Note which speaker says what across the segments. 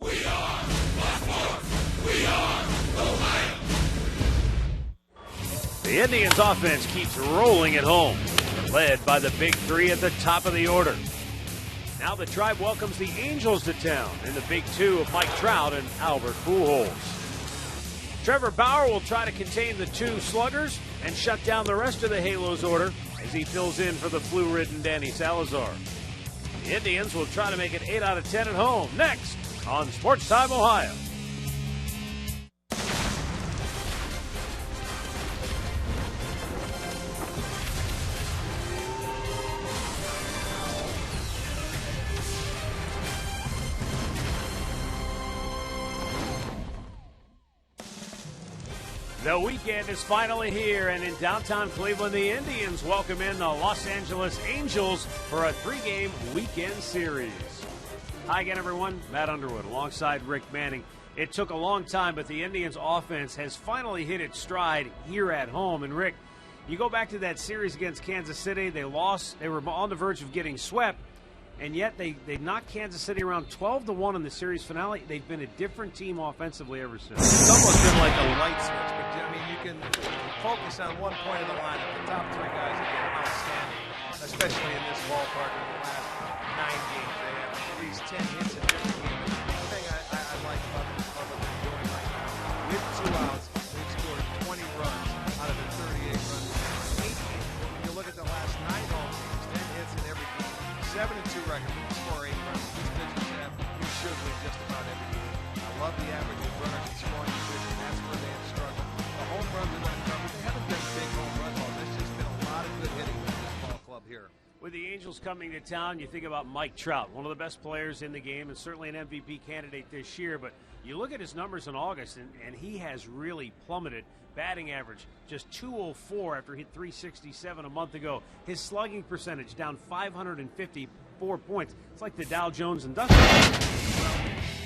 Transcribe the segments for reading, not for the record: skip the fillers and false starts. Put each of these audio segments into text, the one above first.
Speaker 1: We are Baltimore. We are Ohio.
Speaker 2: The Indians offense keeps rolling at home, led by the big three at the top of the order. Now the Tribe welcomes the Angels to town in the big two of Mike Trout and Albert Pujols. Trevor Bauer will try to contain the two sluggers and shut down the rest of the Halos order as he fills in for the flu-ridden Danny Salazar. The Indians will try to make it 8 out of 10 at home next on Sports Time Ohio. The weekend is finally here, and in downtown Cleveland, the Indians welcome in the Los Angeles Angels for a 3-game weekend series. Hi again, everyone. Matt Underwood alongside Rick Manning. It took a long time, but the Indians' offense has finally hit its stride here at home. And, Rick, you go back to that series against Kansas City. They lost. They were on the verge of getting swept, and yet they knocked Kansas City around 12-1 in the series finale. They've been a different team offensively ever since.
Speaker 3: It's almost been like a light switch, but I mean, you can focus on one point of the lineup. The top three guys have been outstanding, especially in this ballpark in the last 9 games. They have at least 10 hits in every game. The thing I like about what they're doing right now, with 2 outs, they've scored 20 runs out of the 38 runs. 8 games. When you look at the last 9 home games, 10 hits in every game. 7-2 record. When you score 8 runs, these pitchers have, you should win just about every game. I love the average of runners in scoring position. That's where they have struggled. The home runs are not coming. They haven't been big home run balls. There's just been a lot of good hitting with this ball club here.
Speaker 2: With the Angels coming to town, you think about Mike Trout, one of the best players in the game and certainly an MVP candidate this year. But you look at his numbers in August, and he has really plummeted. Batting average just 204 after he hit 367 a month ago. His slugging percentage down 554 points. It's like the Dow Jones Industrial. Well, you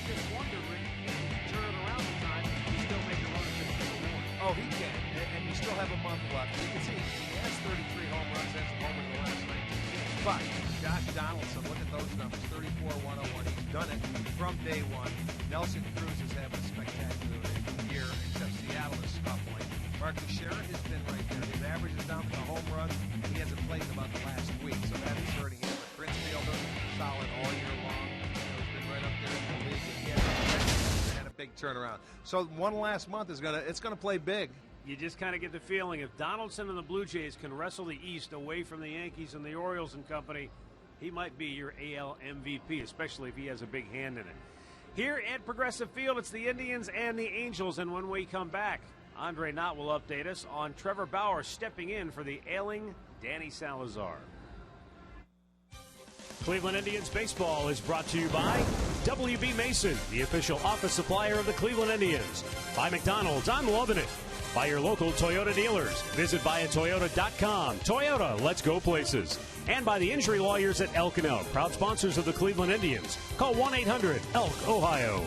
Speaker 2: just wonder, Rick, if he can turn it around in time, he still make a run at the award.
Speaker 3: Oh, he can, and you still have a month left. You can see he has 33 home runs, has a homer in the last 19 games. But Josh Donaldson, look at those numbers, 34-101. He's done it from day one. Nelson Cruz is having a spectacular year, except Seattle is scuffling. Mark Teixeira has been right there. His average is down for the home run. He hasn't played in about the last week, so that is hurting him. But Prince Fielder, solid all year long. He's been right up there in the league. He had a big turnaround. So one last month is gonna play big.
Speaker 2: You just kind of get the feeling if Donaldson and the Blue Jays can wrestle the East away from the Yankees and the Orioles and company, he might be your AL MVP, especially if he has a big hand in it. Here at Progressive Field, it's the Indians and the Angels, and when we come back, Andre Knott will update us on Trevor Bauer stepping in for the ailing Danny Salazar. Cleveland Indians baseball is brought to you by WB Mason, the official office supplier of the Cleveland Indians. By McDonald's, I'm loving it. By your local Toyota dealers. Visit buyatoyota.com. Toyota, let's go places. And by the injury lawyers at Elk & Elk, proud sponsors of the Cleveland Indians. Call 1-800-ELK, Ohio.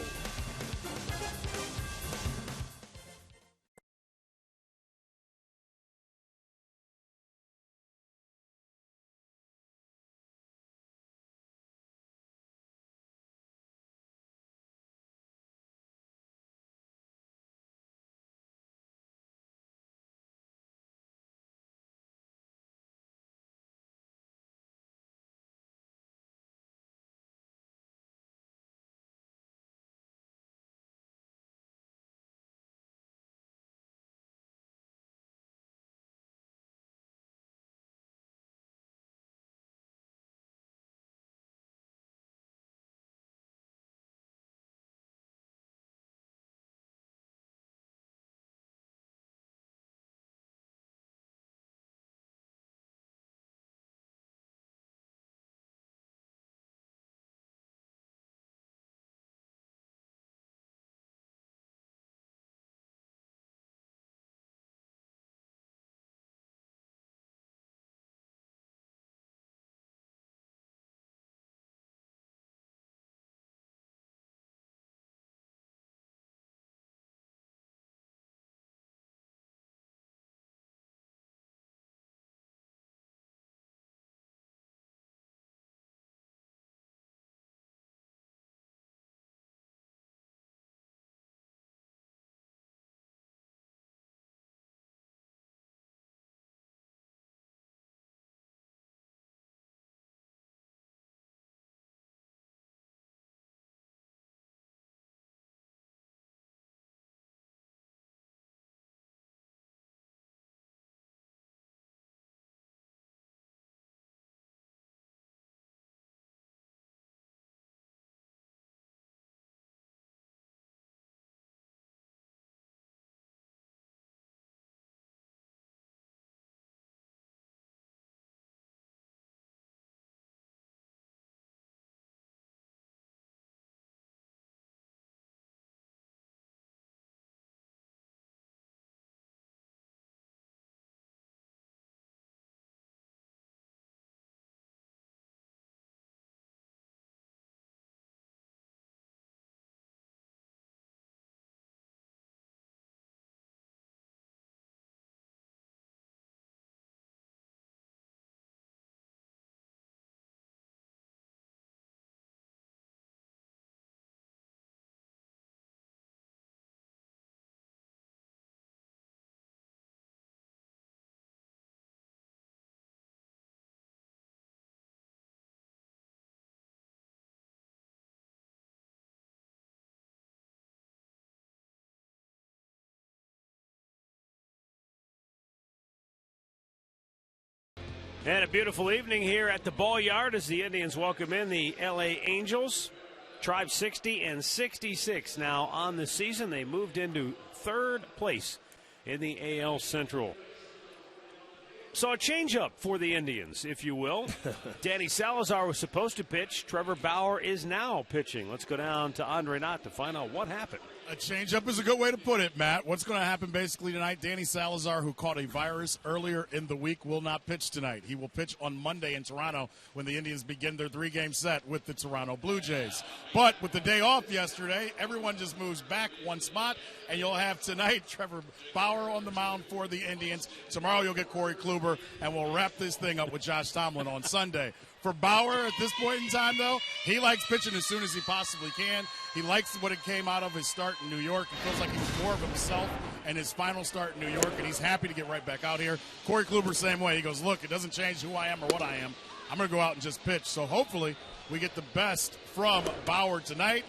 Speaker 2: And a beautiful evening here at the Ball Yard as the Indians welcome in the LA Angels. Tribe 60 and 66 now on the season. They moved into third place in the AL Central. So a change-up for the Indians, if you will. Danny Salazar was supposed to pitch. Trevor Bauer is now pitching. Let's go down to Andre Knott to find out what happened.
Speaker 4: A change-up is a good way to put it, Matt. What's going to happen basically tonight, Danny Salazar, who caught a virus earlier in the week, will not pitch tonight. He will pitch on Monday in Toronto when the Indians begin their 3-game set with the Toronto Blue Jays. But with the day off yesterday, everyone just moves back one spot, and you'll have tonight Trevor Bauer on the mound for the Indians. Tomorrow you'll get Corey Kluber, and we'll wrap this thing up with Josh Tomlin on Sunday. For Bauer at this point in time, though, he likes pitching as soon as he possibly can. He likes what it came out of his start in New York. He feels like he's more of himself in his final start in New York, and he's happy to get right back out here. Corey Kluber, same way. He goes, look, it doesn't change who I am or what I am. I'm going to go out and just pitch. So hopefully we get the best from Bauer tonight,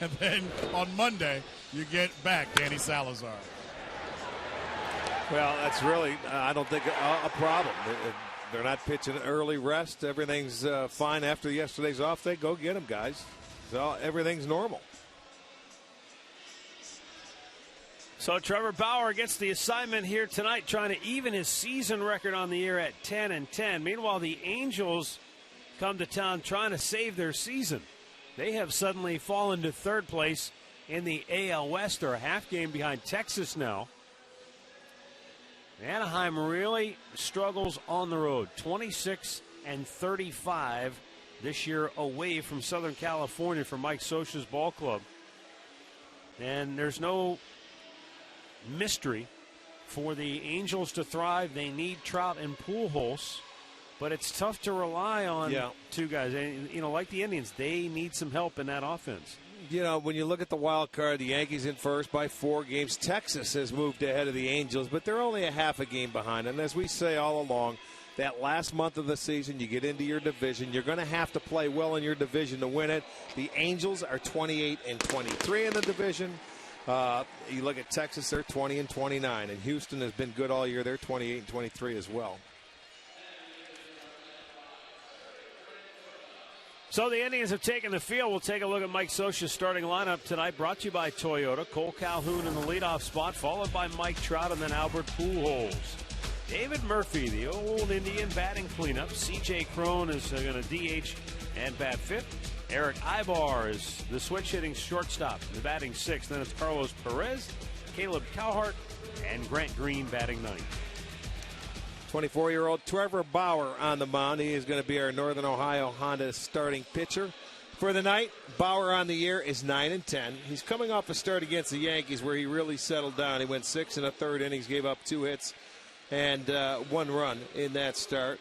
Speaker 4: and then on Monday you get back Danny Salazar.
Speaker 3: Well, that's really, I don't think, a problem. They're not pitching early rest. Everything's fine after yesterday's off. They go get them, guys. So everything's normal.
Speaker 2: So Trevor Bauer gets the assignment here tonight, trying to even his season record on the year at 10-10. Meanwhile, the Angels come to town trying to save their season. They have suddenly fallen to third place in the AL West. They're a half game behind Texas now. Anaheim really struggles on the road, 26-35 this year away from Southern California for Mike Scioscia's ball club. And there's no mystery for the Angels to thrive. They need Trout and Pujols, but it's tough to rely on two guys. And, you know, like the Indians, they need some help in that offense.
Speaker 3: You know, when you look at the wild card, the Yankees in first by 4 games. Texas has moved ahead of the Angels, but they're only a half a game behind. And as we say all along, that last month of the season, you get into your division. You're going to have to play well in your division to win it. The Angels are 28-23 in the division. You look at Texas, they're 20-29. And Houston has been good all year. They're 28-23 as well.
Speaker 2: So the Indians have taken the field. We'll take a look at Mike Scioscia's starting lineup tonight, brought to you by Toyota. Cole Calhoun in the leadoff spot, followed by Mike Trout and then Albert Pujols. David Murphy, the old Indian batting cleanup. C.J. Cron is going to DH and bat fifth. Eric Ibar is the switch-hitting shortstop, the batting sixth. Then it's Carlos Perez, Caleb Cowhart, and Grant Green batting ninth.
Speaker 3: 24-year-old Trevor Bauer on the mound. He is going to be our Northern Ohio Honda starting pitcher for the night. Bauer on the year is 9-10. He's coming off a start against the Yankees where he really settled down. He went 6 1/3 innings, gave up 2 hits and 1 run in that start.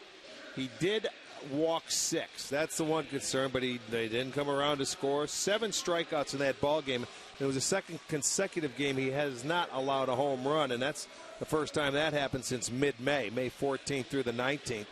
Speaker 3: He did walk 6. That's the one concern, but they didn't come around to score. 7 strikeouts in that ball game. It was the second consecutive game he has not allowed a home run, and that's the first time that happened since mid-May, May 14th through the 19th.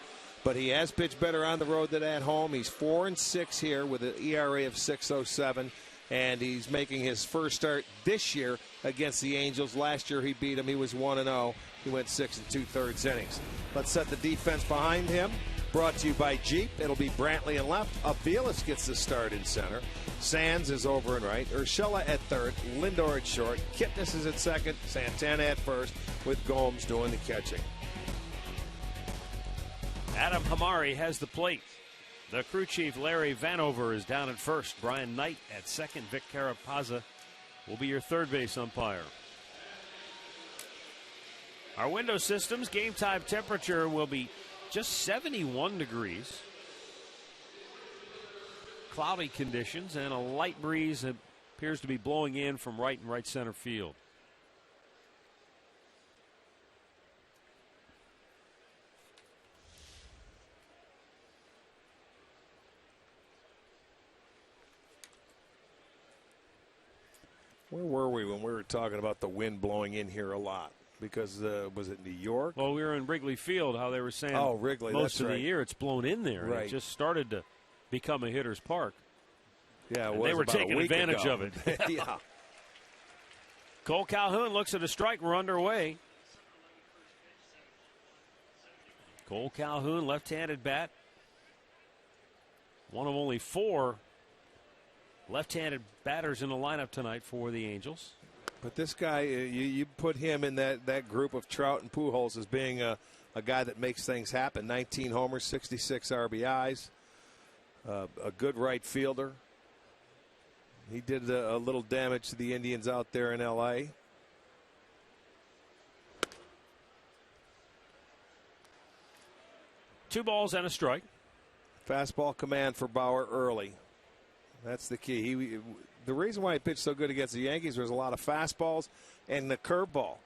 Speaker 3: But he has pitched better on the road than at home. He's 4-6 here with an ERA of 6.07, and he's making his first start this year against the Angels. Last year he beat them. He was 1-0. He went 6 2/3 innings. Let's set the defense behind him. Brought to you by Jeep. It'll be Brantley in left. Aviles gets the start in center. Sands is over and right. Urshela at third. Lindor at short. Kitness is at second. Santana at first, with Gomes doing the catching.
Speaker 2: Adam Hamari has the plate. The crew chief, Larry Vanover, is down at first. Brian Knight at second. Vic Carapazza will be your third base umpire. Our window systems, game time temperature will be just 71 degrees. Cloudy conditions and a light breeze appears to be blowing in from right and right center field.
Speaker 3: Where were we when we were talking about the wind blowing in here a lot? Because was it New York?
Speaker 2: Well, we were in Wrigley Field, how they were saying
Speaker 3: Wrigley,
Speaker 2: most of
Speaker 3: right.
Speaker 2: the year it's blown in there.
Speaker 3: Right.
Speaker 2: It just started to become a hitter's park.
Speaker 3: Yeah,
Speaker 2: they were taking advantage of it.
Speaker 3: Yeah.
Speaker 2: Cole Calhoun looks at a strike. We're underway. Cole Calhoun, left-handed bat. One of only 4 left-handed batters in the lineup tonight for the Angels.
Speaker 3: But this guy, you put him in that group of Trout and Pujols as being a guy that makes things happen. 19 homers, 66 RBIs, a good right fielder. He did a little damage to the Indians out there in L.A.
Speaker 2: Two balls and a strike.
Speaker 3: Fastball command for Bauer early. That's the key. The reason why he pitched so good against the Yankees was a lot of fastballs and the curveball.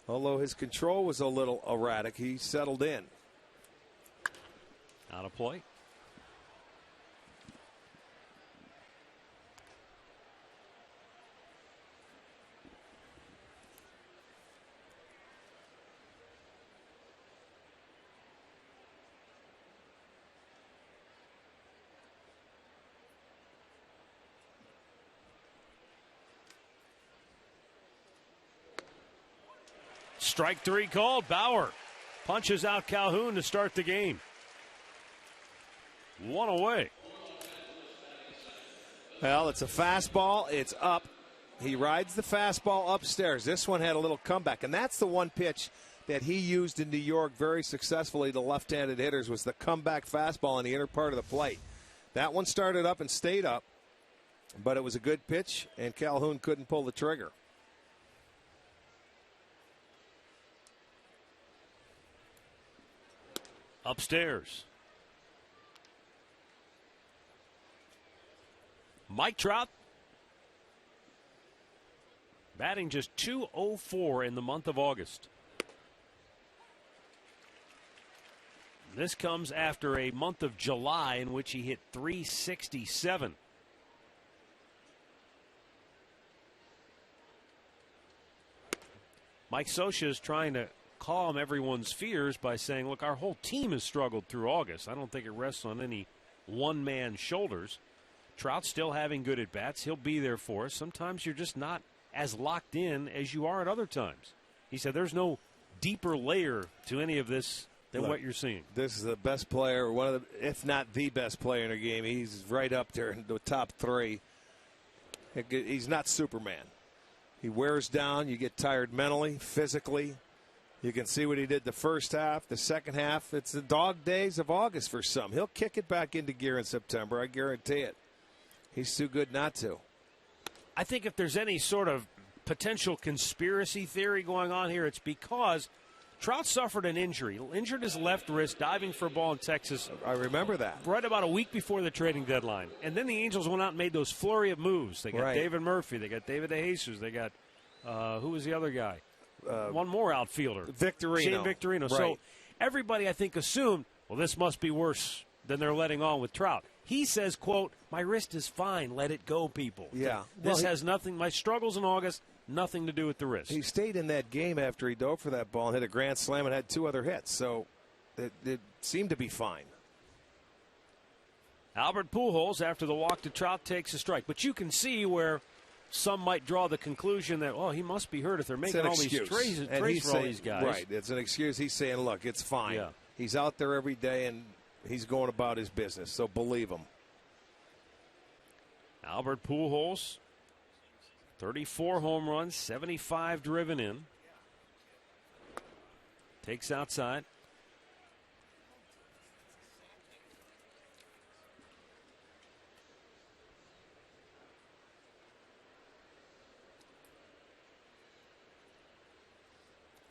Speaker 3: Although his control was a little erratic, he settled in.
Speaker 2: Out of play. Strike 3 called. Bauer punches out Calhoun to start the game. 1 away.
Speaker 3: Well, it's a fastball. It's up. He rides the fastball upstairs. This one had a little comeback, and that's the one pitch that he used in New York very successfully to left-handed hitters was the comeback fastball in the inner part of the plate. That one started up and stayed up, but it was a good pitch, and Calhoun couldn't pull the trigger.
Speaker 2: Upstairs. Mike Trout batting just .204 in the month of August. This comes after a month of July in which he hit .367. Mike Scioscia is trying to calm everyone's fears by saying, look, our whole team has struggled through August. I don't think it rests on any one man's shoulders. Trout's still having good at-bats. He'll be there for us. Sometimes you're just not as locked in as you are at other times. He said there's no deeper layer to any of this than what you're seeing.
Speaker 3: This is the best player, one of the, if not the best player in the game. He's right up there in the top 3. He's not Superman. He wears down. You get tired mentally, physically. You can see what he did the first half, the second half. It's the dog days of August for some. He'll kick it back into gear in September. I guarantee it. He's too good not to.
Speaker 2: I think if there's any sort of potential conspiracy theory going on here, it's because Trout suffered an injury. Injured his left wrist diving for a ball in Texas.
Speaker 3: I remember that.
Speaker 2: Right about a week before the trading deadline. And then the Angels went out and made those flurry of moves. They got David Murphy. They got David DeJesus. They got, who was the other guy? One more outfielder.
Speaker 3: Victorino.
Speaker 2: Shane Victorino.
Speaker 3: Right.
Speaker 2: So everybody, I think, assumed, well, this must be worse than they're letting on with Trout. He says, quote, my wrist is fine. Let it go, people.
Speaker 3: Yeah.
Speaker 2: This has nothing, my struggles in August, nothing to do with the wrist.
Speaker 3: He stayed in that game after he dove for that ball and hit a grand slam and had 2 other hits. So it seemed to be fine.
Speaker 2: Albert Pujols, after the walk to Trout, takes a strike. But you can see where some might draw the conclusion that, oh, he must be hurt if they're making all these trades for all these guys.
Speaker 3: Right, it's an excuse. He's saying, look, it's fine.
Speaker 2: Yeah.
Speaker 3: He's out there every day, and he's going about his business, so believe him.
Speaker 2: Albert Pujols, 34 home runs, 75 driven in. Takes outside.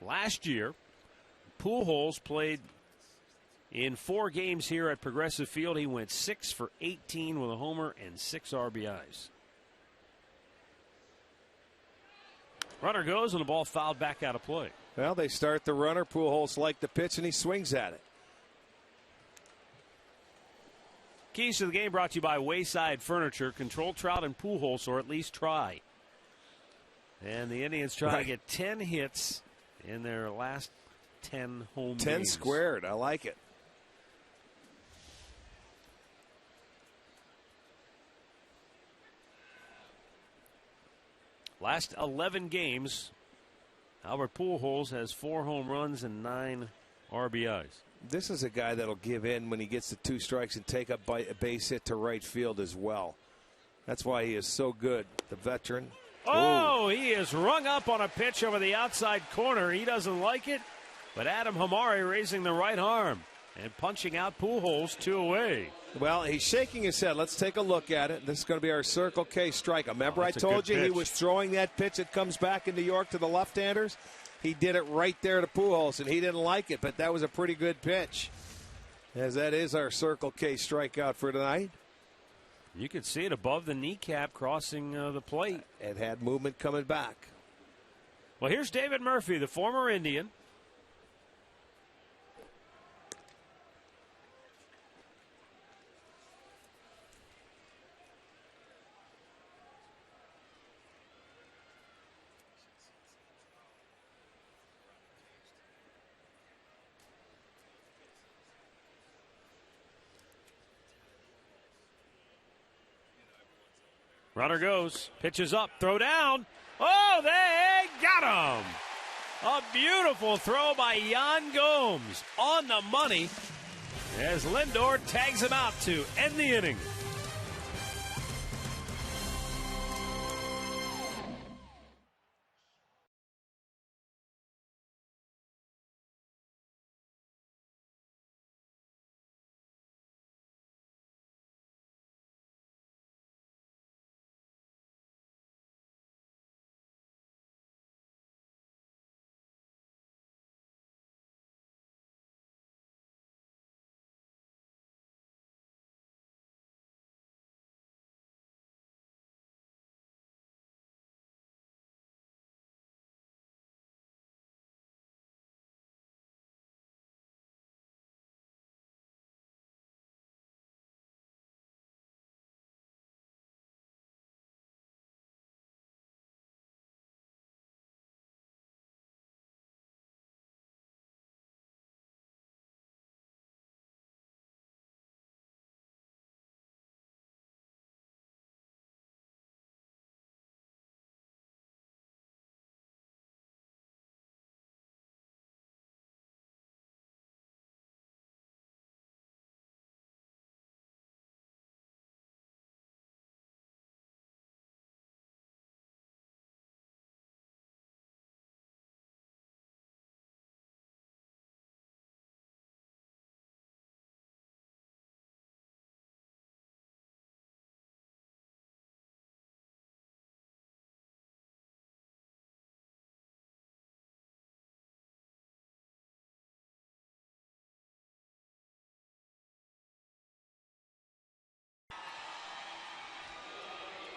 Speaker 2: Last year, Pujols played in 4 games here at Progressive Field. He went 6 for 18 with a homer and 6 RBIs. Runner goes and the ball fouled back out of play.
Speaker 3: Well, they start the runner. Pujols liked the pitch, and he swings at it.
Speaker 2: Keys to the game brought to you by Wayside Furniture. Control Trout and Pujols, or at least try. And the Indians try to get 10 hits in their last 10 home
Speaker 3: 10
Speaker 2: games.
Speaker 3: squared. I like it.
Speaker 2: Last 11 games, Albert Pujols has 4 home runs and 9 RBIs.
Speaker 3: This is a guy that'll give in when he gets the 2 strikes and take a base hit to right field as well. That's why he is so good, the veteran.
Speaker 2: Oh, he is rung up on a pitch over the outside corner. He doesn't like it, but Adam Hamari raising the right arm and punching out Pujols 2 away.
Speaker 3: Well, he's shaking his head. Let's take a look at it. This is going to be our Circle K strike. Remember, I told you he was throwing that pitch that comes back in New York to the left-handers? He did it right there to Pujols, and he didn't like it, but that was a pretty good pitch. As that is our Circle K strikeout for tonight.
Speaker 2: You could see it above the kneecap crossing the plate.
Speaker 3: It had movement coming back.
Speaker 2: Well, here's David Murphy, the former Indian. Runner goes, pitches up, throw down. Oh, they got him. A beautiful throw by Yan Gomes on the money as Lindor tags him out to end the inning.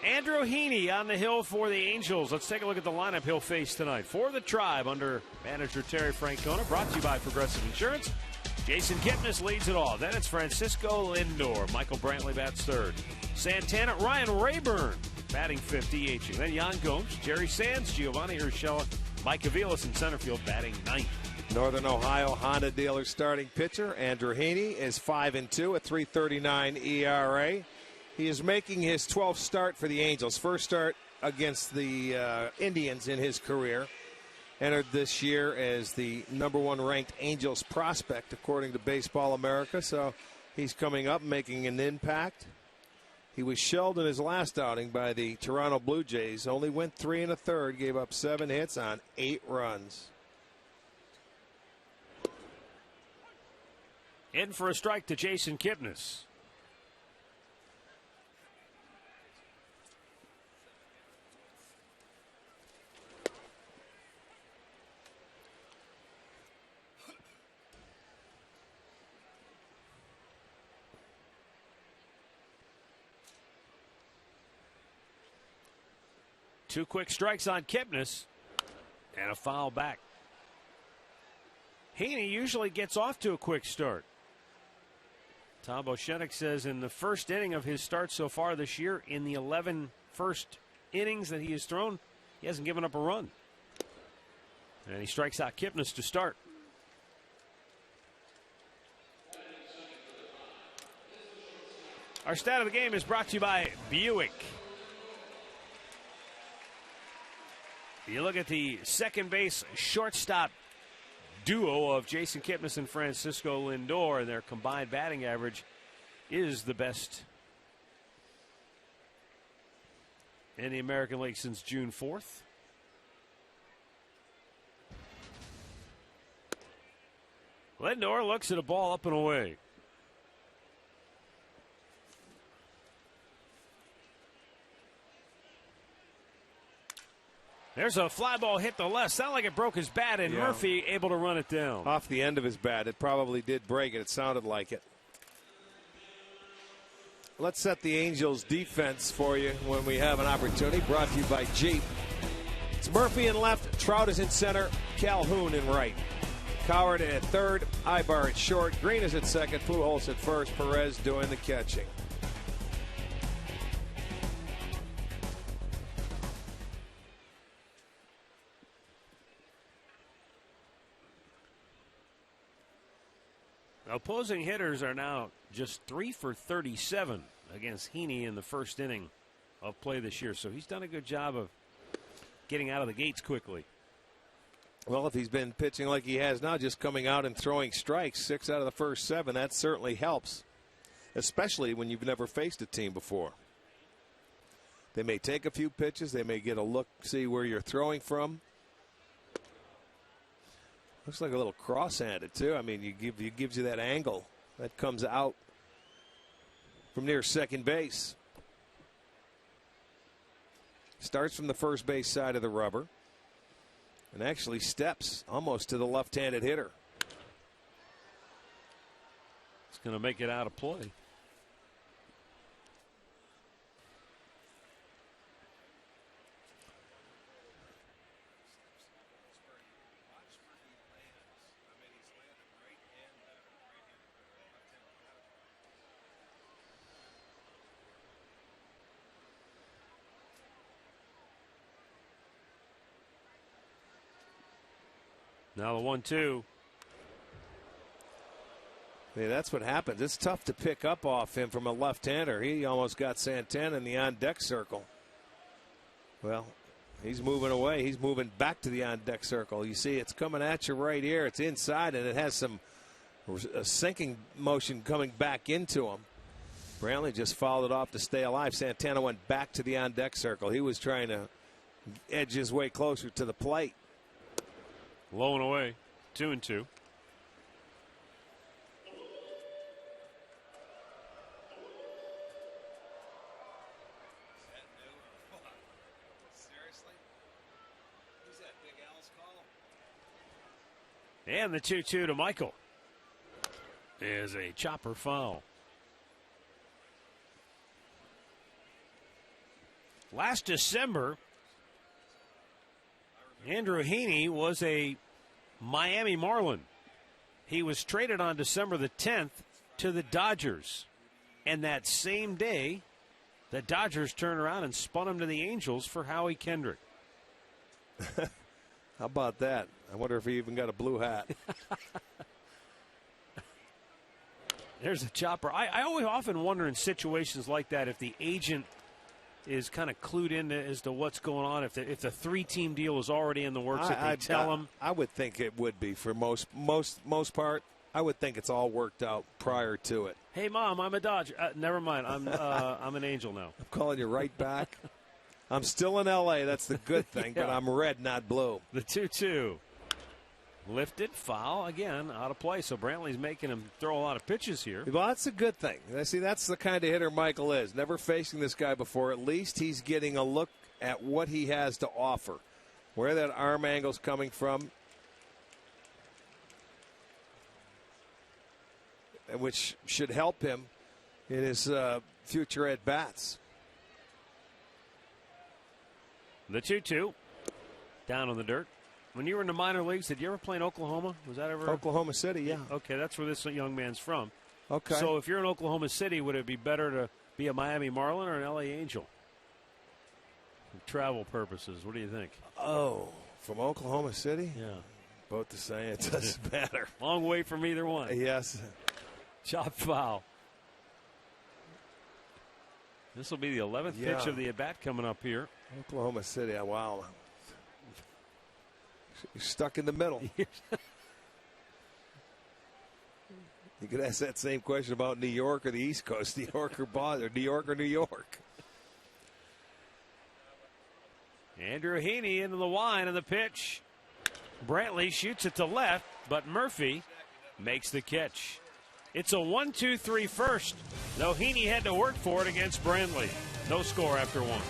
Speaker 2: Andrew Heaney on the hill for the Angels. Let's take a look at the lineup he'll face tonight. For the Tribe, under manager Terry Francona, brought to you by Progressive Insurance. Jason Kipnis leads it all. Then it's Francisco Lindor. Michael Brantley bats third. Santana, Ryan Rayburn batting fifth, DHing. Then Yan Gomes, Jerry Sands, Giovanni Urshela, Mike Aviles in center field batting ninth.
Speaker 3: Northern Ohio Honda dealer starting pitcher Andrew Heaney is 5-2, a 3.39 ERA. He is making his 12th start for the Angels. First start against the Indians in his career. Entered this year as the #1 ranked Angels prospect, according to Baseball America. So he's coming up, making an impact. He was shelled in his last outing by the Toronto Blue Jays. Only went 3 1/3, gave up 7 hits on 8 runs.
Speaker 2: In for a strike to Jason Kipnis. Two quick strikes on Kipnis and a foul back. Heaney usually gets off to a quick start. Tom Bochenek says in the first inning of his start so far this year, in the 11 first innings that he has thrown, he hasn't given up a run. And he strikes out Kipnis to start. Our stat of the game is brought to you by Buick. You look at the second base shortstop duo of Jason Kipnis and Francisco Lindor, and their combined batting average is the best in the American League since June 4th. Lindor looks at a ball up and away. There's a fly ball hit the left. Sounded like it broke his bat, and Murphy able to run it down.
Speaker 3: Off the end of his bat. It probably did break it. It sounded like it. Let's set the Angels defense for you when we have an opportunity. Brought to you by Jeep. It's Murphy in left. Trout is in center. Calhoun in right. Coward at third. Ibar at short. Green is at second. Pujols at first. Perez doing the catching.
Speaker 2: Opposing hitters are now just 3 for 37 against Heaney in the first inning of play this year. So he's done a good job of getting out of the gates quickly.
Speaker 3: Well, if he's been pitching like he has now, just coming out and throwing strikes, 6 out of the first 7, that certainly helps, especially when you've never faced a team before. They may take a few pitches. They may get a look, see where you're throwing from. Looks like a little cross-handed, too. I mean, it gives you that angle that comes out from near second base. Starts from the first base side of the rubber and actually steps almost to the left-handed hitter.
Speaker 2: It's going to make it out of play. Now the 1-2.
Speaker 3: Yeah, that's what happens. It's tough to pick up off him from a left-hander. He almost got Santana in the on-deck circle. Well, he's moving away. He's moving back to the on-deck circle. You see it's coming at you right here. It's inside, and it has some sinking motion coming back into him. Brantley just fouled it off to stay alive. Santana went back to the on-deck circle. He was trying to edge his way closer to the plate.
Speaker 2: Low and away, 2-2.
Speaker 3: Seriously? Who's that, Big Al's call?
Speaker 2: And the 2-2 to Michael is a chopper foul. Last December, Andrew Heaney was a Miami Marlin. He was traded on December the 10th to the Dodgers. And that same day, the Dodgers turned around and spun him to the Angels for Howie Kendrick.
Speaker 3: How about that? I wonder if he even got a blue hat.
Speaker 2: There's a chopper. I always often wonder in situations like that if the agent is kind of clued in as to what's going on. If the 3-team deal is already in the works, if they tell him.
Speaker 3: I would think it would be for most part. I would think it's all worked out prior to it.
Speaker 2: Hey, Mom, I'm a Dodger. Never mind. I'm an Angel now.
Speaker 3: I'm calling you right back. I'm still in L.A. That's the good thing,
Speaker 2: Yeah.
Speaker 3: but I'm red, not blue.
Speaker 2: The 2-2. Lifted, foul, again, out of play. So Brantley's making him throw a lot of pitches here.
Speaker 3: Well, that's a good thing. See, that's the kind of hitter Michael is. Never facing this guy before. At least he's getting a look at what he has to offer, where that arm angle's coming from, which should help him in his future at-bats.
Speaker 2: The 2-2. Down on the dirt. When you were in the minor leagues, did you ever play in Oklahoma? Was that ever?
Speaker 3: Oklahoma City, yeah.
Speaker 2: Okay, that's where this young man's from.
Speaker 3: Okay.
Speaker 2: So if you're in Oklahoma City, would it be better to be a Miami Marlin or an LA Angel? For travel purposes, what do you think?
Speaker 3: Oh, from Oklahoma City?
Speaker 2: Yeah.
Speaker 3: Both the same. It doesn't matter.
Speaker 2: Long way from either one.
Speaker 3: Yes.
Speaker 2: Chop foul. This will be the 11th pitch of the at-bat coming up here.
Speaker 3: Oklahoma City, wow. You're stuck in the middle. You could ask that same question about New York or the East Coast, New York or Boston, or New York or New York.
Speaker 2: Andrew Heaney into the line and the pitch. Brantley shoots it to left, but Murphy makes the catch. It's a 1-2-3 first, though Heaney had to work for it against Brantley. No score after one.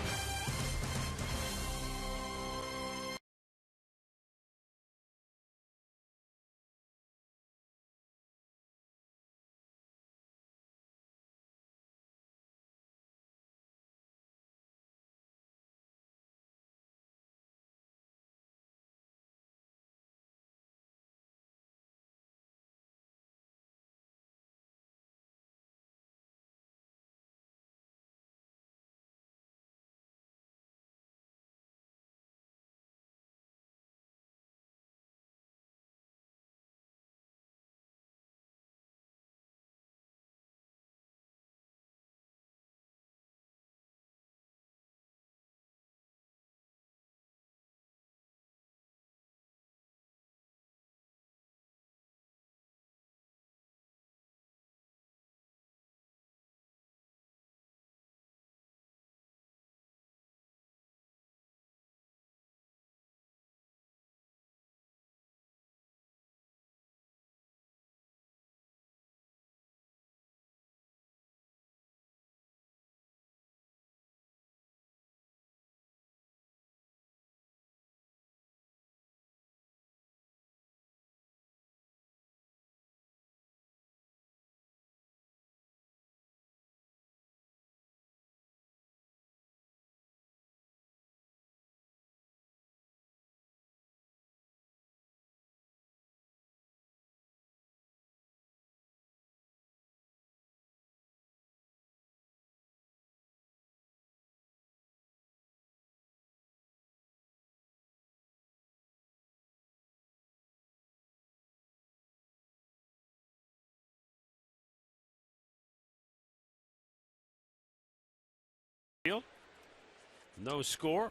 Speaker 2: No score.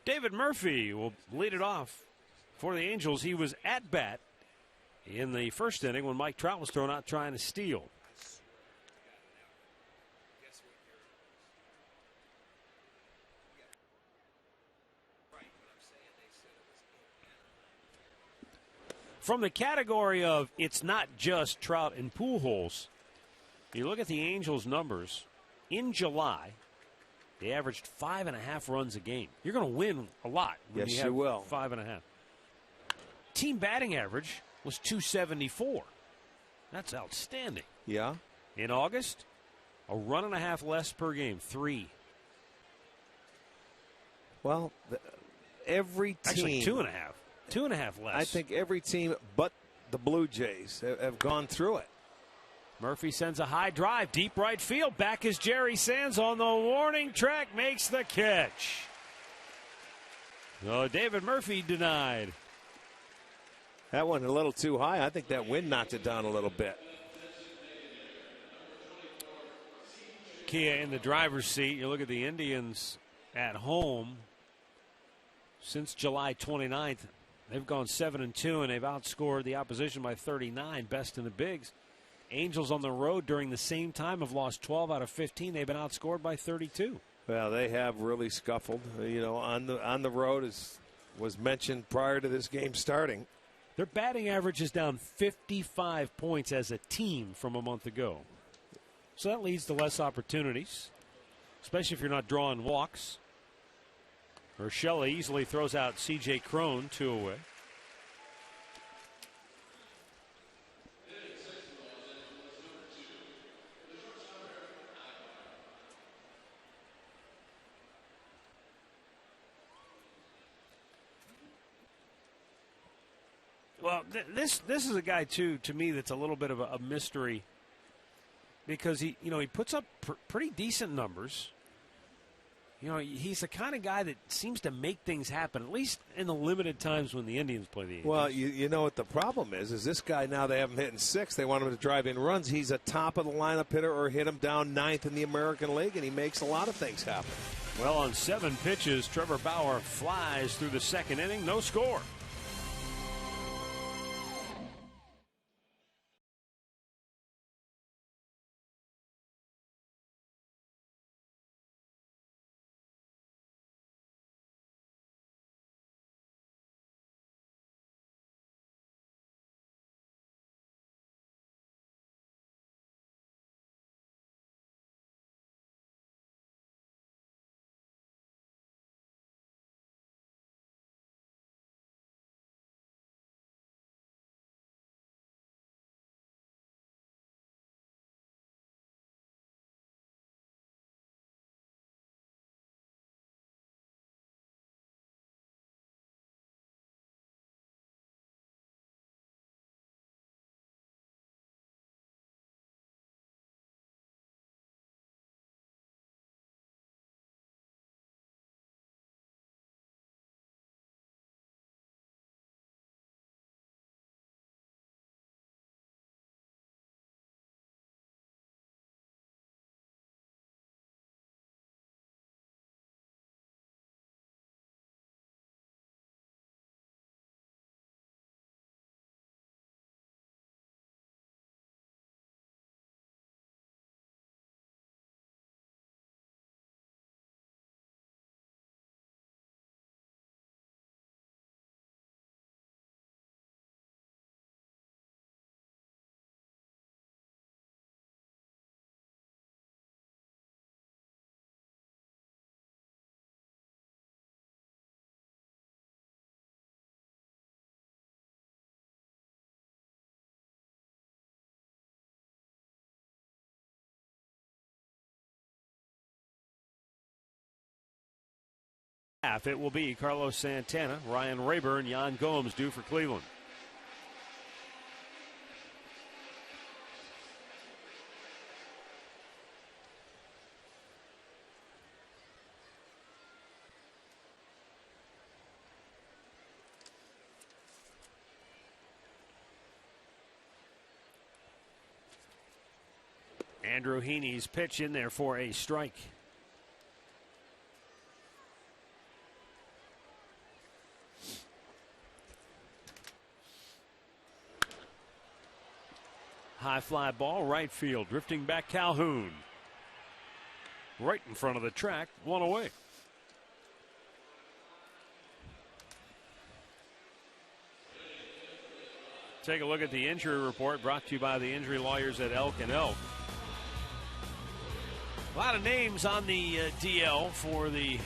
Speaker 2: David Murphy will lead it off for the Angels. He was at bat in the first inning when Mike Trout was thrown out trying to steal. From the category of it's not just Trout and Pujols, you look at the Angels' numbers. In July, they averaged 5.5 runs a game. You're going to win a lot when
Speaker 3: yes,
Speaker 2: you have
Speaker 3: you will.
Speaker 2: 5.5. Team batting average was .274. That's outstanding.
Speaker 3: Yeah.
Speaker 2: In August, a run and a half less per game, 3.
Speaker 3: Well, every team.
Speaker 2: Actually, 2.5. 2.5 less.
Speaker 3: I think every team but the Blue Jays have gone through it.
Speaker 2: Murphy sends a high drive, deep right field. Back is Jerry Sands on the warning track, makes the catch. So David Murphy denied.
Speaker 3: That one a little too high. I think that wind knocked it down a little bit.
Speaker 2: Kia in the driver's seat. You look at the Indians at home. Since July 29th, they've gone 7-2, and they've outscored the opposition by 39, best in the bigs. Angels on the road during the same time have lost 12 out of 15. They've been outscored by 32.
Speaker 3: Well, they have really scuffled. You know, on the road, as was mentioned prior to this game starting.
Speaker 2: Their batting average is down 55 points as a team from a month ago. So that leads to less opportunities, especially if you're not drawing walks. Urshela easily throws out C.J. Cron, 2 away. Well, this is a guy too, to me, that's a little bit of a mystery because he puts up pretty decent numbers. You know, he's the kind of guy that seems to make things happen, at least in the limited times when the Indians play the Yankees.
Speaker 3: Well, you know what the problem is this guy, now they have him hitting 6. They want him to drive in runs. He's a top of the lineup hitter or hit him down 9th in the American League, and he makes a lot of things happen.
Speaker 2: Well, on 7 pitches, Trevor Bauer flies through the second inning, no score. half, it will be Carlos Santana, Ryan Rayburn, Yan Gomes due for Cleveland. Andrew Heaney's pitch in there for a strike. High fly ball, right field, drifting back Calhoun. Right in front of the track, one away. Take a look at the injury report brought to you by the injury lawyers at Elk & Elk. A lot of names on the DL for the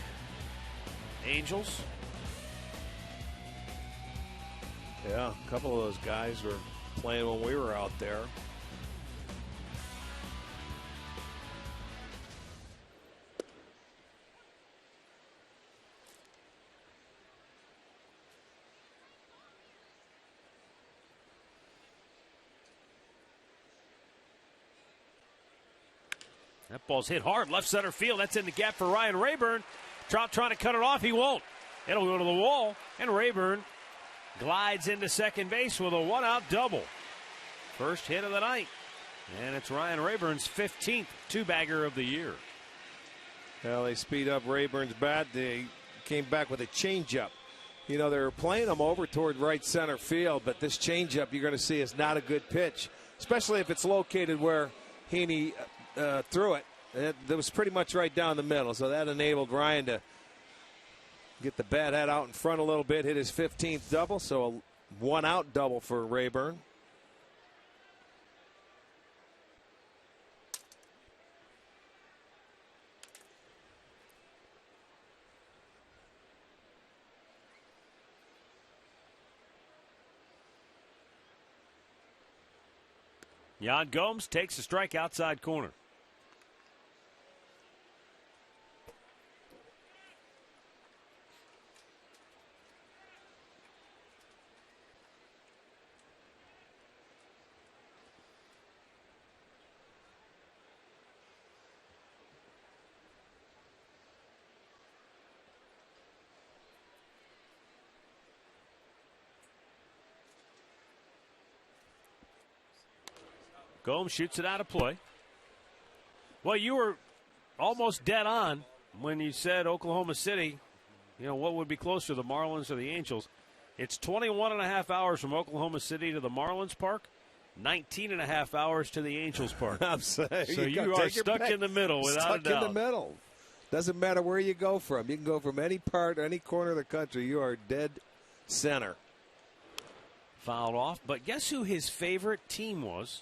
Speaker 2: Angels.
Speaker 3: Yeah, a couple of those guys were playing when we were out there.
Speaker 2: That ball's hit hard, left center field. That's in the gap for Ryan Rayburn. Trout trying to cut it off. He won't. It'll go to the wall, and Rayburn glides into second base with a one-out double. First hit of the night, and it's Ryan Rayburn's 15th two-bagger of the year.
Speaker 3: Well, they speed up Rayburn's bat. They came back with a changeup. You know, they were playing him over toward right center field, but this changeup you're going to see is not a good pitch, especially if it's located where Heaney threw it. It was pretty much right down the middle, so that enabled Ryan to get the bat head out in front a little bit, hit his 15th double, so a one-out double for Rayburn.
Speaker 2: Yan Gomes takes a strike outside corner. Gomes shoots it out of play. Well, you were almost dead on when you said Oklahoma City. You know, what would be closer, the Marlins or the Angels? It's 21 and a half hours from Oklahoma City to the Marlins Park, 19 and a half hours to the Angels Park.
Speaker 3: I'm saying,
Speaker 2: so you are stuck in the middle without a doubt.
Speaker 3: Stuck in the middle. Doesn't matter where you go from. You can go from any part, any corner of the country. You are dead center.
Speaker 2: Fouled off. But guess who his favorite team was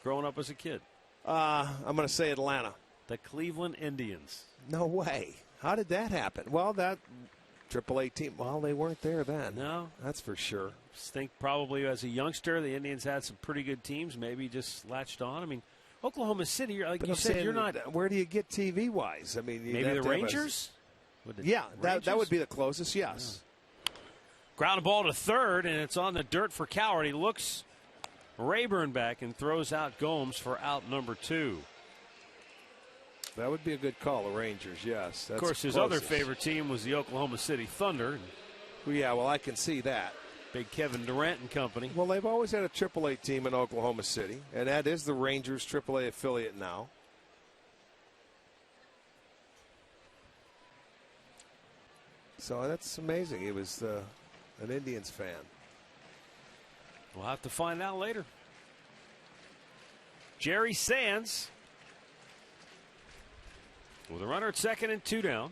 Speaker 2: growing up as a kid?
Speaker 3: I'm going to say Atlanta.
Speaker 2: The Cleveland Indians.
Speaker 3: No way. How did that happen? Well, that AAA team, well, they weren't there then.
Speaker 2: No.
Speaker 3: That's for sure.
Speaker 2: Just think probably as a youngster, the Indians had some pretty good teams, maybe just latched on. I mean, Oklahoma City, like you said, you're not.
Speaker 3: Where do you get TV-wise? I mean,
Speaker 2: maybe the Rangers?
Speaker 3: Yeah, that would be the closest, yes.
Speaker 2: Yeah. Ground ball to third, and it's on the dirt for Coward. He looks Rayburn back and throws out Gomes for out number 2.
Speaker 3: That would be a good call, the Rangers, yes. That's
Speaker 2: of course, his other favorite team was the Oklahoma City Thunder.
Speaker 3: Well, yeah, well, I can see that.
Speaker 2: Big Kevin Durant and company.
Speaker 3: Well, they've always had a AAA team in Oklahoma City, and that is the Rangers' AAA affiliate now. So that's amazing. He was an Indians fan.
Speaker 2: We'll have to find out later. Jerry Sands with a runner at second and 2 down.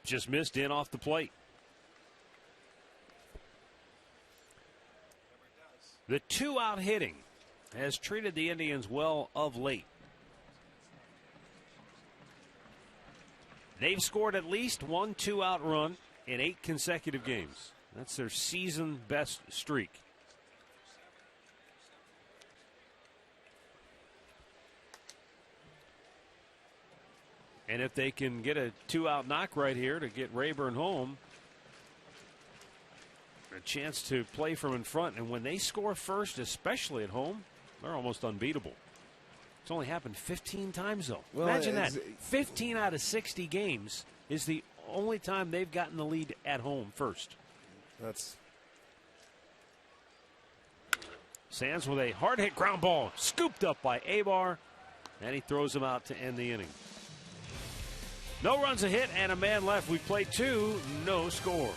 Speaker 2: Just missed in off the plate. The 2-out hitting has treated the Indians well of late. They've scored at least one 2-out run in 8 consecutive games. That's their season best streak. And if they can get a 2-out knock right here to get Rayburn home, a chance to play from in front. And when they score first, especially at home, they're almost unbeatable. It's only happened 15 times, though.
Speaker 5: Well,
Speaker 2: imagine that. 15 out of 60 games is the only time they've gotten the lead at home first.
Speaker 5: That's
Speaker 2: Sands with a hard hit ground ball, scooped up by Abar, and he throws him out to end the inning. No runs, a hit, and a man left. We played 2, no score.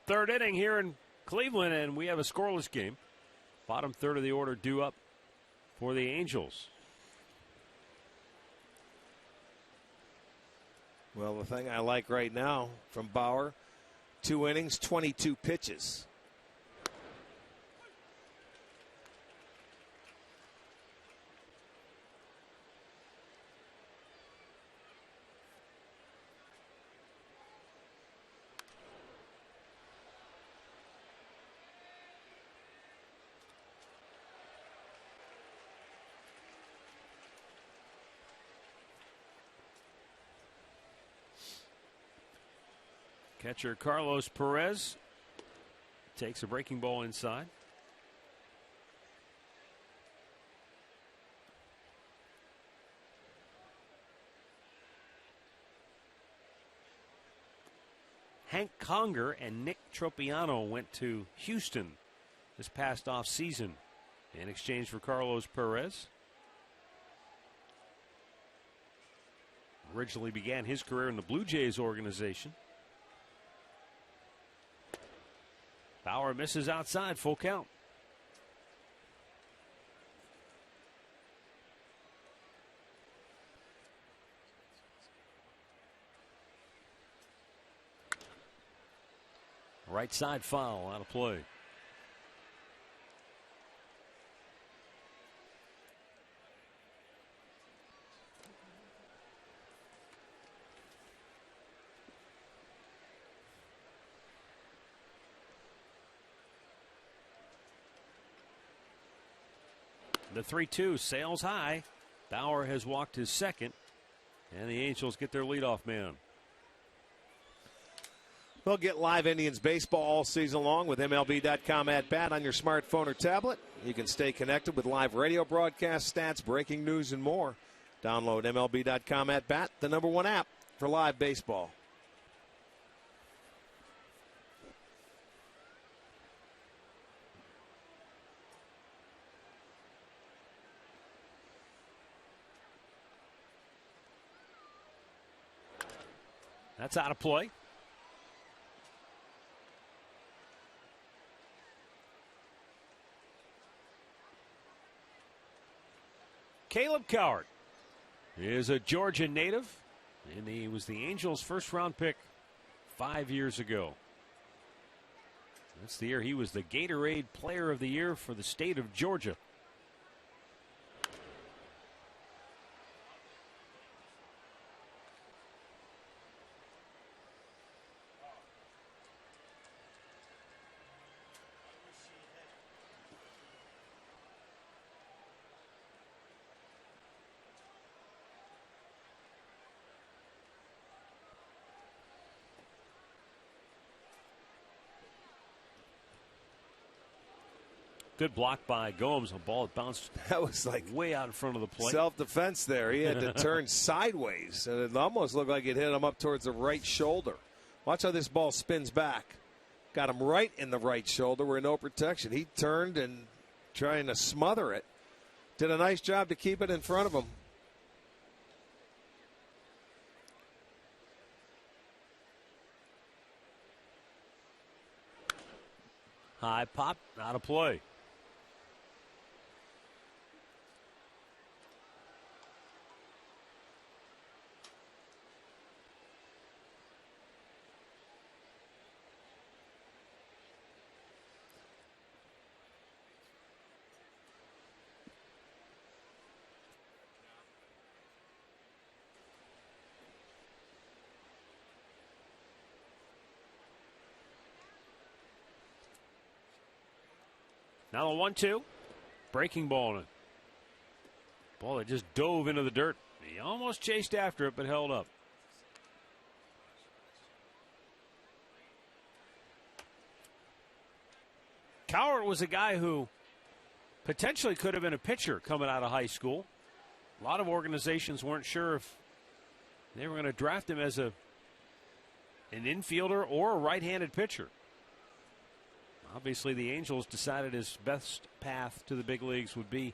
Speaker 2: Third inning here in Cleveland, and we have a scoreless game. Bottom third of the order due up for the Angels.
Speaker 5: Well, the thing I like right now from Bauer, 2 innings, 22 pitches.
Speaker 2: Catcher Carlos Perez takes a breaking ball inside. Hank Conger and Nick Tropiano went to Houston this past off season in exchange for Carlos Perez. Originally began his career in the Blue Jays organization. Bauer misses outside, full count. Right side foul, out of play. The 3-2 sails high. Bauer has walked his second, and the Angels get their leadoff man.
Speaker 5: Well, get live Indians baseball all season long with MLB.com at bat on your smartphone or tablet. You can stay connected with live radio broadcast, stats, breaking news, and more. Download MLB.com at bat, the #1 app for live baseball.
Speaker 2: That's out of play. Caleb Cowart is a Georgia native, and he was the Angels' first-round pick 5 years ago. That's the year he was the Gatorade Player of the Year for the state of Georgia. Good block by Gomes. A ball that bounced
Speaker 5: That was like
Speaker 2: way out in front of the plate.
Speaker 5: Self-defense there. He had to turn sideways, and it almost looked like it hit him up towards the right shoulder. Watch how this ball spins back. Got him right in the right shoulder where no protection. He turned and trying to smother it. Did a nice job to keep it in front of him.
Speaker 2: High pop, out of play. Now the 1-2. Breaking ball in it. Ball that just dove into the dirt. He almost chased after it, but held up. Cowart was a guy who potentially could have been a pitcher coming out of high school. A lot of organizations weren't sure if they were going to draft him as an infielder or a right-handed pitcher. Obviously, the Angels decided his best path to the big leagues would be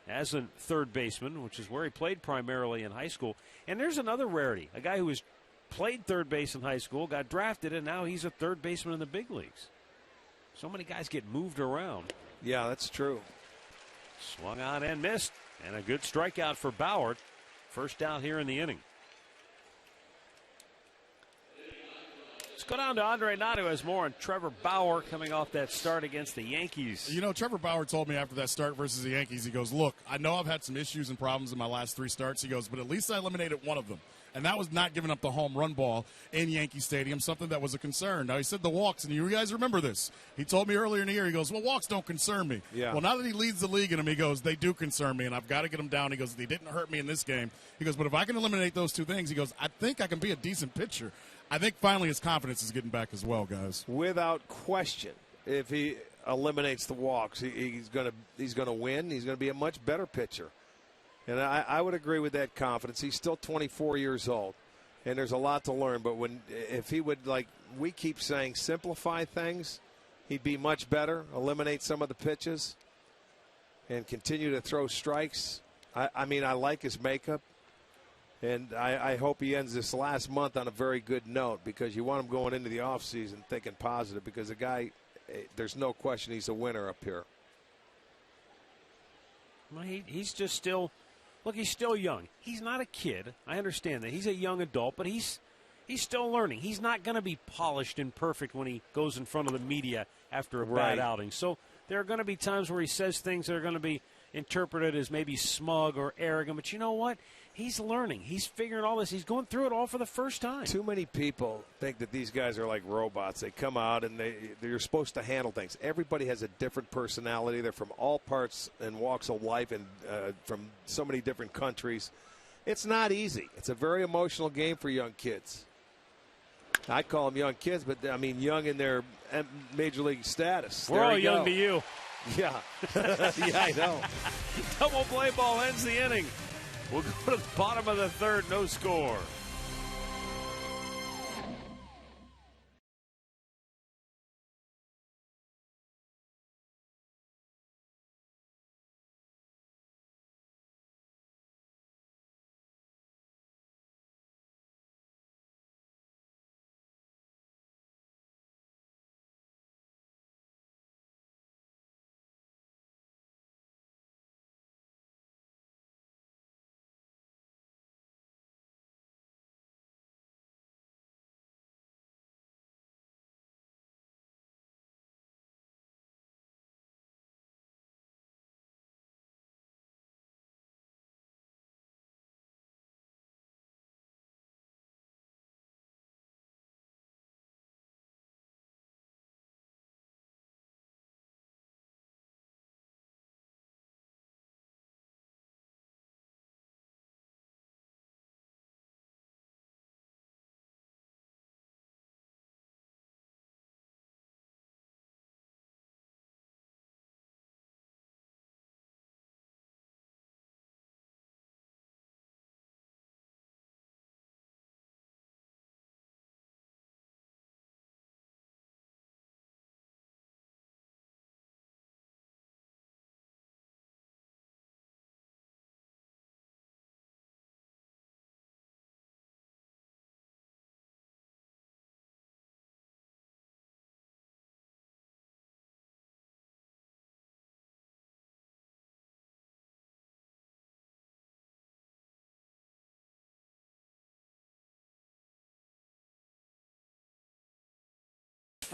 Speaker 2: as a third baseman, which is where he played primarily in high school. And there's another rarity. A guy who has played third base in high school, got drafted, and now he's a third baseman in the big leagues. So many guys get moved around.
Speaker 5: Yeah, that's true.
Speaker 2: Swung on and missed. And a good strikeout for Bauer. First out here in the inning. Let's go down to Andre Nado, who has more on Trevor Bauer coming off that start against the Yankees.
Speaker 4: You know, Trevor Bauer told me after that start versus the Yankees, he goes, look, I know I've had some issues and problems in my last 3 starts. He goes, but at least I eliminated one of them. And that was not giving up the home run ball in Yankee Stadium, something that was a concern. Now, he said the walks, and you guys remember this. He told me earlier in the year, he goes, well, walks don't concern me.
Speaker 5: Yeah.
Speaker 4: Well, now that he leads the league in them, he goes, they do concern me, and I've got to get them down. He goes, they didn't hurt me in this game. He goes, but if I can eliminate those 2 things, he goes, I think I can be a decent pitcher. I think finally his confidence is getting back as well, guys.
Speaker 5: Without question, if he eliminates the walks, he's going to win. He's going to be a much better pitcher. And I would agree with that confidence. He's still 24 years old, and there's a lot to learn. But if he would, like we keep saying, simplify things, he'd be much better, eliminate some of the pitches, and continue to throw strikes. I mean, I like his makeup. And I hope he ends this last month on a very good note, because you want him going into the offseason thinking positive, because the guy, there's no question he's a winner up here.
Speaker 2: Well, he's just still, look, he's still young. He's not a kid. I understand that. He's a young adult, but he's still learning. He's not going to be polished and perfect when he goes in front of the media after a bad outing. So there are going to be times where he says things that are going to be interpreted as maybe smug or arrogant. But you know what? He's learning. He's figuring all this. He's going through it all for the first time.
Speaker 5: Too many people think that these guys are like robots. They come out and they're supposed to handle things. Everybody has a different personality. They're from all parts and walks of life, and from so many different countries. It's not easy. It's a very emotional game for young kids. I call them young kids, but I mean young in their major league status.
Speaker 2: We're all young to you.
Speaker 5: Yeah. Yeah, I know.
Speaker 2: Double play ball ends the inning. We'll go to the bottom of the third, no score.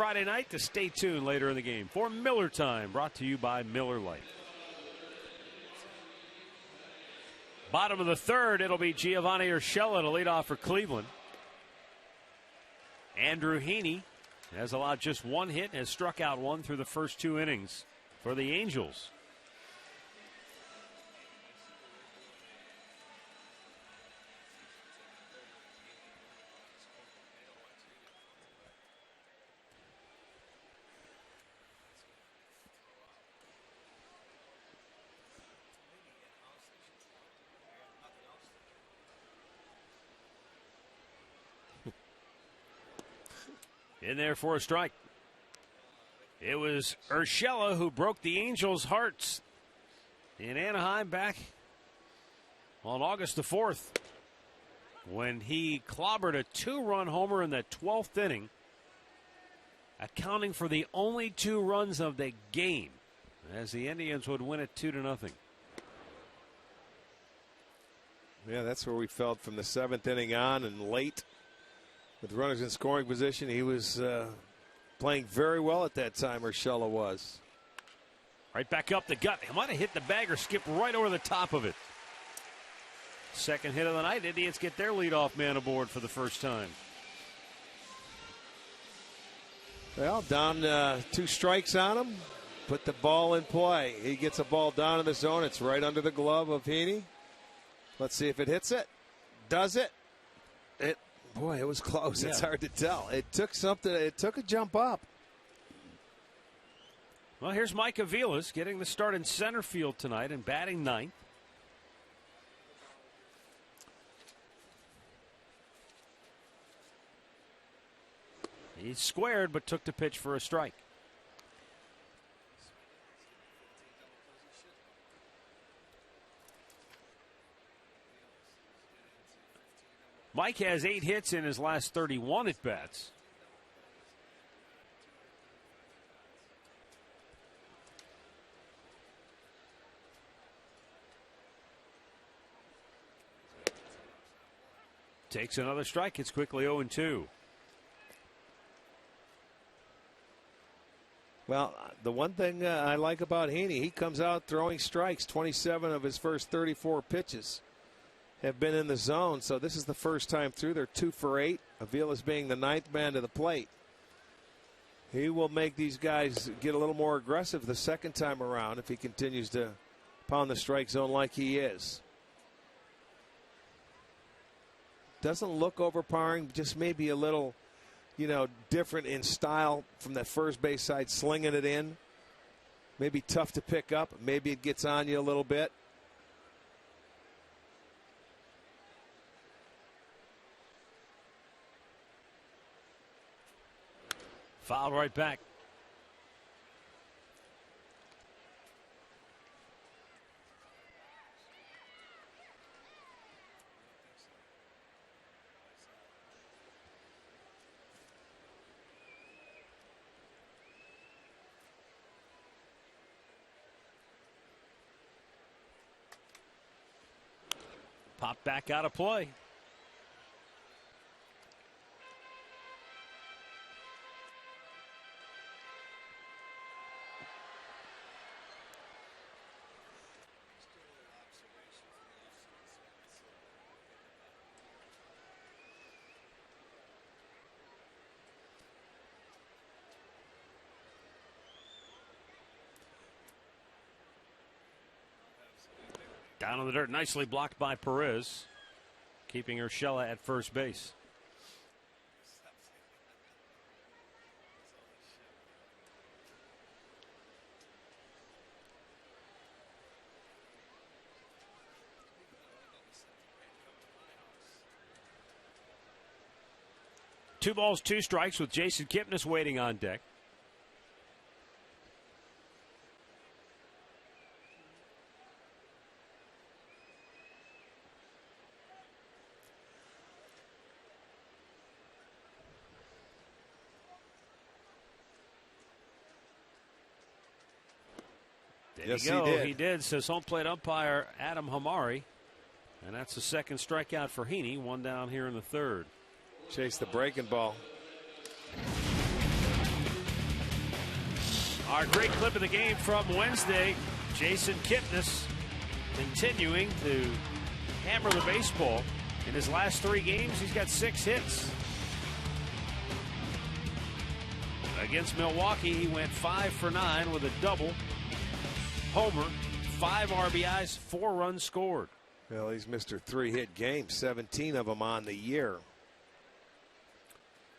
Speaker 2: Friday night to stay tuned later in the game for Miller Time, brought to you by Miller Lite. Bottom of the third, it'll be Giovanni Urshela to lead off for Cleveland. Andrew Heaney has allowed just one hit and has struck out one through the first 2 innings for the Angels. In there for a strike. It was Urshela who broke the Angels' hearts in Anaheim back on August the 4th when he clobbered a 2-run homer in the 12th inning, accounting for the only 2 runs of the game, as the Indians would win it 2-0.
Speaker 5: Yeah, that's where we felt from the 7th inning on and late. With runners in scoring position, he was playing very well at that time, Urshela was.
Speaker 2: Right back up the gut. He might have hit the bag or skipped right over the top of it. Second hit of the night. Indians get their leadoff man aboard for the first time.
Speaker 5: Well, down 2 strikes on him. Put the ball in play. He gets a ball down in the zone. It's right under the glove of Heaney. Let's see if it hits it. Does it? Boy, it was close. Yeah. It's hard to tell. It took something. It took a jump up.
Speaker 2: Well, here's Mike Aviles getting the start in center field tonight and batting 9th. He squared but took the pitch for a strike. Mike has 8 hits in his last 31 at-bats. Takes another strike. It's quickly 0-2.
Speaker 5: Well, the one thing I like about Heaney, he comes out throwing strikes. 27 of his first 34 pitches have been in the zone, so this is the first time through. They're 2 for 8. Aviles being the 9th man to the plate. He will make these guys get a little more aggressive the second time around if he continues to pound the strike zone like he is. Doesn't look overpowering, just maybe a little, different in style from that first base side, slinging it in. Maybe tough to pick up. Maybe it gets on you a little bit.
Speaker 2: Fouled right back. Pop back out of play. Down in the dirt, nicely blocked by Perez, keeping Urshela at first base. Two balls, 2 strikes with Jason Kipnis waiting on deck.
Speaker 5: Yes,
Speaker 2: He did, says home plate umpire Adam Hamari. And that's the second strikeout for Heaney. 1 down here in the 3rd.
Speaker 5: Chase the breaking ball.
Speaker 2: Our great clip of the game from Wednesday, Jason Kipnis continuing to hammer the baseball. In his last 3 games, he's got 6 hits. Against Milwaukee, he went 5 for 9 with a double, homer, 5 RBIs, 4 runs scored.
Speaker 5: Well, he's Mr. 3-hit games, 17 of them on the year.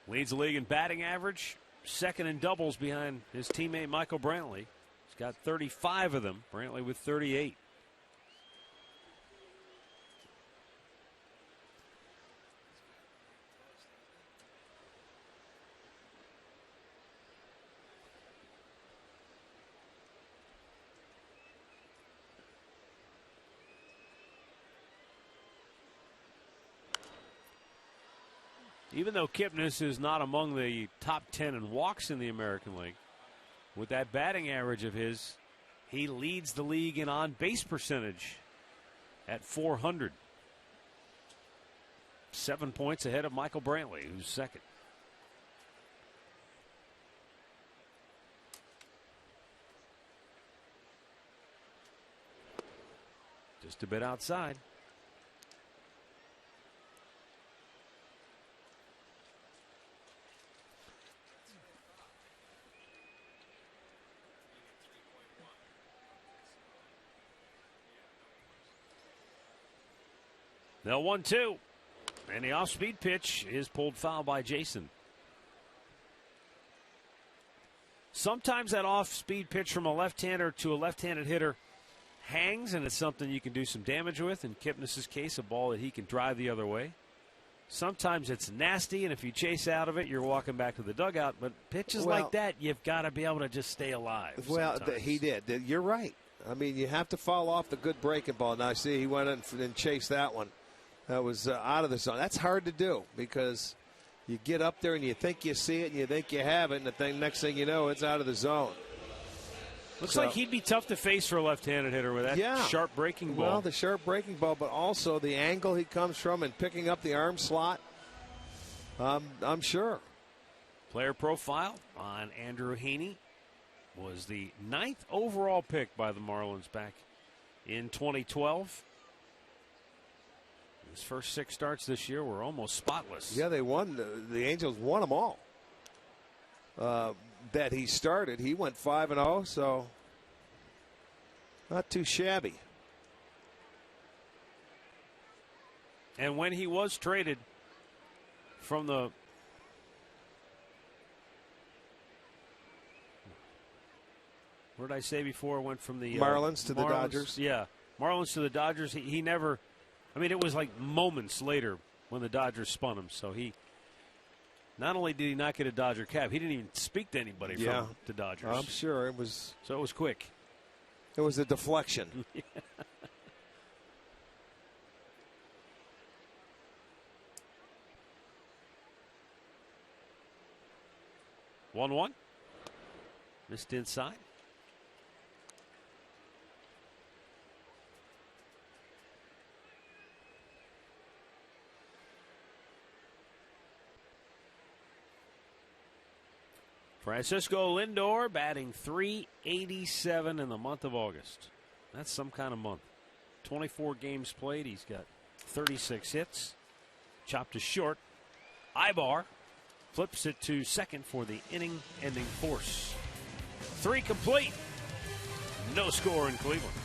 Speaker 2: Leads the league in batting average, second in doubles behind his teammate Michael Brantley. He's got 35 of them, Brantley with 38. Even though Kipnis is not among the top 10 in walks in the American League, with that batting average of his, he leads the league in on-base percentage at .400. 7 points ahead of Michael Brantley, who's second. Just a bit outside. Now 1-2. And the off-speed pitch is pulled foul by Jason. Sometimes that off-speed pitch from a left-hander to a left-handed hitter hangs, and it's something you can do some damage with. In Kipnis' case, a ball that he can drive the other way. Sometimes it's nasty, and if you chase out of it, you're walking back to the dugout. But pitches like that, you've got to be able to just stay alive.
Speaker 5: Well, he did. You're right. I mean, you have to foul off the good breaking ball. Now, see, he went in and chased that one. That was out of the zone. That's hard to do because you get up there and you think you see it and you think you have it, and the next thing you know, it's out of the zone.
Speaker 2: Looks like he'd be tough to face for a left-handed hitter with that sharp breaking ball.
Speaker 5: Well, the sharp breaking ball, but also the angle he comes from and picking up the arm slot. I'm sure.
Speaker 2: Player profile on Andrew Heaney was the 9th overall pick by the Marlins back in 2012. His first 6 starts this year were almost spotless.
Speaker 5: Yeah, they won. The Angels won them all. That he started. He went 5-0, so not too shabby.
Speaker 2: And when he was traded from the where did I say before? Went from the
Speaker 5: Marlins to the Dodgers.
Speaker 2: Yeah, Marlins to the Dodgers. He never. I mean, it was like moments later when the Dodgers spun him. So he not only did he not get a Dodger cap, he didn't even speak to anybody from the Dodgers.
Speaker 5: I'm sure it was.
Speaker 2: So it was quick.
Speaker 5: It was a deflection.
Speaker 2: 1-1. Missed inside. Francisco Lindor batting .387 in the month of August. That's some kind of month. 24 games played. He's got 36 hits. Chopped to short. Ibar flips it to second for the inning-ending force. 3 complete. No score in Cleveland.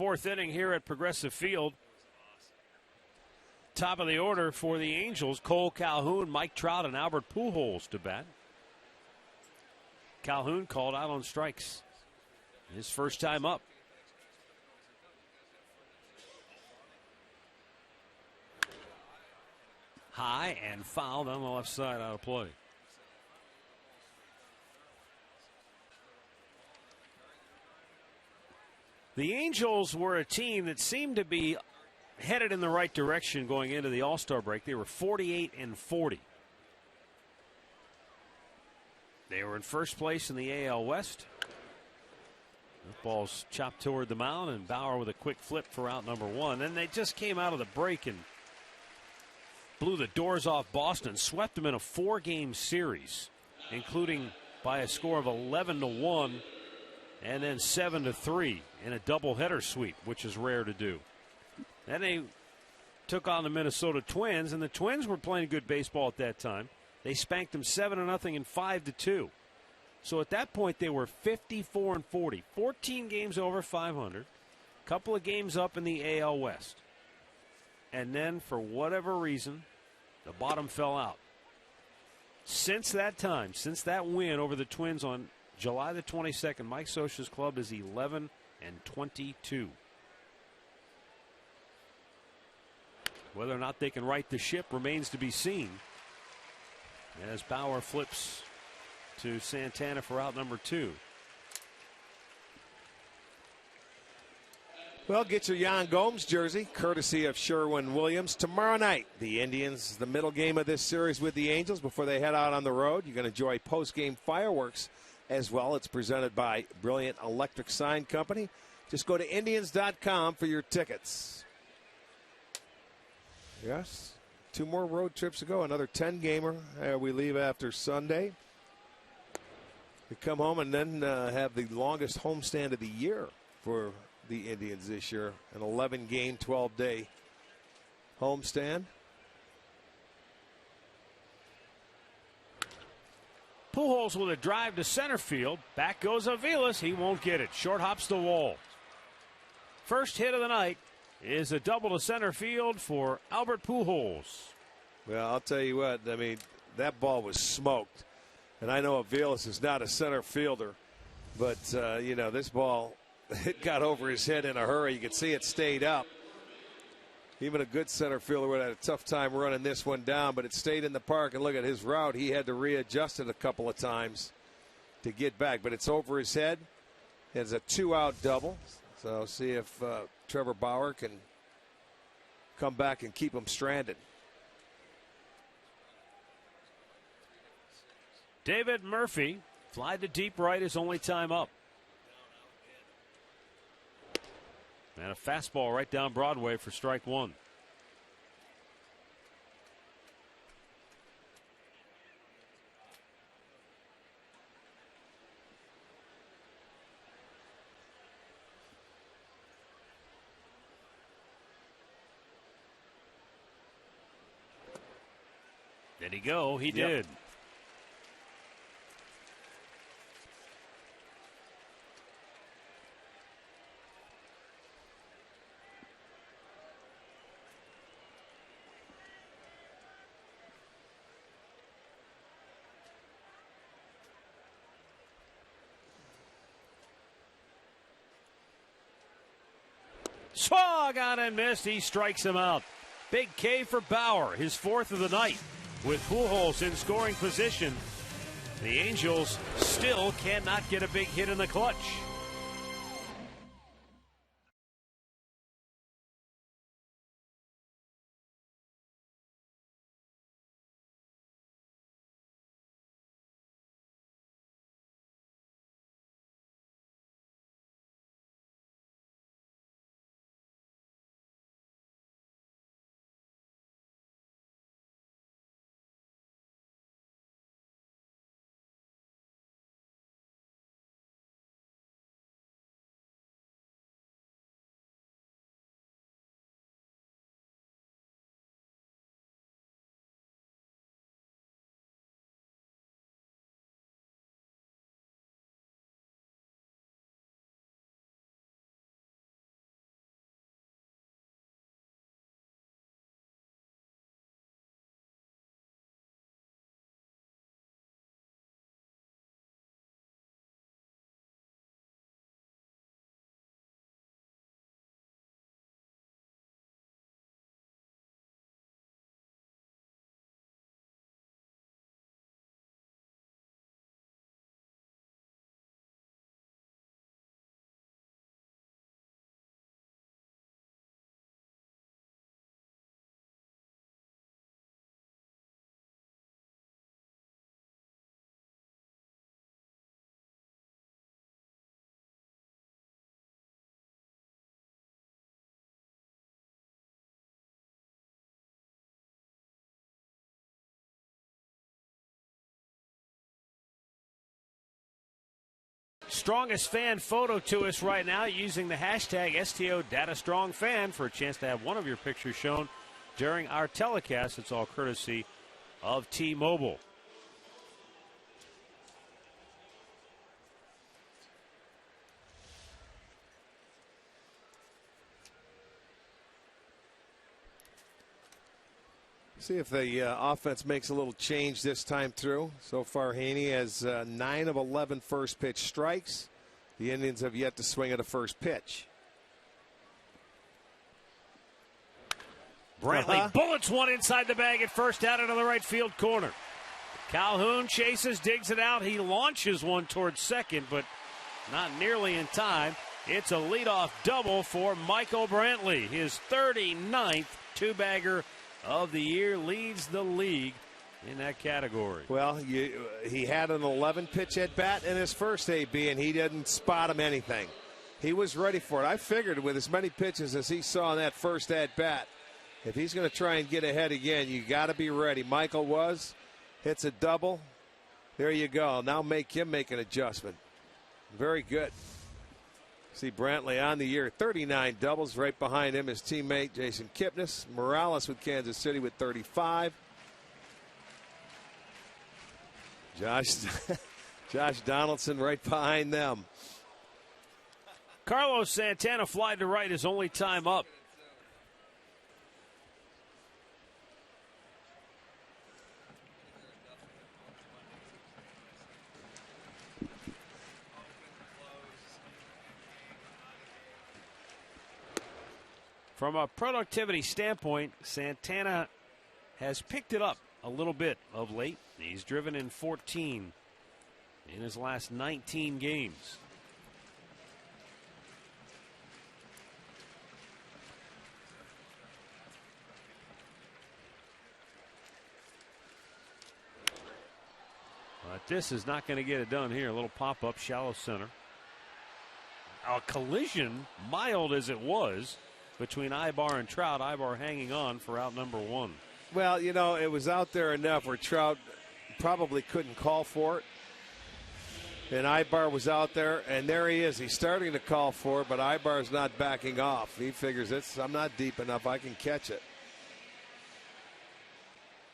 Speaker 2: fourth inning here at Progressive Field. Top of the order for the Angels, Cole Calhoun, Mike Trout, and Albert Pujols to bat. Calhoun called out on strikes. His first time up. High and fouled on the left side, out of play. The Angels were a team that seemed to be headed in the right direction going into the All-Star break. They were 48-40. They were in first place in the AL West. The ball's chopped toward the mound, and Bauer with a quick flip for out number one. Then they just came out of the break and blew the doors off Boston, swept them in a 4-game series, including by a score of 11-1 and then 7-3 in a doubleheader sweep, which is rare to do. Then they took on the Minnesota Twins, and the Twins were playing good baseball at that time. They spanked them 7-0 and 5-2. So at that point, they were 54-40, 14 games over 500, a couple of games up in the AL West. And then, for whatever reason, the bottom fell out. Since that time, since that win over the Twins on July the 22nd, Mike Scioscia's club is 11-22. Whether or not they can right the ship remains to be seen, as Bauer flips to Santana for out number two.
Speaker 5: Well, get your Yan Gomes jersey, courtesy of Sherwin-Williams. Tomorrow night, the Indians, the middle game of this series with the Angels before they head out on the road. You're going to enjoy post-game fireworks as well. It's presented by Brilliant Electric Sign Company. Just go to Indians.com for your tickets. Yes, 2 more road trips to go. Another 10-gamer. We leave after Sunday. We come home and then have the longest homestand of the year for the Indians this year. An 11-game, 12-day homestand.
Speaker 2: Pujols with a drive to center field. Back goes Aviles. He won't get it. Short hops the wall. First hit of the night is a double to center field for Albert Pujols.
Speaker 5: Well, I'll tell you what. I mean, that ball was smoked. And I know Aviles is not a center fielder. But, you know, this ball, it got over his head in a hurry. You could see it stayed up. Even a good center fielder would have had a tough time running this one down, but it stayed in the park. And look at his route. He had to readjust it a couple of times to get back. But it's over his head. It's a 2-out double. So see if Trevor Bauer can come back and keep him stranded.
Speaker 2: David Murphy, fly to deep right, his only time up. And a fastball right down Broadway for strike one. Did he go? He did. Swung on and missed. He strikes him out. Big K for Bauer, his 4th of the night. With Pujols in scoring position, the Angels still cannot get a big hit in the clutch. strongest fan photo to us right now using the hashtag STODataStrongFan for a chance to have one of your pictures shown during our telecast. It's all courtesy of T-Mobile.
Speaker 5: See if the offense makes a little change this time through. So far, Haney has 9 of 11 first pitch strikes. The Indians have yet to swing at a first pitch.
Speaker 2: Brantley bullets one inside the bag at first, out into the right field corner. Calhoun chases, digs it out. He launches one towards second, but not nearly in time. It's a leadoff double for Michael Brantley. His 39th two-bagger of the year, leads the league in that category.
Speaker 5: Well, he had an 11-pitch at bat in his first AB, and he didn't spot him anything. He was ready for it. I figured with as many pitches as he saw in that first at bat, if he's going to try and get ahead again, you got to be ready. Michael hits a double. There you go. Now make him make an adjustment. Very good. See Brantley on the year, 39 doubles. Right behind him, his teammate Jason Kipnis. Morales with Kansas City with 35. Josh Donaldson right behind them.
Speaker 2: Carlos Santana fly to right, his only time up. From a productivity standpoint, Santana has picked it up a little bit of late. He's driven in 14 in his last 19 games. But this is not going to get it done here. A little pop-up, shallow center. A collision, mild as it was, between Ibar and Trout. Ibar hanging on for out number one.
Speaker 5: Well, you know, it was out there enough where Trout probably couldn't call for it. And Ibar was out there, and there he is. He's starting to call for it, but Ibar's not backing off. He figures I'm not deep enough. I can catch it.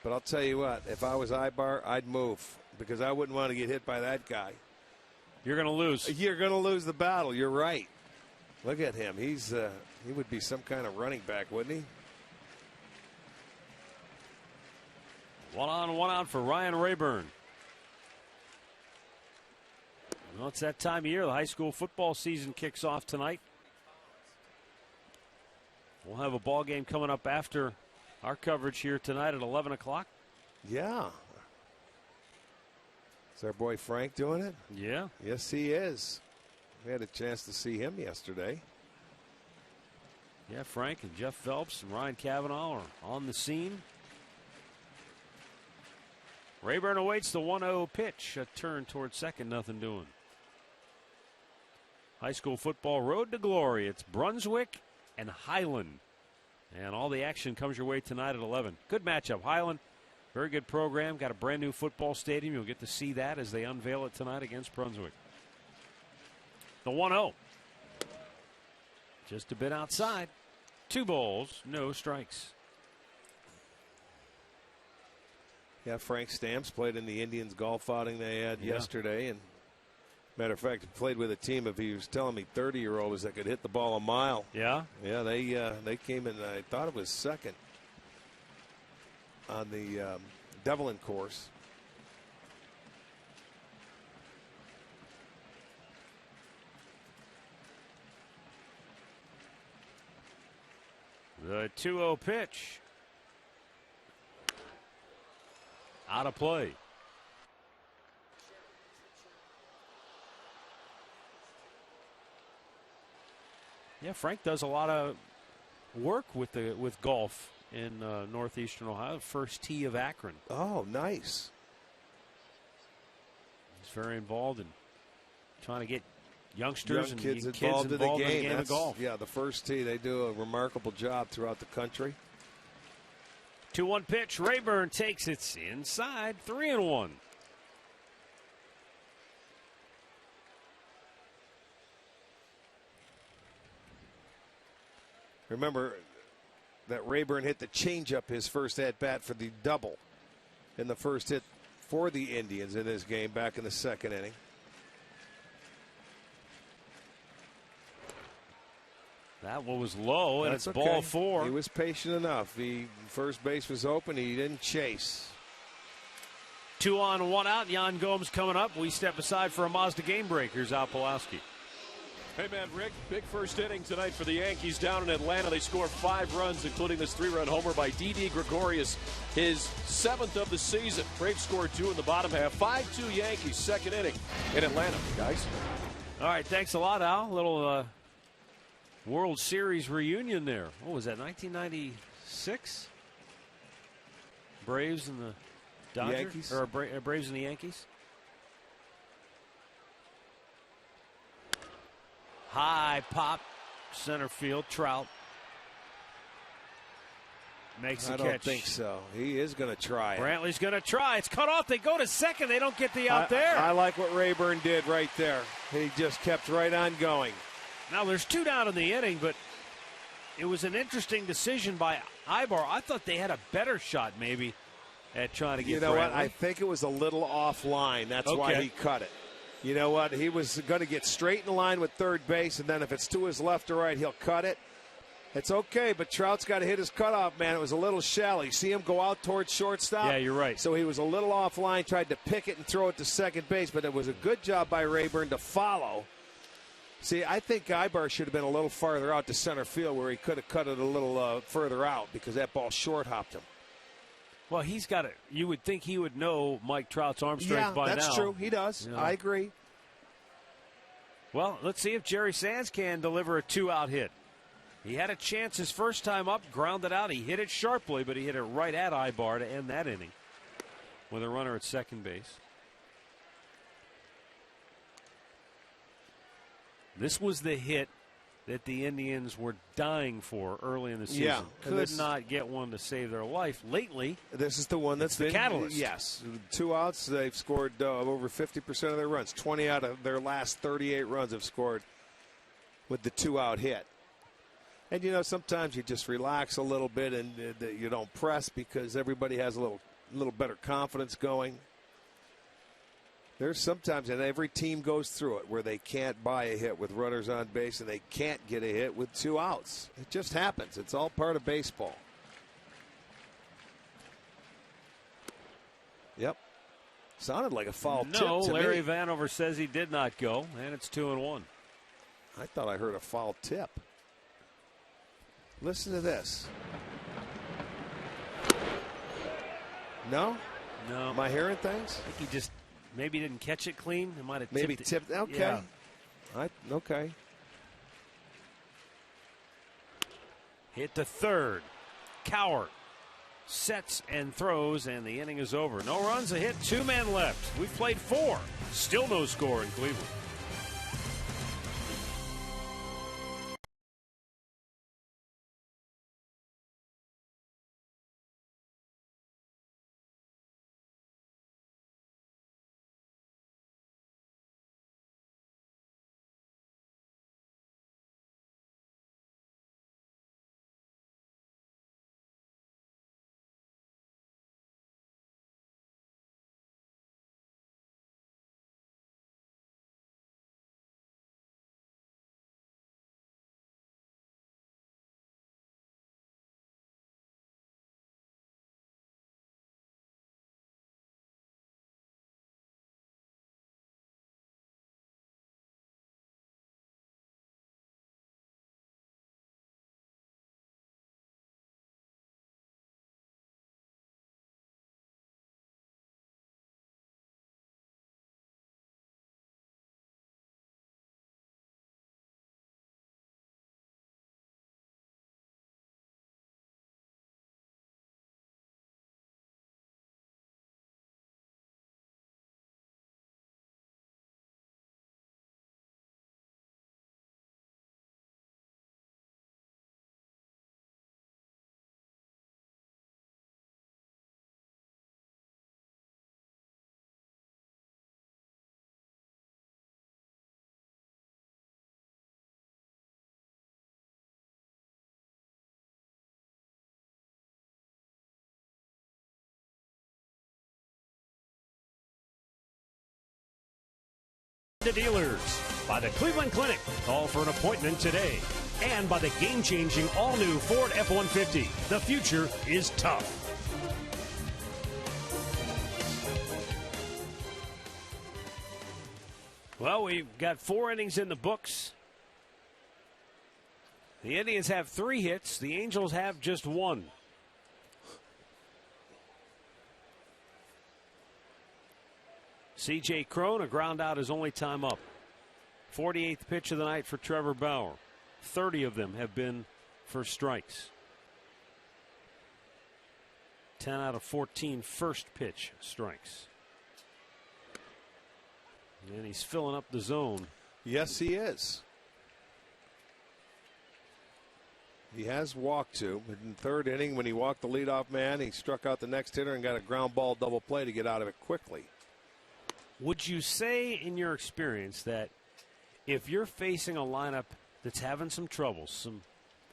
Speaker 5: But I'll tell you what, if I was Ibar, I'd move because I wouldn't want to get hit by that guy.
Speaker 2: You're going to lose.
Speaker 5: You're going to lose the battle. You're right. Look at him. He would be some kind of running back, wouldn't he?
Speaker 2: 1 on, 1 out for Ryan Rayburn. Well, it's that time of year. The high school football season kicks off tonight. We'll have a ball game coming up after our coverage here tonight at 11 o'clock.
Speaker 5: Yeah. Is our boy Frank doing it?
Speaker 2: Yeah.
Speaker 5: Yes, he is. We had a chance to see him yesterday.
Speaker 2: Yeah, Frank and Jeff Phelps and Ryan Cavanaugh are on the scene. Rayburn awaits the 1-0 pitch. A turn towards second, nothing doing. High school football road to glory. It's Brunswick and Highland. And all the action comes your way tonight at 11. Good matchup. Highland, very good program. Got a brand new football stadium. You'll get to see that as they unveil it tonight against Brunswick. The 1-0. Just a bit outside. 2 balls, no strikes.
Speaker 5: Yeah, Frank Stamps played in the Indians golf outing they had yesterday. And matter of fact, he played with a team of, he was telling me, 30-year-olds that could hit the ball a mile.
Speaker 2: Yeah?
Speaker 5: Yeah, they came in, I thought it was second on the Devlin course.
Speaker 2: The 2-0 pitch. Out of play. Yeah, Frank does a lot of work with golf in northeastern Ohio. First tee of Akron.
Speaker 5: Oh, nice.
Speaker 2: He's very involved in trying to get youngsters and
Speaker 5: kids
Speaker 2: involved in the game of golf.
Speaker 5: Yeah, the first tee, they do a remarkable job throughout the country.
Speaker 2: 2-1 pitch. Rayburn takes it inside. 3-1.
Speaker 5: Remember that Rayburn hit the changeup his first at bat for the double in the first hit for the Indians in this game back in the second inning.
Speaker 2: That one was low, and
Speaker 5: That's
Speaker 2: it's
Speaker 5: okay.
Speaker 2: ball 4.
Speaker 5: He was patient enough. First base was open. He didn't chase.
Speaker 2: 2 on, 1 out. Jan Gomes coming up. We step aside for a Mazda game break. Here's Al Pulaski.
Speaker 6: Hey, man, Rick, big first inning tonight for the Yankees down in Atlanta. They scored 5 runs, including this 3-run homer by Didi Gregorius, his 7th of the season. Braves scored 2 in the bottom half. 5-2 Yankees, second inning in Atlanta, guys.
Speaker 2: All right, thanks a lot, Al. A little World Series reunion there. What was that, 1996? Braves and the Dodgers?
Speaker 5: Yankees?
Speaker 2: Or Braves and the Yankees? High pop, center field, Trout. Makes the catch.
Speaker 5: I don't think so. He is going to try it.
Speaker 2: Brantley's going to try. It's cut off. They go to second. They don't get the out there.
Speaker 5: I like what Rayburn did right there. He just kept right on going.
Speaker 2: Now, there's 2 down in the inning, but it was an interesting decision by Ibar. I thought they had a better shot maybe at trying to get
Speaker 5: You know what?
Speaker 2: Brantley.
Speaker 5: I think it was a little offline. That's why he cut it. You know what? He was going to get straight in line with third base, and then if it's to his left or right, he'll cut it. It's okay, but Trout's got to hit his cutoff, man. It was a little shallow. You see him go out towards shortstop?
Speaker 2: Yeah, you're right.
Speaker 5: So he was a little offline, tried to pick it and throw it to second base, but it was a good job by Rayburn to follow. See, I think Ibar should have been a little farther out to center field where he could have cut it a little further out because that ball short hopped him.
Speaker 2: Well, he's got it. You would think he would know Mike Trout's arm strength by now.
Speaker 5: Yeah, that's true. He does.
Speaker 2: You know.
Speaker 5: I agree.
Speaker 2: Well, let's see if Jerry Sands can deliver a 2-out hit. He had a chance his first time up, grounded out. He hit it sharply, but he hit it right at Ibar to end that inning with a runner at second base. This was the hit that the Indians were dying for early in the season.
Speaker 5: Yeah,
Speaker 2: could not get one to save their life. Lately,
Speaker 5: this is the one that's
Speaker 2: the catalyst.
Speaker 5: Yes, 2 outs. They've scored over 50% of their runs. 20 out of their last 38 runs have scored with the 2-out hit. And you know, sometimes you just relax a little bit and you don't press because everybody has a little better confidence going. There's sometimes, and every team goes through it, where they can't buy a hit with runners on base and they can't get a hit with 2 outs. It just happens. It's all part of baseball. Yep. Sounded like a foul tip to
Speaker 2: Larry
Speaker 5: me.
Speaker 2: Vanover says he did not go, and it's 2-1.
Speaker 5: I thought I heard a foul tip. Listen to this. No?
Speaker 2: No.
Speaker 5: Am I hearing things?
Speaker 2: I think he just maybe didn't catch it clean. It might have
Speaker 5: Maybe
Speaker 2: tipped
Speaker 5: tipped. Okay.
Speaker 2: Yeah.
Speaker 5: Okay.
Speaker 2: Hit to third. Cowart sets and throws, and the inning is over. No runs, a hit, 2 men left. We've played 4. Still no score in Cleveland. the dealers. By the Cleveland Clinic. Call for an appointment today. And by the game-changing all-new Ford F-150. The future is tough. Well, we've got 4 innings in the books. The Indians have 3 hits. The Angels have just 1. C.J. Cron, a ground out his only time up. 48th pitch of the night for Trevor Bauer. 30 of them have been for strikes. 10 out of 14 first pitch strikes. And he's filling up the zone.
Speaker 5: Yes, he is. He has walked 2. In the 3rd inning, when he walked the leadoff man, he struck out the next hitter and got a ground ball double play to get out of it quickly.
Speaker 2: Would you say, in your experience, that if you're facing a lineup that's having some troubles, some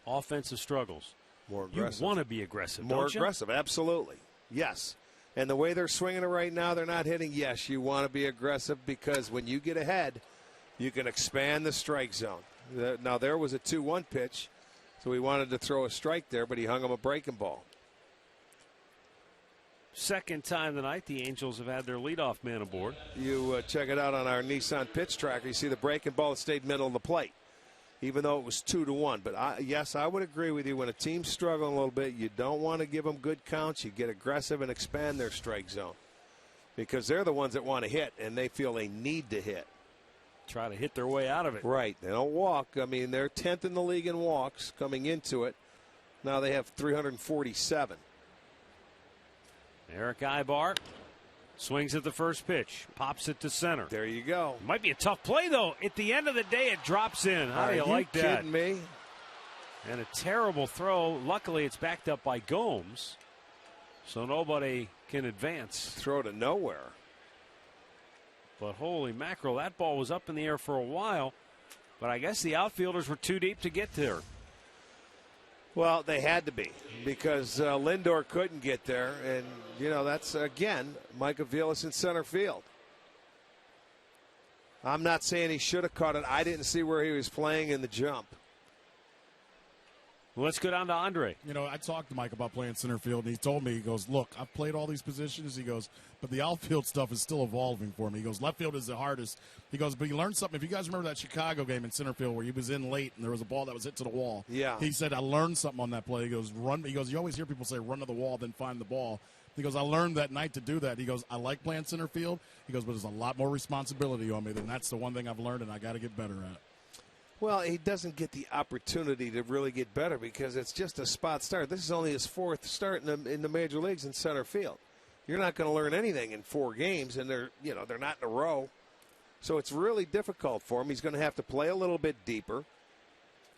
Speaker 2: offensive struggles,
Speaker 5: more aggressive,
Speaker 2: you want to be aggressive,
Speaker 5: more
Speaker 2: don't you?
Speaker 5: aggressive, absolutely. Yes. And the way they're swinging it right now, they're not hitting. Yes, you want to be aggressive because when you get ahead, you can expand the strike zone. Now, there was a 2-1 pitch, so he wanted to throw a strike there, but he hung him a breaking ball.
Speaker 2: Second time tonight, the Angels have had their leadoff man aboard.
Speaker 5: You check it out on our Nissan pitch tracker. You see the breaking ball that stayed middle of the plate, even though it was 2-1. But yes, I would agree with you. When a team's struggling a little bit, you don't want to give them good counts. You get aggressive and expand their strike zone because they're the ones that want to hit, and they feel they need to hit.
Speaker 2: Try to hit their way out of it.
Speaker 5: Right. They don't walk. I mean, they're 10th in the league in walks coming into it. Now they have 347.
Speaker 2: Eric Ibar swings at the first pitch, pops it to center.
Speaker 5: There you go.
Speaker 2: Might be a tough play, though. At the end of the day, it drops in. How do you like that?
Speaker 5: Are you kidding me?
Speaker 2: And a terrible throw. Luckily, it's backed up by Gomes, so nobody can advance.
Speaker 5: Throw to nowhere.
Speaker 2: But holy mackerel, that ball was up in the air for a while, but I guess the outfielders were too deep to get there.
Speaker 5: Well, they had to be because Lindor couldn't get there. And, you know, that's, again, Micah Vilas in center field. I'm not saying he should have caught it. I didn't see where he was playing in the jump.
Speaker 2: Well, let's go down to Andre.
Speaker 4: You know, I talked to Mike about playing center field, and he told me, he goes, look, I've played all these positions. He goes, but the outfield stuff is still evolving for me. He goes, left field is the hardest. He goes, but you learned something. If you guys remember that Chicago game in center field where he was in late and there was a ball that was hit to the wall.
Speaker 5: Yeah.
Speaker 4: He said, I learned something on that play. He goes, run. He goes, you always hear people say run to the wall, then find the ball. He goes, I learned that night to do that. He goes, I like playing center field. He goes, but there's a lot more responsibility on me. And that's the one thing I've learned and I got to get better at.
Speaker 5: Well, he doesn't get the opportunity to really get better because it's just a spot start. This is only his 4th start in the major leagues in center field. You're not going to learn anything in 4 games, and they're not in a row. So it's really difficult for him. He's going to have to play a little bit deeper.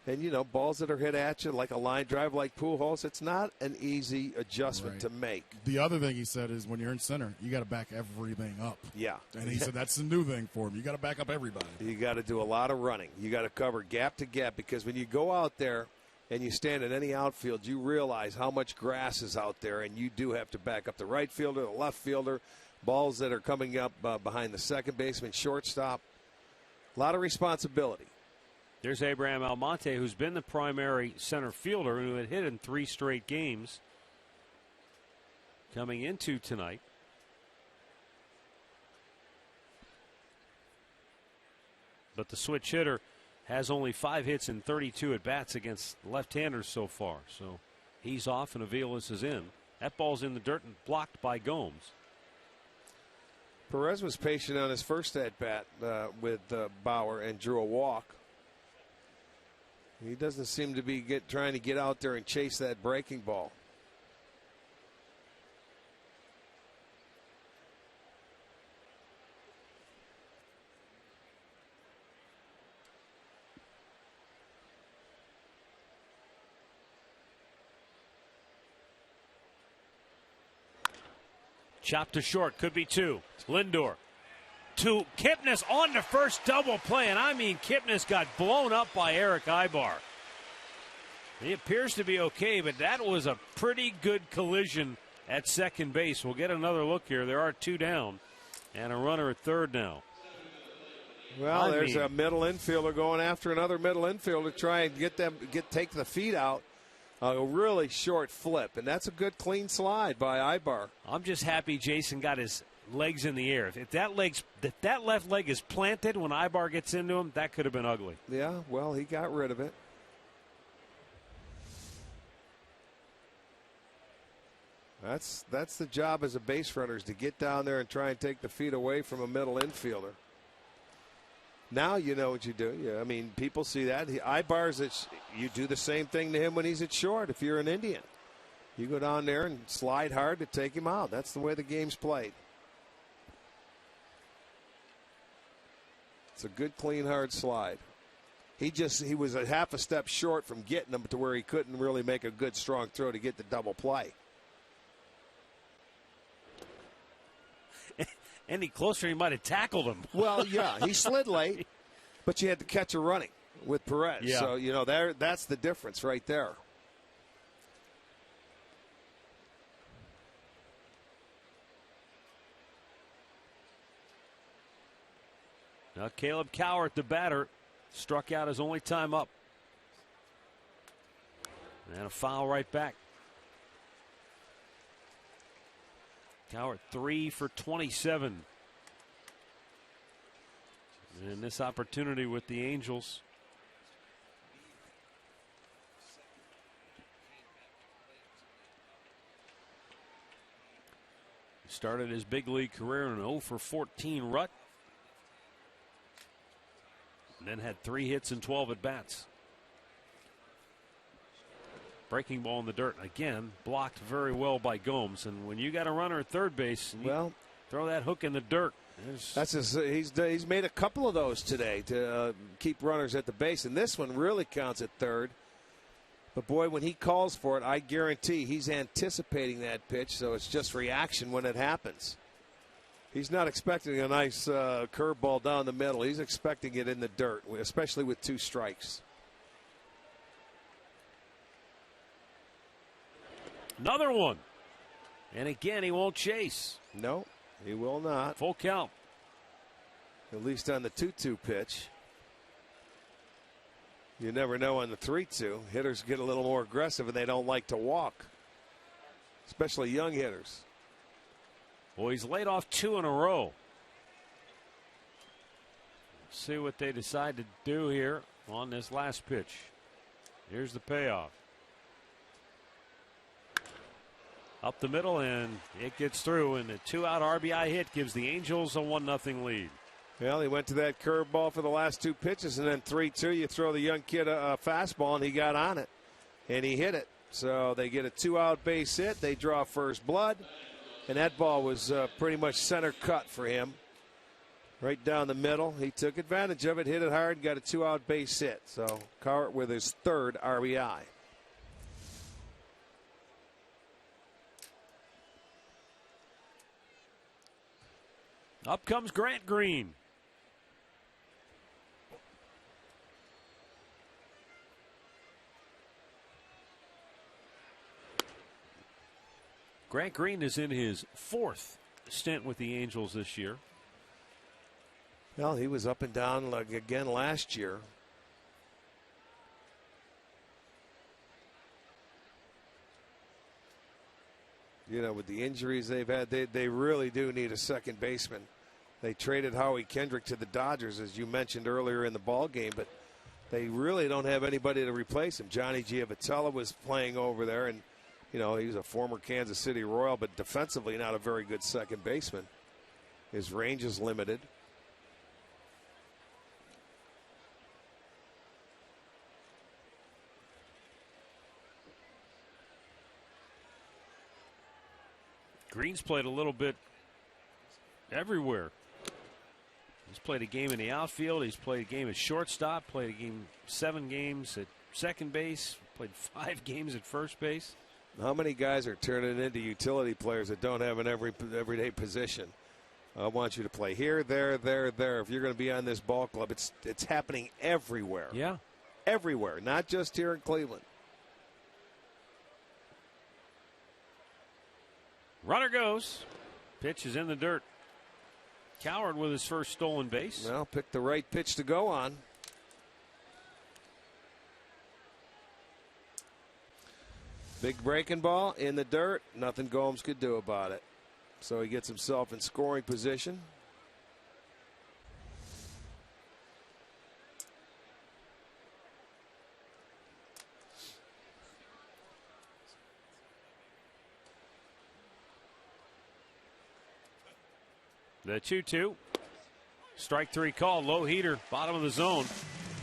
Speaker 5: And, you know, balls that are hit at you like a line drive like Pujols, it's not an easy adjustment to make.
Speaker 4: The other thing he said is when you're in center, you got to back everything up.
Speaker 5: Yeah.
Speaker 4: And he said that's the new thing for him. You got to back up everybody.
Speaker 5: You got to do a lot of running. You got to cover gap to gap because when you go out there and you stand in any outfield, you realize how much grass is out there, and you do have to back up the right fielder, the left fielder, balls that are coming up behind the second baseman, shortstop. A lot of responsibility.
Speaker 2: There's Abraham Almonte, who's been the primary center fielder and who had hit in 3 straight games coming into tonight. But the switch hitter has only 5 hits and 32 at-bats against left-handers so far. So he's off and Aviles is in. That ball's in the dirt and blocked by Gomes.
Speaker 5: Perez was patient on his first at-bat with Bauer and drew a walk. He doesn't seem to be trying to get out there and chase that breaking ball.
Speaker 2: Chopped to short, could be 2. Lindor to Kipnis on the first double play, and I mean Kipnis got blown up by Eric Ibar. He appears to be okay, but that was a pretty good collision at second base. We'll get another look here. There are 2 down and a runner at third now.
Speaker 5: Well, there's a middle infielder going after another middle infielder to try and take the feet out. A really short flip, and that's a good clean slide by Ibar.
Speaker 2: I'm just happy Jason got his legs in the air. If that left leg is planted when Ibar gets into him, that could have been ugly.
Speaker 5: Yeah, well, he got rid of it. That's the job as a base runner, is to get down there and try and take the feet away from a middle infielder. Now you know what you do. Yeah, I mean, people see that. Ibar's you do the same thing to him when he's at short. If you're an Indian, you go down there and slide hard to take him out. That's the way the game's played. It's a good, clean, hard slide. He was a half a step short from getting him to where he couldn't really make a good, strong throw to get the double play.
Speaker 2: Any closer, he might have tackled him.
Speaker 5: Well, yeah, he slid late, but you had to catch her running with Perez.
Speaker 2: Yeah.
Speaker 5: So, that's the difference right there.
Speaker 2: Now Caleb Cowart, the batter, struck out his only time up. And a foul right back. Cowart 3 for 27. And this opportunity with the Angels. He started his big league career in an 0 for 14 rut. And then had 3 hits and 12 at bats. Breaking ball in the dirt. Again, blocked very well by Gomes. And when you got a runner at third base, throw that hook in the dirt.
Speaker 5: He's made a couple of those today to keep runners at the base. And this one really counts at third. But, boy, when he calls for it, I guarantee he's anticipating that pitch. So it's just reaction when it happens. He's not expecting a nice curveball down the middle. He's expecting it in the dirt, especially with 2 strikes.
Speaker 2: Another one. And again, he won't chase.
Speaker 5: No, he will not.
Speaker 2: Full count.
Speaker 5: At least on the 2-2 pitch. You never know on the 3-2. Hitters get a little more aggressive and they don't like to walk, especially young hitters.
Speaker 2: Well, he's laid off 2 in a row. See what they decide to do here on this last pitch. Here's the payoff. Up the middle, and it gets through, and a 2-out RBI hit gives the Angels a 1-0 lead.
Speaker 5: Well, he went to that curveball for the last 2 pitches, and then 3-2, you throw the young kid a fastball, and he got on it, and he hit it. So they get a 2-out base hit. They draw first blood, and that ball was pretty much center cut for him. Right down the middle. He took advantage of it, hit it hard, got a 2-out base hit. So Cowart with his 3rd RBI.
Speaker 2: Up comes Grant Green. Grant Green is in his 4th stint with the Angels this year.
Speaker 5: Well, he was up and down again last year. With the injuries they've had, they really do need a second baseman. They traded Howie Kendrick to the Dodgers, as you mentioned earlier in the ball game, but they really don't have anybody to replace him. Johnny Giavotella was playing over there, and he was a former Kansas City Royal, but defensively not a very good second baseman. His range is limited.
Speaker 2: Green's played a little bit everywhere. He's played a game in the outfield. He's played a game at shortstop. Played a game 7 games at second base. Played 5 games at first base.
Speaker 5: How many guys are turning into utility players that don't have an everyday position? I want you to play here, there, there, there. If you're going to be on this ball club, it's happening everywhere.
Speaker 2: Yeah,
Speaker 5: everywhere, not just here in Cleveland.
Speaker 2: Runner goes. Pitch is in the dirt. Coward with his first stolen base.
Speaker 5: Well, picked the right pitch to go on. Big breaking ball in the dirt. Nothing Gomes could do about it. So he gets himself in scoring position.
Speaker 2: The 2-2. Strike three call. Low heater. Bottom of the zone.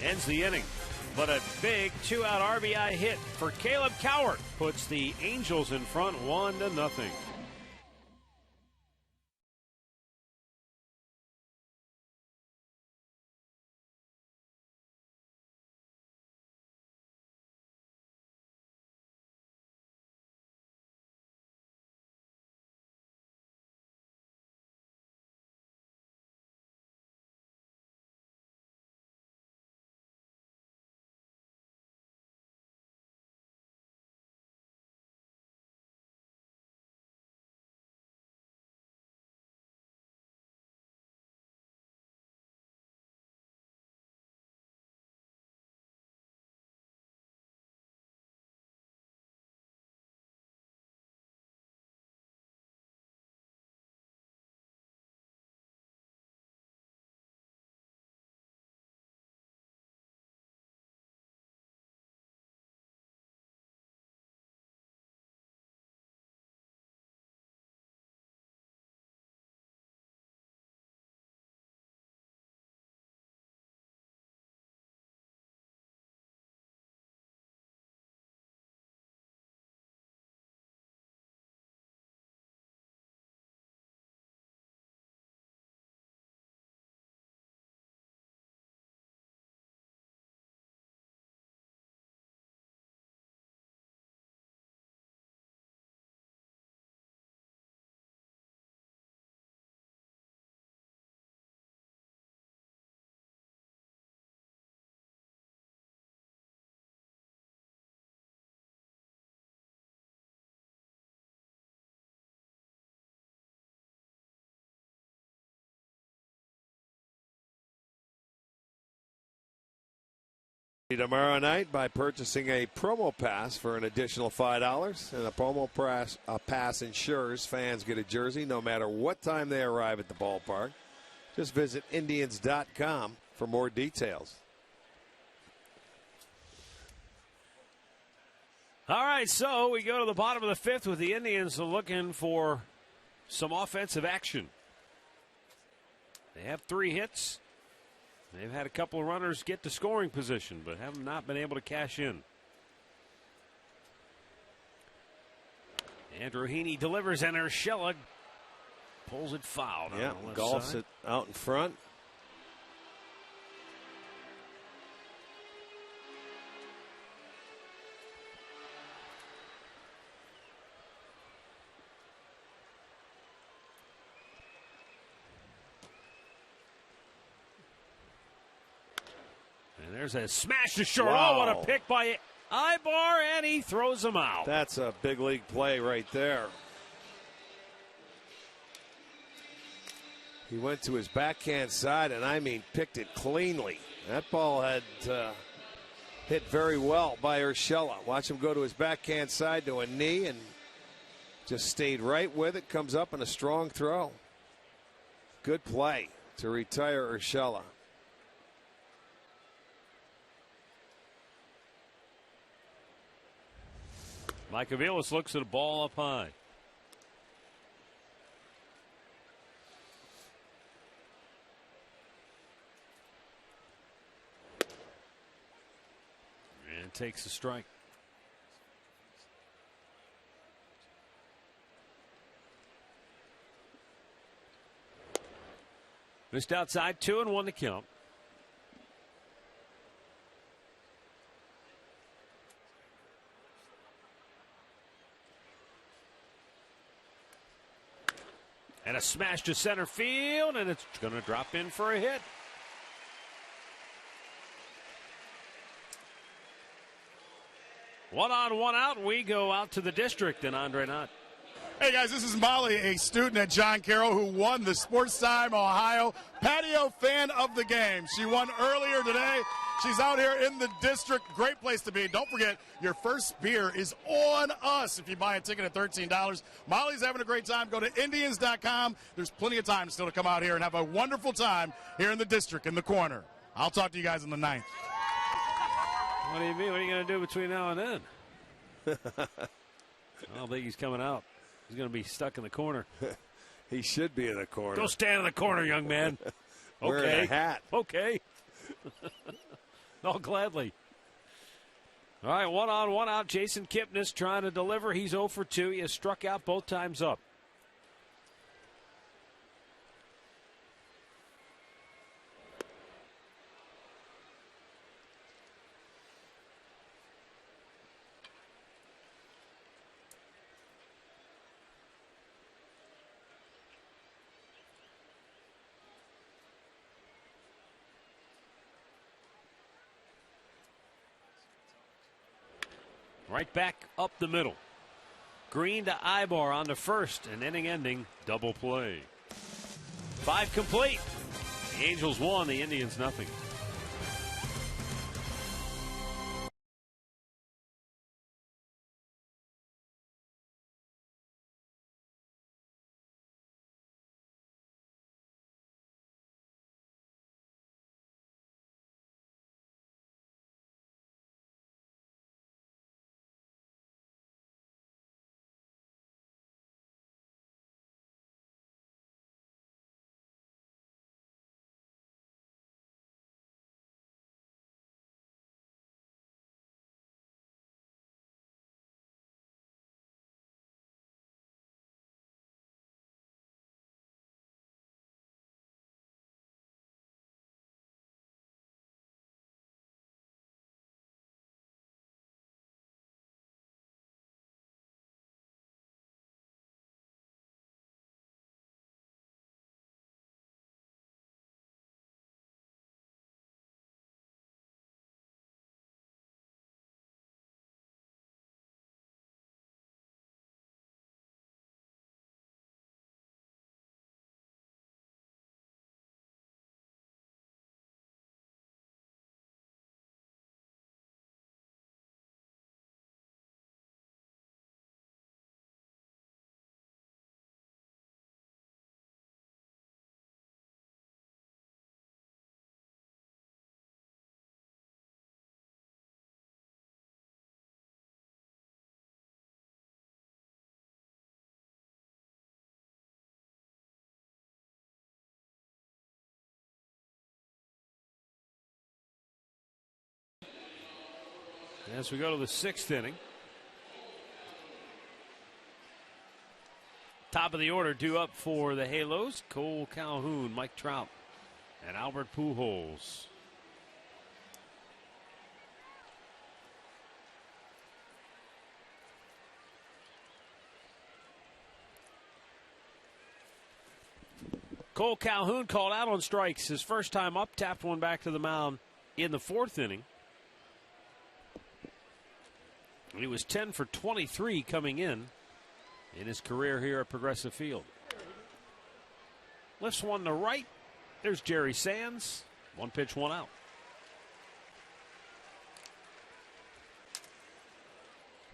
Speaker 2: Ends the inning. But a big 2-out RBI hit for Caleb Cowart puts the Angels in front 1-0.
Speaker 5: Tomorrow night by purchasing a promo pass for an additional $5. And a promo pass ensures fans get a jersey no matter what time they arrive at the ballpark. Just visit Indians.com for more details.
Speaker 2: All right, so we go to the bottom of the fifth with the Indians looking for some offensive action. They have 3 hits. They've had a couple of runners get to scoring position, but have not been able to cash in. Andrew Heaney delivers, and Urshela pulls it foul.
Speaker 5: Yeah, golfs it out in front.
Speaker 2: And there's a smash to short.
Speaker 5: Wow.
Speaker 2: Oh, what a pick by Ibar, and he throws him out.
Speaker 5: That's a big league play right there. He went to his backhand side, and I mean picked it cleanly. That ball had hit very well by Urshela. Watch him go to his backhand side to a knee and just stayed right with it. Comes up in a strong throw. Good play to retire Urshela.
Speaker 2: Mike Aviles looks at a ball up high. And takes a strike. Missed outside, 2-1 to count. And a smash to center field, and it's going to drop in for a hit. One on, one out. We go out to the district, and Andre Knott.
Speaker 4: Hey guys, this is Molly, a student at John Carroll who won the Sports Time Ohio Patio Fan of the Game. She won earlier today. She's out here in the district. Great place to be. Don't forget, your first beer is on us if you buy a ticket at $13. Molly's having a great time. Go to Indians.com. There's plenty of time still to come out here and have a wonderful time here in the district, in the corner. I'll talk to you guys in the ninth.
Speaker 2: What do you mean? What are you going to do between now and then? I don't think he's coming out. He's going to be stuck in the corner.
Speaker 5: He should be in the corner.
Speaker 2: Go stand in the corner, young man.
Speaker 5: Wearing a hat.
Speaker 2: Okay. Oh, gladly. All right, 1 on, 1 out. Jason Kipnis trying to deliver. He's 0 for 2. He has struck out both times up. Right back up the middle. Green to Ibar on the first, an inning-ending double play. 5 complete. The Angels won, the Indians nothing. As we go to the 6th inning. Top of the order due up for the Halos. Cole Calhoun, Mike Trout, and Albert Pujols. Cole Calhoun called out on strikes his first time up, tapped one back to the mound in the 4th inning. He was 10 for 23 coming in his career here at Progressive Field. Lifts one to right. There's Jerry Sands. 1 pitch, 1 out.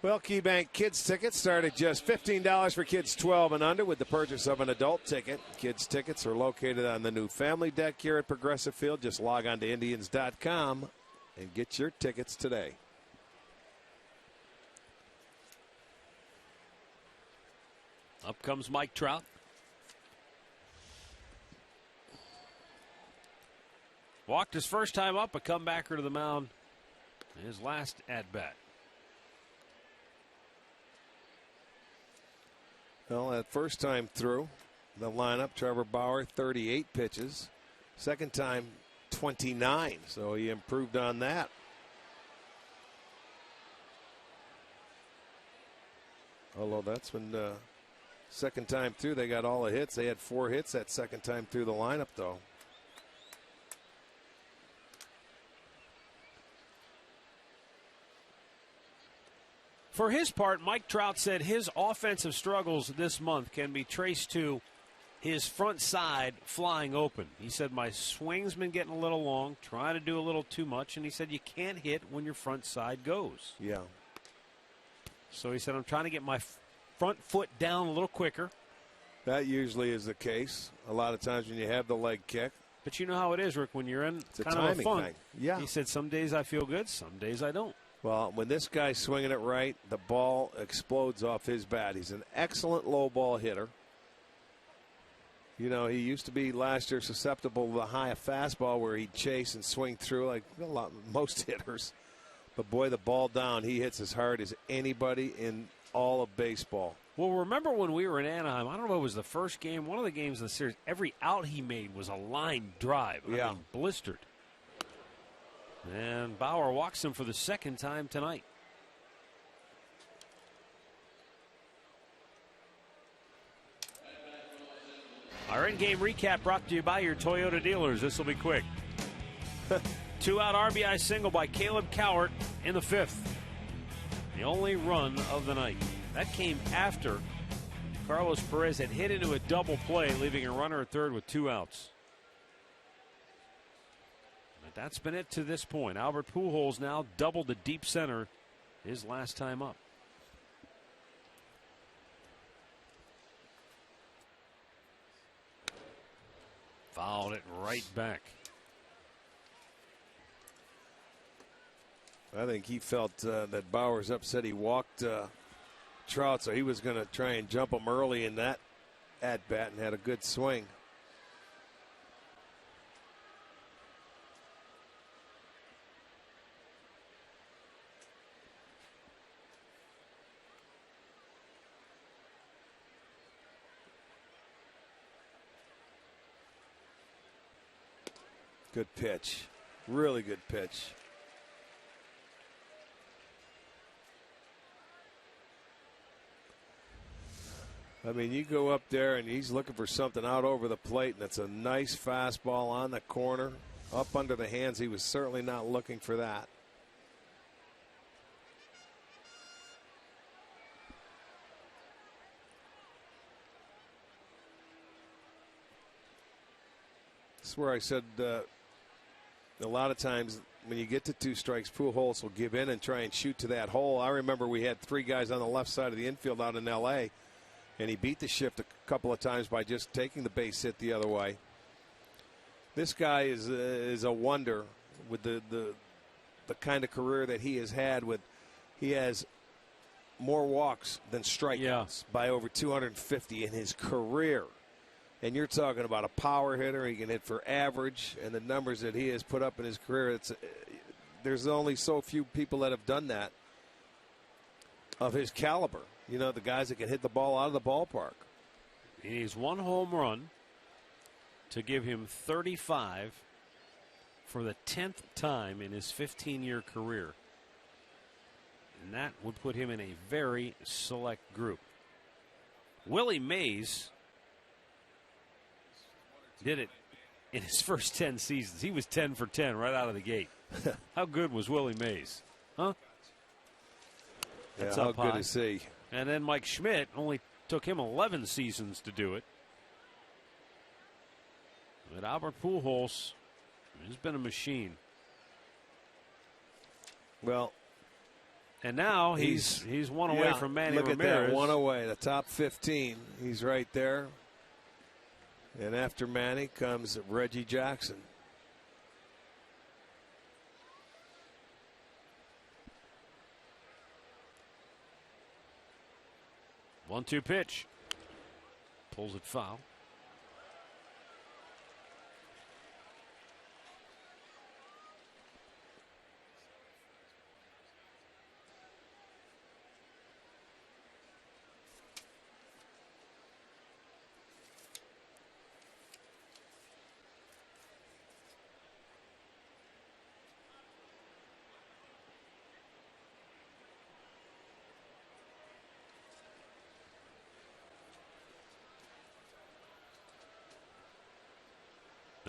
Speaker 5: Well, KeyBank Kids tickets start at just $15 for kids 12 and under with the purchase of an adult ticket. Kids tickets are located on the new family deck here at Progressive Field. Just log on to Indians.com and get your tickets today.
Speaker 2: Up comes Mike Trout. Walked his first time up, a comebacker to the mound. His last at-bat.
Speaker 5: Well, that first time through the lineup, Trevor Bauer, 38 pitches. Second time, 29. So he improved on that. Although that's when second time through they got all the hits. They had 4 hits that second time through the lineup, though.
Speaker 2: For his part, Mike Trout said his offensive struggles this month can be traced to his front side flying open. He said, my swing's been getting a little long, trying to do a little too much, and he said you can't hit when your front side goes.
Speaker 5: Yeah.
Speaker 2: So he said, I'm trying to get my front foot down a little quicker.
Speaker 5: That usually is the case. A lot of times when you have the leg kick.
Speaker 2: But you know how it is, Rick, when you're in
Speaker 5: It's a
Speaker 2: kind of a
Speaker 5: timing
Speaker 2: funk.
Speaker 5: thing. Yeah.
Speaker 2: He said, some days I feel good, some days I don't.
Speaker 5: Well, when this guy's swinging it right, the ball explodes off his bat. He's an excellent low ball hitter. You know, he used to be last year susceptible to the high fastball where he'd chase and swing through like most hitters. But, boy, the ball down, he hits as hard as anybody in all of baseball.
Speaker 2: Well, remember when we were in Anaheim, I don't know if it was the first game, one of the games of the series, every out he made was a line drive. I mean, blistered. And Bauer walks him for the second time tonight. Our in-game recap brought to you by your Toyota dealers. This will be quick. 2-out RBI single by Caleb Cowart in the 5th. The only run of the night. That came after Carlos Perez had hit into a double play, leaving a runner at third with 2 outs. But that's been it to this point. Albert Pujols now doubled the deep center his last time up. Fouled it right back.
Speaker 5: I think he felt that Bauer's upset he walked Trout, so he was going to try and jump him early in that at-bat and had a good swing. Good pitch. Really good pitch. I mean, you go up there and he's looking for something out over the plate, and it's a nice fastball on the corner, up under the hands. He was certainly not looking for that. This is where I said a lot of times when you get to 2 strikes, Pujols will give in and try and shoot to that hole. I remember we had 3 guys on the left side of the infield out in L.A., and he beat the shift a couple of times by just taking the base hit the other way. This guy is a wonder with the kind of career that he has had. He has more walks than strikeouts by over 250 in his career. And you're talking about a power hitter. He can hit for average, and the numbers that he has put up in his career, there's only so few people that have done that of his caliber. You know, the guys that can hit the ball out of the ballpark.
Speaker 2: He needs 1 home run to give him 35 for the 10th time in his 15-year career. And that would put him in a very select group. Willie Mays did it in his first 10 seasons. He was 10 for 10 right out of the gate. How good was Willie Mays? Huh?
Speaker 5: That's how good is he?
Speaker 2: And then Mike Schmidt only took him 11 seasons to do it. But Albert Pujols has been a machine.
Speaker 5: Well,
Speaker 2: and now he's 1 away from Manny Ramirez.
Speaker 5: Look at that, 1 away, the top 15. He's right there. And after Manny comes Reggie Jackson.
Speaker 2: One-two pitch. Pulls it foul.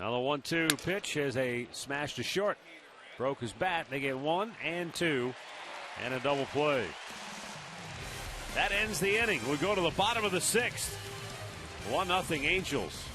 Speaker 2: Now the 1-2 pitch is a smash to short. Broke his bat. They get 1 and 2 and a double play. That ends the inning. We go to the bottom of the 6th. 1-0 Angels.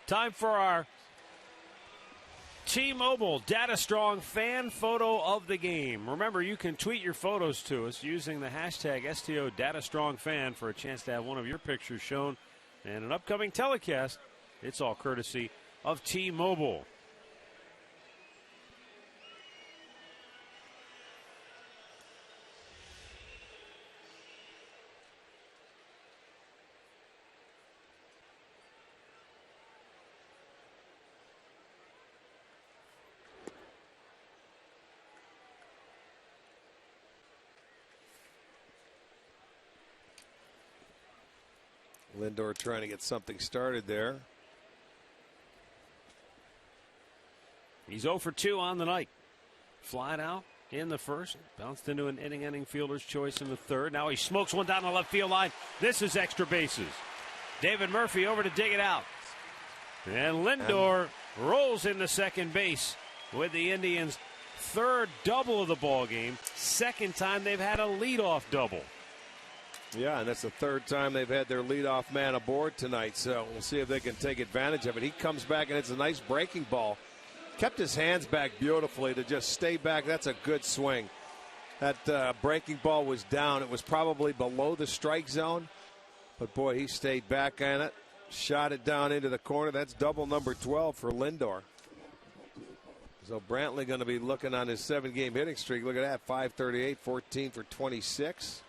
Speaker 2: Time for our T-Mobile Data Strong fan photo of the game. Remember, you can tweet your photos to us using the hashtag STO Data Strong Fan for a chance to have one of your pictures shown in an upcoming telecast. It's all courtesy of T-Mobile.
Speaker 5: Lindor trying to get something started there.
Speaker 2: He's 0 for 2 on the night. Flied out in the first, bounced into an inning-ending fielder's choice in the third. Now he smokes one down the left field line. This is extra bases. David Murphy over to dig it out. And Lindor rolls into second base with the Indians' third double of the ball game. Second time they've had a leadoff double.
Speaker 5: Yeah, and that's the third time they've had their leadoff man aboard tonight, so we'll see if they can take advantage of it. He comes back, and it's a nice breaking ball. Kept his hands back beautifully to just stay back. That's a good swing. That breaking ball was down. It was probably below the strike zone, but, boy, he stayed back on it, shot it down into the corner. That's double number 12 for Lindor. So Brantley going to be looking on his 7-game hitting streak. Look at that, 538, 14 for 26.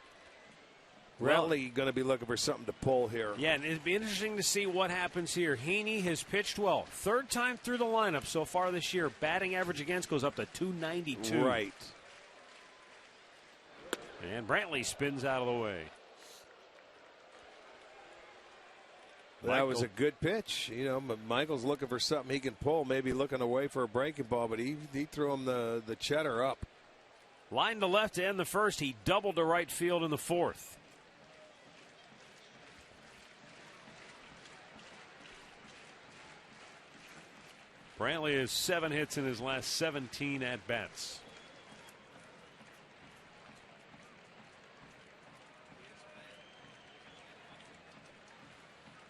Speaker 5: Brantley going to be looking for something to pull here.
Speaker 2: Yeah, and it'd be interesting to see what happens here. Heaney has pitched well. Third time through the lineup so far this year. Batting average against goes up to 292.
Speaker 5: Right.
Speaker 2: And Brantley spins out of the way.
Speaker 5: That was a good pitch. You know, Michael's looking for something he can pull, maybe looking away for a breaking ball, but he threw him the cheddar up.
Speaker 2: Line to left to end the first. He doubled to right field in the fourth. Brantley has 7 hits in his last 17 at-bats.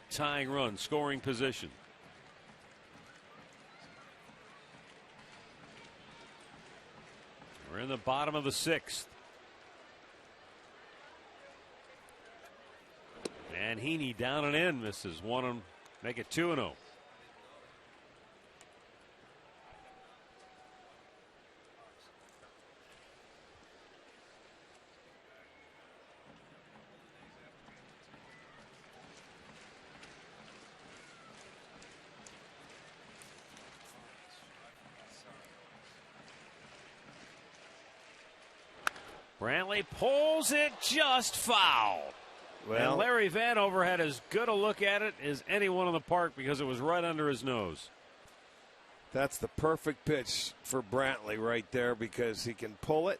Speaker 2: Tying run, scoring position. We're in the bottom of the 6th. And Heaney down and in, misses one and make it 2-0. Brantley pulls it just foul.
Speaker 5: Well,
Speaker 2: and Larry Vanover had as good a look at it as anyone in the park because it was right under his nose.
Speaker 5: That's the perfect pitch for Brantley right there because he can pull it.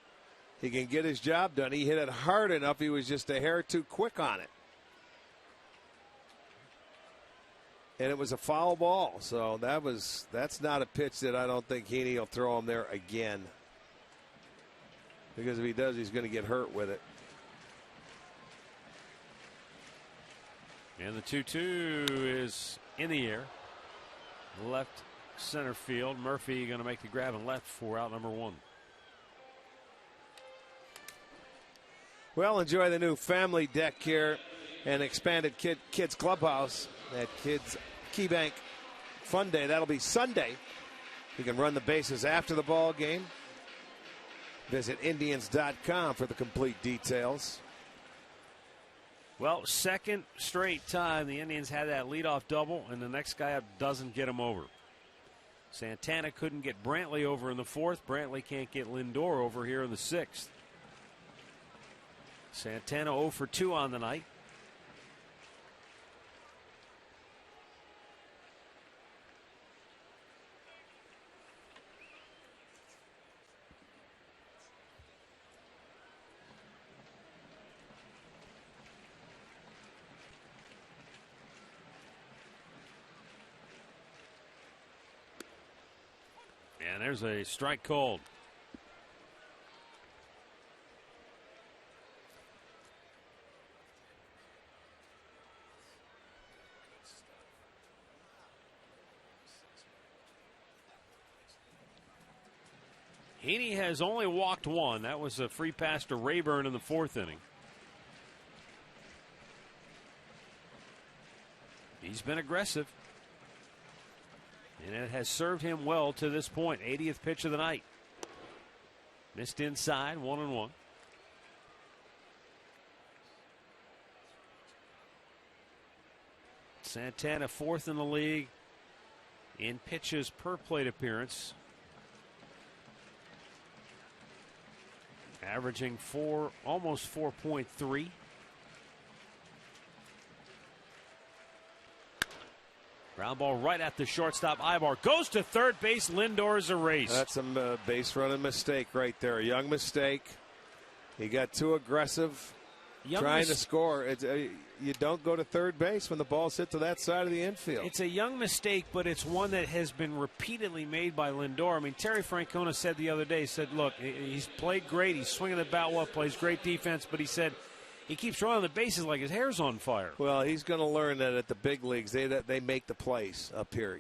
Speaker 5: He can get his job done. He hit it hard enough. He was just a hair too quick on it. And it was a foul ball. So that's not a pitch that I don't think Heaney will throw him there again. Because if he does, he's going to get hurt with it.
Speaker 2: And the 2-2 is in the air. Left center field. Murphy going to make the grab and left for out number 1.
Speaker 5: Well, enjoy the new family deck here and expanded kids clubhouse at Kids KeyBank Fun Day. That'll be Sunday. You can run the bases after the ball game. Visit Indians.com for the complete details.
Speaker 2: Well, second straight time the Indians had that leadoff double, and the next guy up doesn't get him over. Santana couldn't get Brantley over in the 4th. Brantley can't get Lindor over here in the 6th. Santana 0 for 2 on the night. And there's a strike called. Heaney has only walked 1. That was a free pass to Rayburn in the 4th inning. He's been aggressive. And it has served him well to this point. 80th pitch of the night. Missed inside, 1-1. Santana 4th in the league in pitches per plate appearance. Averaging almost 4.3. Ground ball right at the shortstop. Ibar goes to third base. Lindor is erased.
Speaker 5: That's a base running mistake right there. A young mistake. He got too aggressive trying to score. You don't go to third base when the ball's hit to that side of the infield.
Speaker 2: It's a young mistake, but it's one that has been repeatedly made by Lindor. I mean, Terry Francona said the other day, look, he's played great. He's swinging the bat well, plays great defense, but he said he keeps running the bases like his hair's on fire.
Speaker 5: Well, he's going to learn that at the big leagues, they make the plays up here.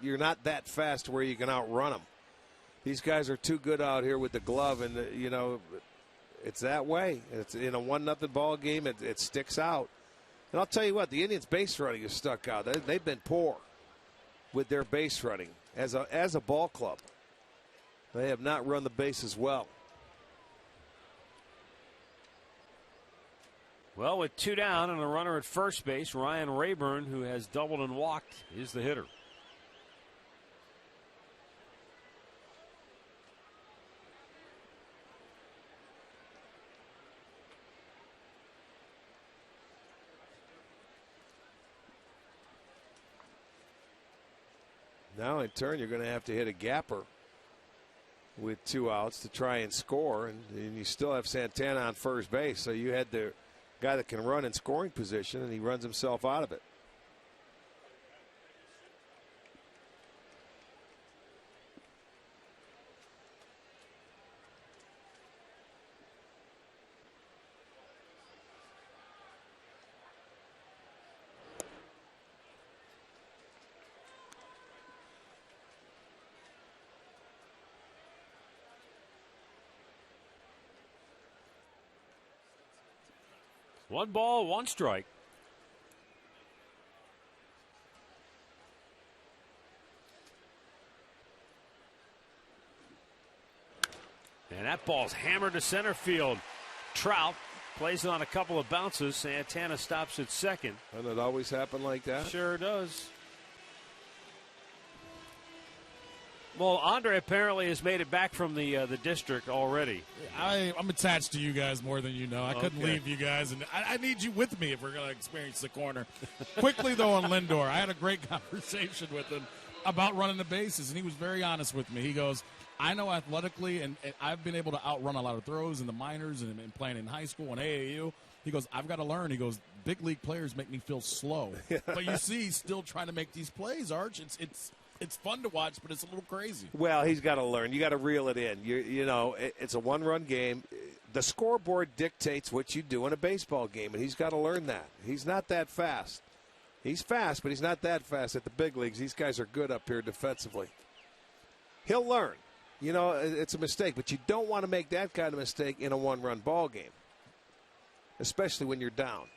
Speaker 5: You're not that fast where you can outrun them. These guys are too good out here with the glove, and it's that way. It's in a 1-0 ball game. It sticks out. And I'll tell you what, the Indians' base running is stuck out. They've been poor with their base running as a ball club. They have not run the bases well.
Speaker 2: Well, with 2 down and a runner at first base, Ryan Rayburn, who has doubled and walked, is the hitter.
Speaker 5: Now, in turn, you're going to have to hit a gapper with 2 outs to try and score, and you still have Santana on first base, so you had the guy that can run in scoring position, and he runs himself out of it.
Speaker 2: One ball, one strike. And that ball's hammered to center field. Trout plays it on a couple of bounces. Santana stops at second.
Speaker 5: Doesn't it always happen like that?
Speaker 2: Sure does. Well, Andre apparently has made it back from the district already.
Speaker 4: I'm attached to you guys more than you know. I couldn't leave you guys, and I need you with me if we're going to experience the corner. Quickly, though, on Lindor, I had a great conversation with him about running the bases, and he was very honest with me. He goes, I know athletically, and I've been able to outrun a lot of throws in the minors and playing in high school and AAU. He goes, I've got to learn. He goes, big league players make me feel slow. But you see, he's still trying to make these plays, Arch. It's fun to watch, but it's a little crazy.
Speaker 5: Well, he's got to learn. You got to reel it in. You know, it's a one-run game. The scoreboard dictates what you do in a baseball game, and he's got to learn that. He's not that fast. He's fast, but he's not that fast at the big leagues. These guys are good up here defensively. He'll learn. You know, it's a mistake, but you don't want to make that kind of mistake in a one-run ball game, especially when you're down.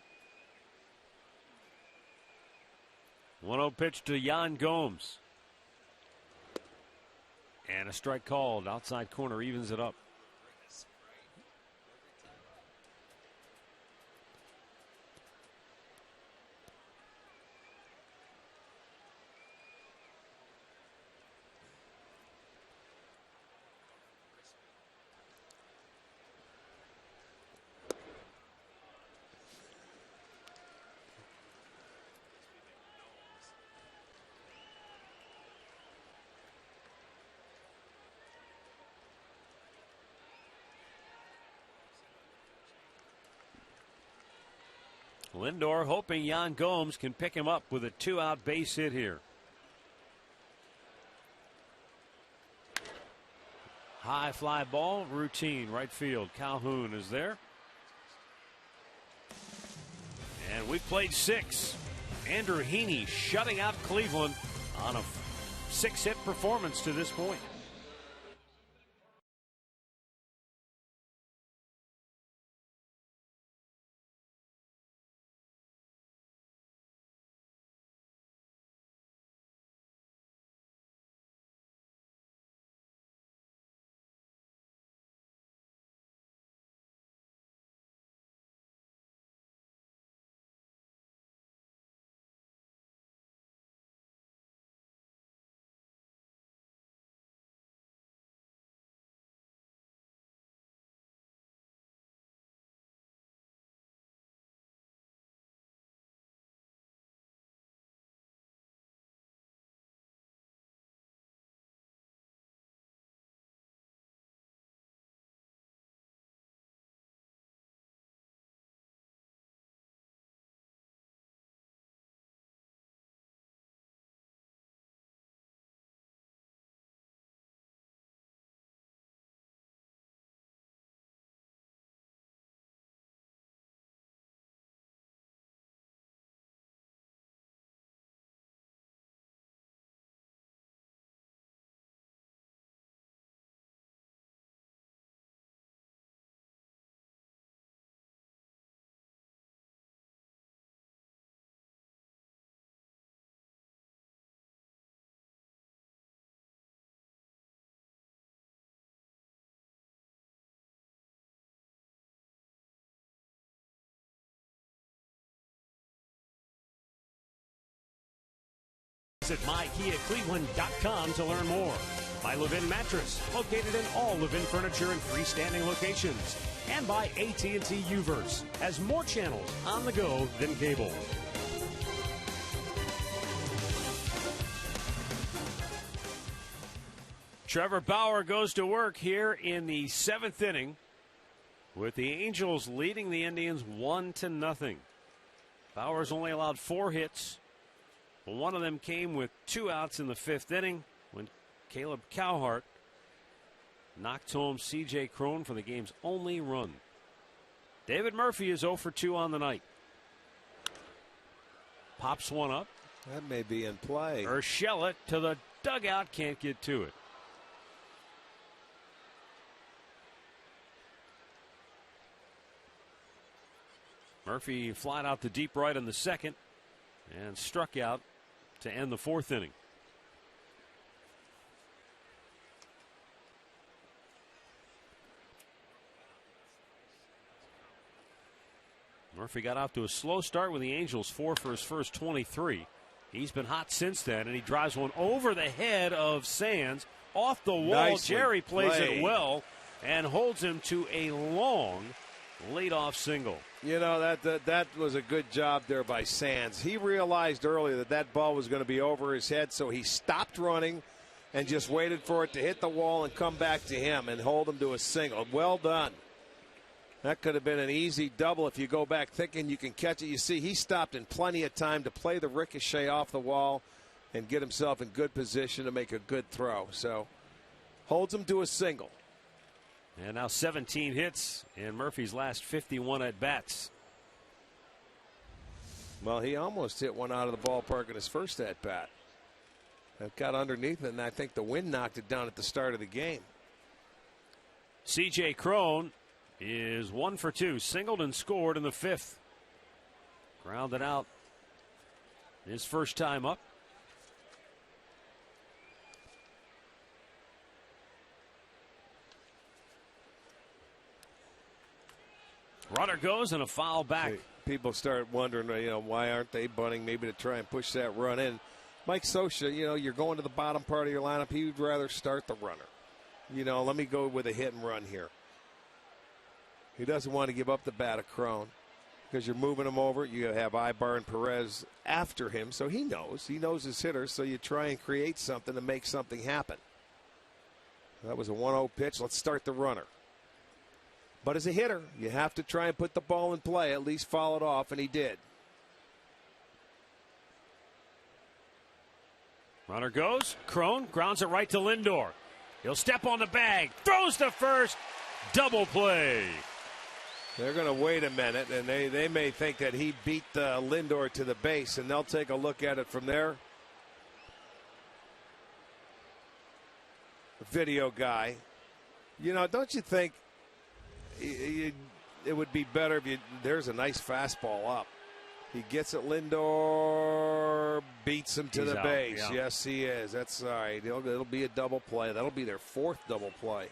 Speaker 2: 1-0 pitch to Yan Gomes. And a strike called. Outside corner evens it up. Lindor hoping Yan Gomes can pick him up with a 2-out base hit here. High fly ball, routine, right field. Calhoun is there. And we've played 6. Andrew Heaney shutting out Cleveland on a 6-hit performance to this point. Visit mykiacleveland.com to learn more. My Live-In Mattress, located in all Live-In furniture and freestanding locations. And by AT&T UVerse, has more channels on the go than cable. Trevor Bauer goes to work here in the 7th inning with the Angels leading the Indians 1-0. Bauer's only allowed 4 hits. Well, one of them came with 2 outs in the 5th inning when Caleb Cowhart knocked home C.J. Cron for the game's only run. David Murphy is 0 for 2 on the night. Pops one up.
Speaker 5: That may be in play.
Speaker 2: Urshela to the dugout, can't get to it. Murphy flied out to deep right in the 2nd and struck out to end the 4th inning. Murphy got off to a slow start with the Angels, 4 for his first 23. He's been hot since then, and he drives one over the head of Sands off the wall.
Speaker 5: Nicely
Speaker 2: Jerry plays
Speaker 5: played.
Speaker 2: it well and holds him to a long leadoff single.
Speaker 5: You know, that was a good job there by Sands. He realized earlier that that ball was going to be over his head, so he stopped running and just waited for it to hit the wall and come back to him and hold him to a single. Well done. That could have been an easy double if you go back thinking you can catch it. You see, he stopped in plenty of time to play the ricochet off the wall and get himself in good position to make a good throw. So, holds him to a single.
Speaker 2: And now 17 hits in Murphy's last 51 at-bats.
Speaker 5: Well, he almost hit one out of the ballpark in his first at-bat. That got underneath it, and I think the wind knocked it down at the start of the game.
Speaker 2: C.J. Cron is 1 for 2, singled and scored in the 5th. Grounded out his first time up. Runner goes and a foul back.
Speaker 5: People start wondering, why aren't they bunting maybe to try and push that run in. Mike Scioscia, you're going to the bottom part of your lineup. He would rather start the runner. Let me go with a hit and run here. He doesn't want to give up the bat of Cron because you're moving him over. You have Ibar and Perez after him, so he knows. He knows his hitter, so you try and create something to make something happen. That was a 1-0 pitch. Let's start the runner. But as a hitter, you have to try and put the ball in play, at least foul it off, and he did.
Speaker 2: Runner goes. Cron grounds it right to Lindor. He'll step on the bag. Throws to first. Double play.
Speaker 5: They're going to wait a minute, and they may think that he beat Lindor to the base, and they'll take a look at it from there. Video guy. Don't you think it would be better if there's a nice fastball up. He gets it. Lindor beats him to the base.
Speaker 2: Yeah.
Speaker 5: Yes, he is. That's all right. It'll be a double play. That'll be their 4th double play.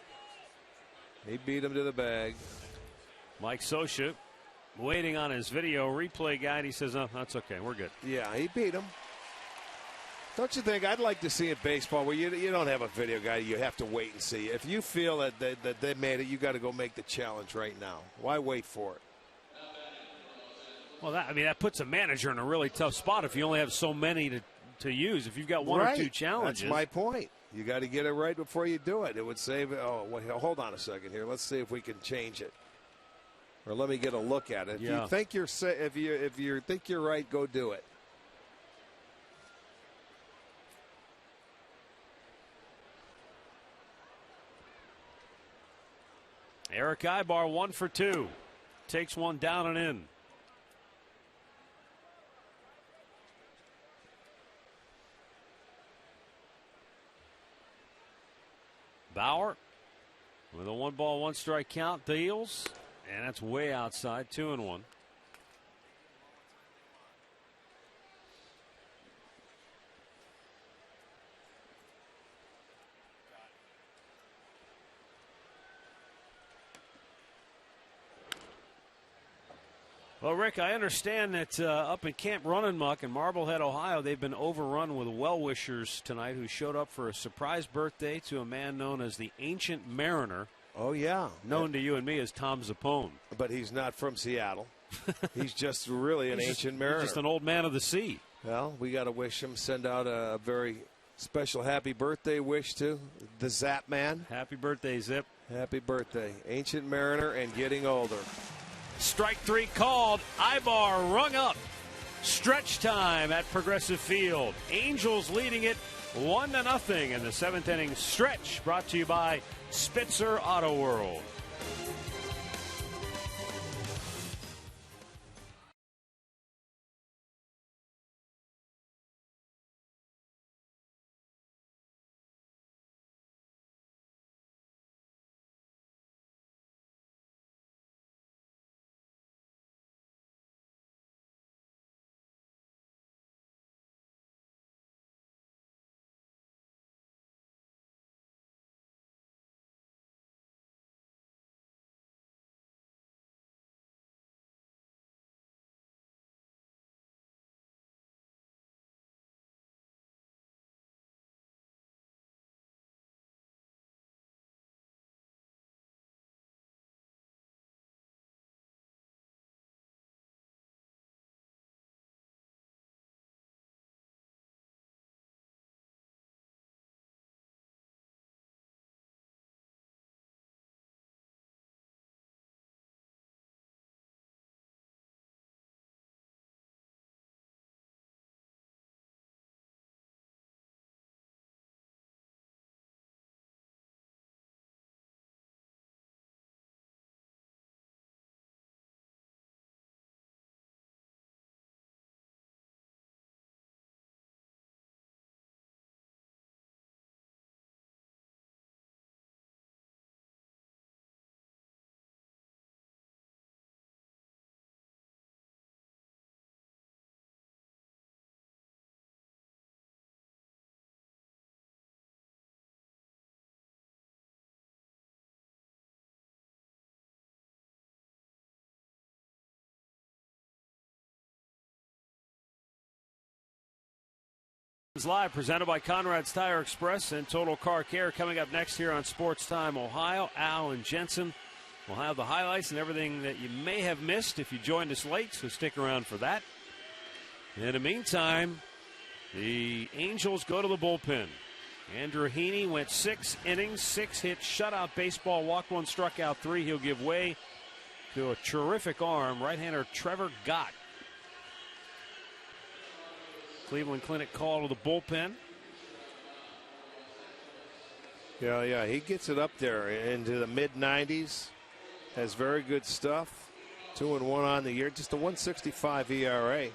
Speaker 5: He beat him to the bag.
Speaker 2: Mike Scioscia waiting on his video replay guy, and he says, "Oh, that's okay. We're good."
Speaker 5: Yeah, he beat him. Don't you think? I'd like to see in baseball where you don't have a video guy. You have to wait and see. If you feel that they made it, you got to go make the challenge right now. Why wait for it?
Speaker 2: Well, that puts a manager in a really tough spot if you only have so many to use. If you've got one or two challenges.
Speaker 5: That's my point. You got to get it right before you do it. It would save. Oh, well, hold on a second here. Let's see if we can change it, or let me get a look at it. If you think if you think you're right, go do it.
Speaker 2: Eric Ibar 1 for 2. Takes one down and in. Bauer with a 1-ball, 1-strike count deals, and that's way outside. 2-1. Well, Rick, I understand that up in Camp Running Muck in Marblehead, Ohio, they've been overrun with well-wishers tonight who showed up for a surprise birthday to a man known as the Ancient Mariner.
Speaker 5: Oh, yeah.
Speaker 2: Known to you and me as Tom Zappone.
Speaker 5: But he's not from Seattle. He's just really an ancient mariner.
Speaker 2: He's just an old man of the sea.
Speaker 5: Well, we got to wish him, send out a very special happy birthday wish to the Zap Man.
Speaker 2: Happy birthday, Zip.
Speaker 5: Happy birthday. Ancient Mariner and getting older.
Speaker 2: Strike 3 called. Ibar rung up. Stretch time at Progressive Field. Angels leading it 1-0 in the 7th inning stretch. Brought to you by Spitzer Auto World. Live, presented by Conrad's Tire Express and Total Car Care. Coming up next here on Sports Time Ohio, Al and Jensen will have the highlights and everything that you may have missed if you joined us late, so stick around for that. In the meantime, the Angels go to the bullpen. Andrew Heaney went 6 innings, 6 hits, shutout baseball, walked 1, struck out 3. He'll give way to a terrific arm, right-hander Trevor Gott. Cleveland Clinic call to the bullpen.
Speaker 5: Yeah, he gets it up there into the mid-90s. Has very good stuff. 2-1 on the year, just a 1.65 ERA.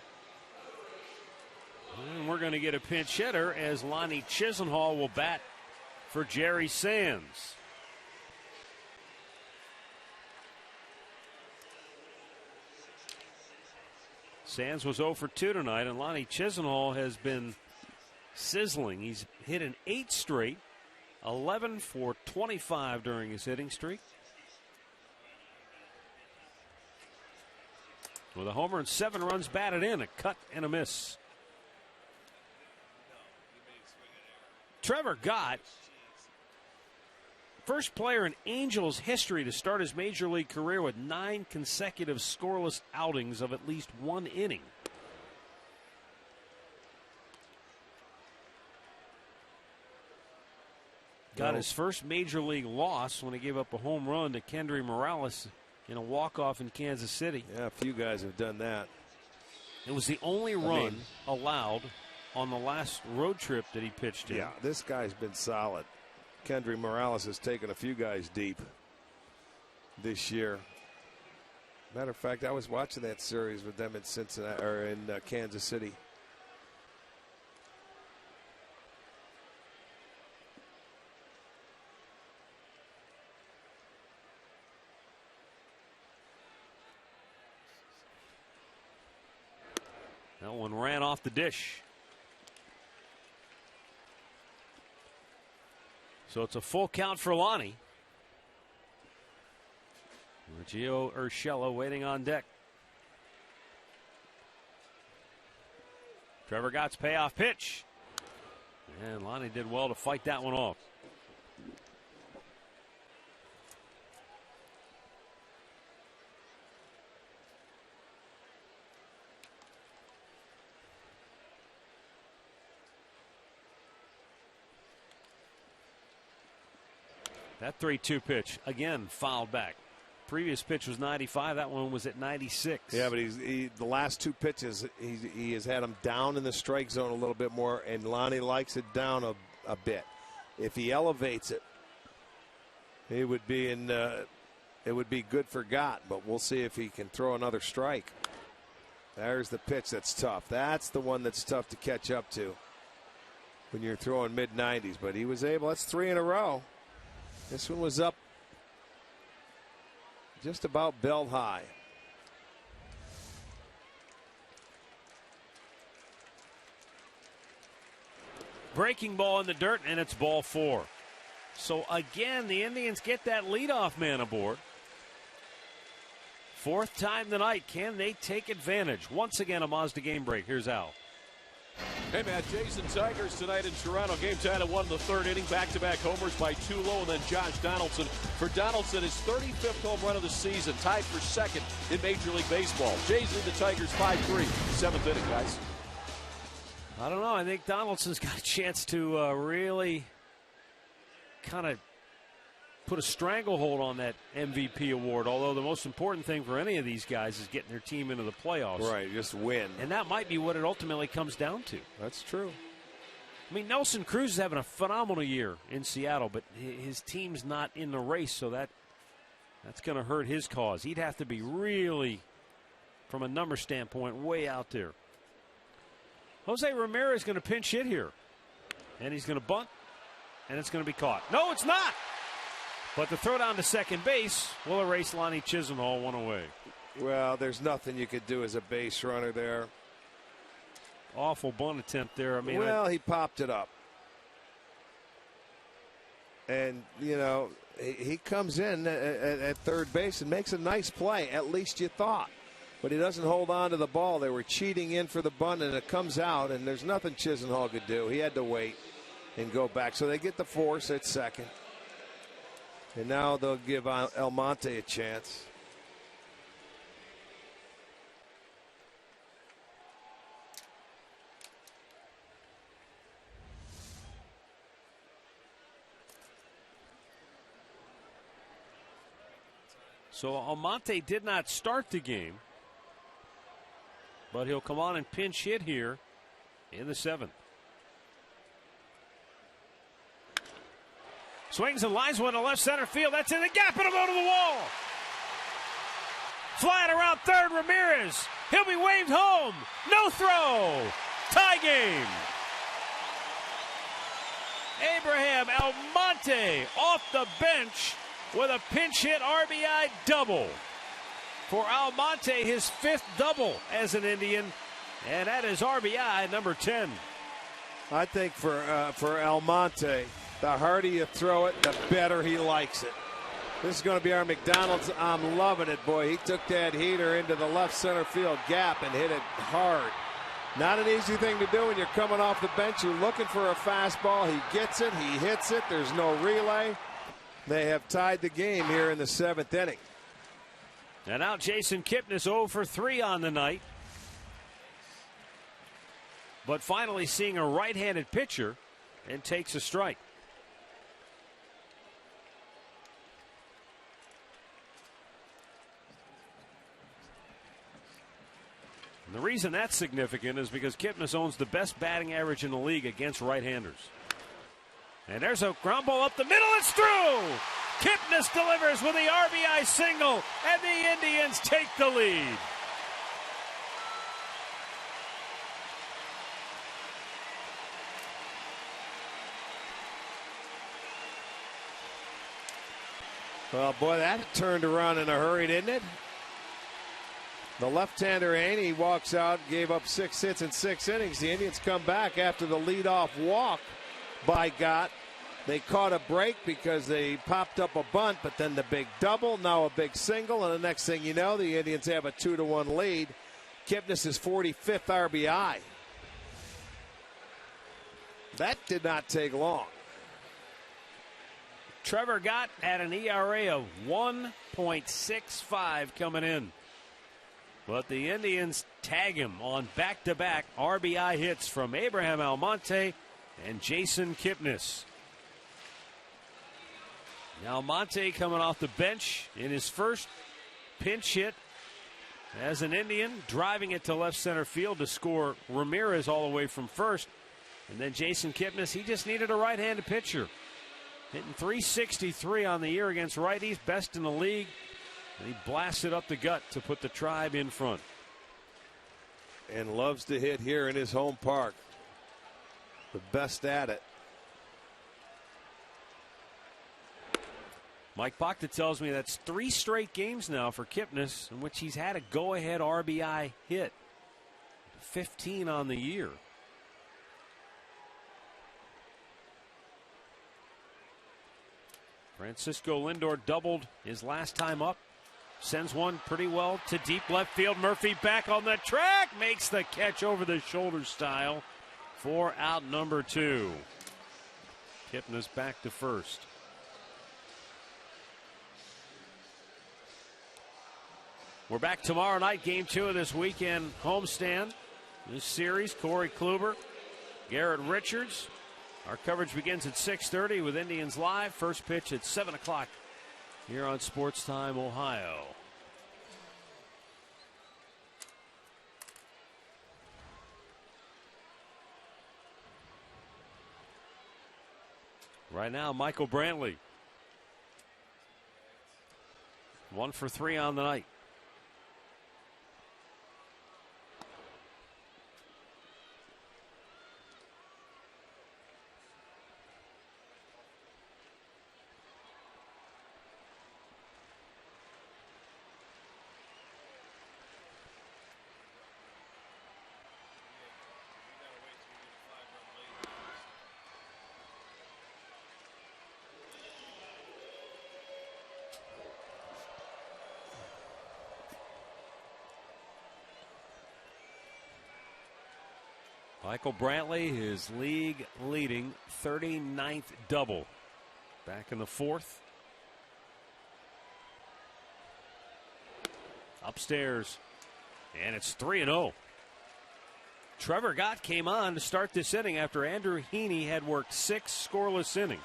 Speaker 2: And we're going to get a pinch hitter as Lonnie Chisenhall will bat for Jerry Sands. Sands was 0 for 2 tonight, and Lonnie Chisenhall has been sizzling. He's hit an 8 straight, 11 for 25 during his hitting streak. With a homer and 7 runs batted in, a cut and a miss. Trevor Gott, first player in Angels history to start his major league career with 9 consecutive scoreless outings of at least 1 inning. Got his first major league loss when he gave up a home run to Kendry Morales in a walk-off in Kansas City.
Speaker 5: Yeah, a few guys have done that.
Speaker 2: It was the only run allowed on the last road trip that he pitched in.
Speaker 5: Yeah, this guy's been solid. Kendry Morales has taken a few guys deep this year. Matter of fact, I was watching that series with them in Cincinnati or in Kansas City.
Speaker 2: That one ran off the dish. So it's a full count for Lonnie. Gio Urshela waiting on deck. Trevor Gott's payoff pitch. And Lonnie did well to fight that one off. That 3-2 pitch, again, fouled back. Previous pitch was 95. That one was at 96.
Speaker 5: Yeah, but the last 2 pitches, he has had him down in the strike zone a little bit more, and Lonnie likes it down a bit. If he elevates it, it would be good for Gott, but we'll see if he can throw another strike. There's the pitch that's tough. That's the one that's tough to catch up to when you're throwing mid-90s, but he was able. That's 3 in a row. This one was up just about belt high.
Speaker 2: Breaking ball in the dirt, and it's ball 4. So again, the Indians get that leadoff man aboard. 4th time tonight. Can they take advantage? Once again, a Mazda game break. Here's Al.
Speaker 6: Hey, Matt, Jason Tigers tonight in Toronto. Game tied at 1 in the 3rd inning. Back-to-back homers by Tulo and then Josh Donaldson. For Donaldson, his 35th home run of the season, tied for 2nd in Major League Baseball. Jays lead the Tigers 5-3. 7th inning, guys.
Speaker 2: I don't know. I think Donaldson's got a chance to really kind of put a stranglehold on that MVP award, although the most important thing for any of these guys is getting their team into the playoffs.
Speaker 5: Right, just win.
Speaker 2: And that might be what it ultimately comes down to.
Speaker 5: That's true.
Speaker 2: I mean, Nelson Cruz is having a phenomenal year in Seattle, but his team's not in the race, so that's going to hurt his cause. He'd have to be really, from a number standpoint, way out there. Jose Ramirez is going to pinch hit here, and he's going to bunt, and it's going to be caught. No, it's not. But the throw down to second base will erase Lonnie Chisenhall one away.
Speaker 5: Well, there's nothing you could do as a base runner there.
Speaker 2: Awful bunt attempt there. I mean,
Speaker 5: he popped it up. And, he comes in at third base and makes a nice play. At least you thought. but he doesn't hold on to the ball. They were cheating in for the bunt, and it comes out, and there's nothing Chisenhall could do. He had to wait and go back. So they get the force at second. And now they'll give Almonte a chance.
Speaker 2: So Almonte did not start the game, but he'll come on and pinch hit here in the 7th. Swings and lines one to left center field. That's in the gap, and it'll go to the wall. Flying around third, Ramirez. He'll be waved home. No throw. Tie game. Abraham Almonte off the bench with a pinch hit RBI double. For Almonte, his 5th double as an Indian, and that is RBI number 10.
Speaker 5: I think for Almonte, the harder you throw it, the better he likes it. This is going to be our McDonald's. I'm loving it, boy. He took that heater into the left center field gap and hit it hard. Not an easy thing to do when you're coming off the bench. You're looking for a fastball. He gets it. He hits it. There's no relay. They have tied the game here in the 7th inning.
Speaker 2: And now Jason Kipnis 0 for 3 on the night. But finally seeing a right-handed pitcher and takes a strike. And the reason that's significant is because Kipnis owns the best batting average in the league against right-handers. And there's a ground ball up the middle. It's through. Kipnis delivers with the RBI single, and the Indians take the lead.
Speaker 5: Well, boy, that turned around in a hurry, didn't it? The left-hander, Aney, walks out, gave up 6 hits in 6 innings. The Indians come back after the leadoff walk by Gott. They caught a break because they popped up a bunt, but then the big double, now a big single, and the next thing you know, the Indians have a 2-1 lead. Kipnis' 45th RBI. That did not take long.
Speaker 2: Trevor Gott had an ERA of 1.65 coming in. But the Indians tag him on back-to-back RBI hits from Abraham Almonte and Jason Kipnis. Almonte coming off the bench in his first pinch hit as an Indian, driving it to left center field to score Ramirez all the way from first. And then Jason Kipnis, he just needed a right-handed pitcher. Hitting .363 on the year against righties, best in the league. And he blasted up the gut to put the Tribe in front.
Speaker 5: And loves to hit here in his home park. The best at it.
Speaker 2: Mike Bachta tells me that's 3 straight games now for Kipnis in which he's had a go-ahead RBI hit. 15 on the year. Francisco Lindor doubled his last time up. Sends one pretty well to deep left field. Murphy back on the track. Makes the catch over the shoulder style for out number 2. Kipnis back to first. We're back tomorrow night, game 2 of this weekend homestand. This series, Corey Kluber, Garrett Richards. Our coverage begins at 6:30 with Indians Live. First pitch at 7 o'clock here on Sports Time Ohio. Right now, Michael Brantley. 1 for 3 on the night. Michael Brantley, his league-leading 39th double. Back in the fourth. Upstairs. And it's 3-0. Trevor Gott came on to start this inning after Andrew Heaney had worked 6 scoreless innings.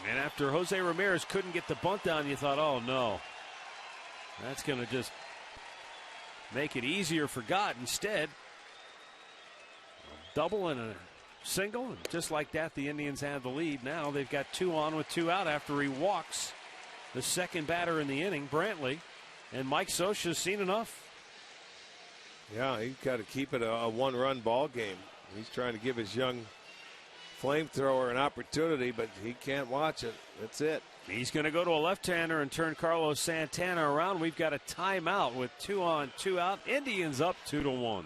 Speaker 2: And after Jose Ramirez couldn't get the bunt down, you thought, oh no, that's going to just make it easier for Gott. Instead, a double and a single, and just like that, the Indians have the lead. Now they've got 2 on with 2 out after he walks the second batter in the inning, Brantley, and Mike Scioscia's seen enough.
Speaker 5: Yeah, he's got to keep it a one-run ball game. He's trying to give his young flamethrower an opportunity, but he can't watch it. That's it.
Speaker 2: He's going to go to a left-hander and turn Carlos Santana around. We've got a timeout with 2 on, 2 out. Indians up 2-1.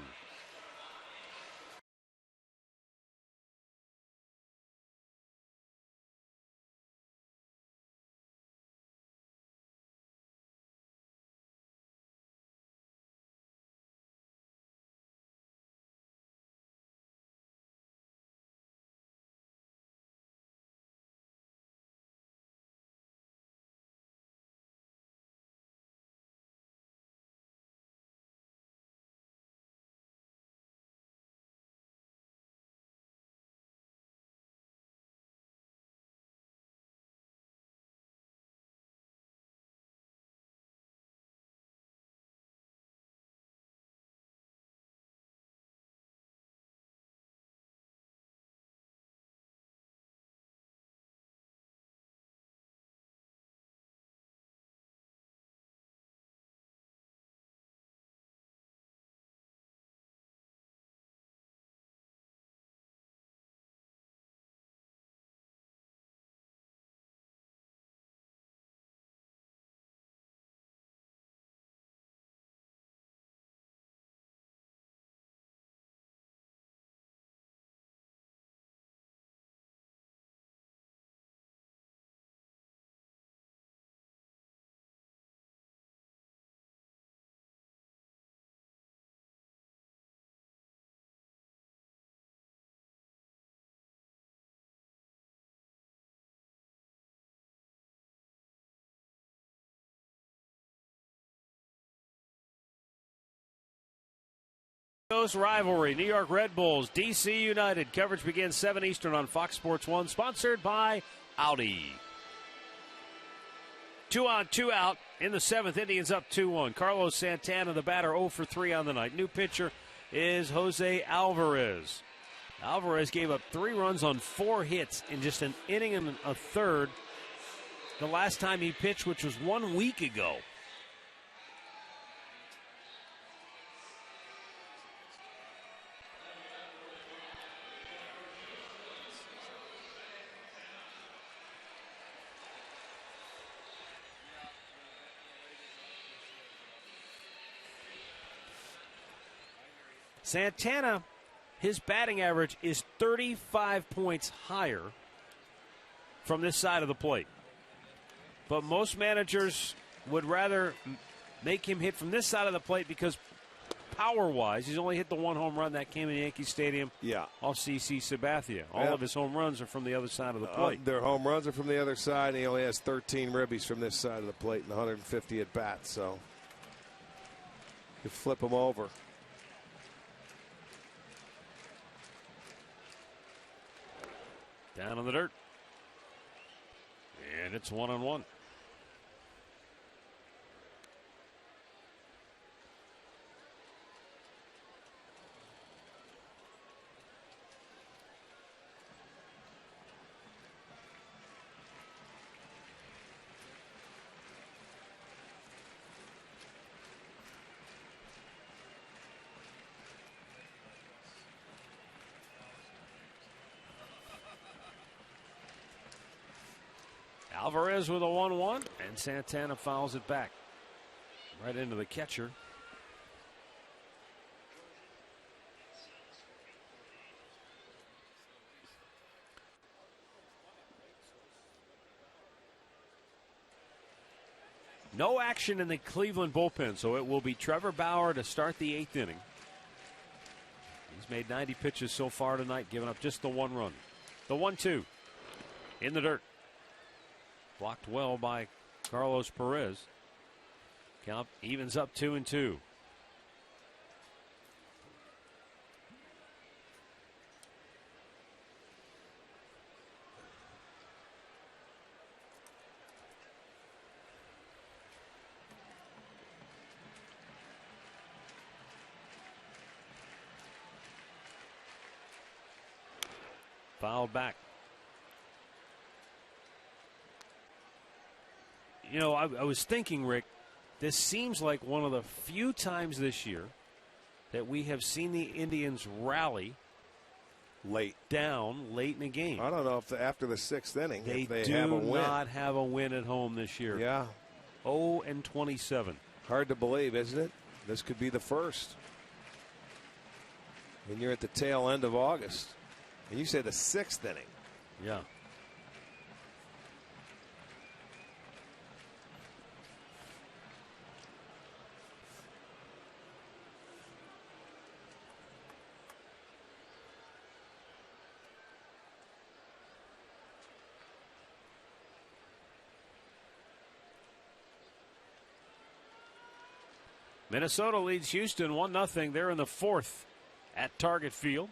Speaker 2: Coast rivalry, New York Red Bulls, DC United. Coverage begins 7 Eastern on Fox Sports 1, sponsored by Audi. 2 on, 2 out in the 7th. Indians up 2-1. Carlos Santana, the batter, 0 for 3 on the night. New pitcher is Jose Alvarez. Alvarez gave up 3 runs on 4 hits in just an inning and a third the last time he pitched, which was 1 week ago. Santana, his batting average is 35 points higher from this side of the plate. But most managers would rather make him hit from this side of the plate because power-wise, he's only hit the 1 home run that came in Yankee Stadium off CC Sabathia. All of his home runs are from the other side of the plate.
Speaker 5: Their home runs are from the other side, and he only has 13 ribbies from this side of the plate and 150 at bats. So you flip him over.
Speaker 2: Down on the dirt. And it's 1-1. Alvarez with a 1-1, and Santana fouls it back right into the catcher. No action in the Cleveland bullpen, so it will be Trevor Bauer to start the 8th inning. He's made 90 pitches so far tonight, giving up just the 1 run. The 1-2 in the dirt. Blocked well by Carlos Perez. Count evens up 2-2. Fouled back. You know, I was thinking, Rick, this seems like one of the few times this year that we have seen the Indians rally
Speaker 5: late
Speaker 2: in a game.
Speaker 5: I don't know if after the 6th inning
Speaker 2: they
Speaker 5: do
Speaker 2: have a win. Not have a win at home this year.
Speaker 5: Yeah.
Speaker 2: 0-27.
Speaker 5: Hard to believe, isn't it? This could be the first. And you're at the tail end of August. And you say the 6th inning.
Speaker 2: Yeah. Minnesota leads Houston 1-0. They're in the 4th at Target Field.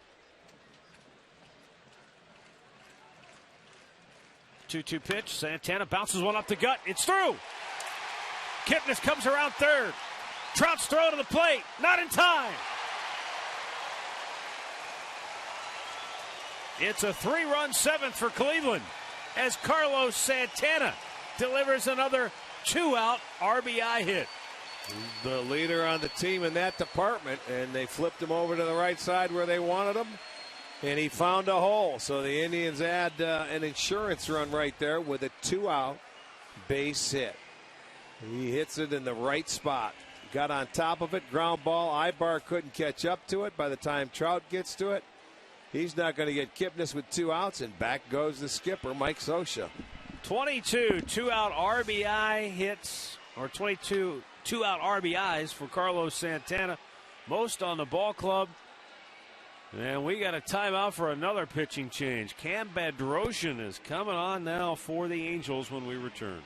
Speaker 2: 2-2 pitch. Santana bounces one up the gut. It's through. Kipnis comes around third. Trout's throw to the plate. Not in time. It's a 3-run 7th for Cleveland as Carlos Santana delivers another 2-out RBI hit.
Speaker 5: The leader on the team in that department, and they flipped him over to the right side where they wanted him, and he found a hole. So the Indians add an insurance run right there with a 2-out base hit. He hits it in the right spot. Got on top of it, ground ball. Ibar couldn't catch up to it. By the time Trout gets to it, he's not going to get Kipnis with 2 outs, and back goes the skipper, Mike Scioscia.
Speaker 2: 22 2-out RBI hits, or 22 2-out RBIs for Carlos Santana, most on the ball club. And we got a timeout for another pitching change. Cam Bedrosian is coming on now for the Angels when we return.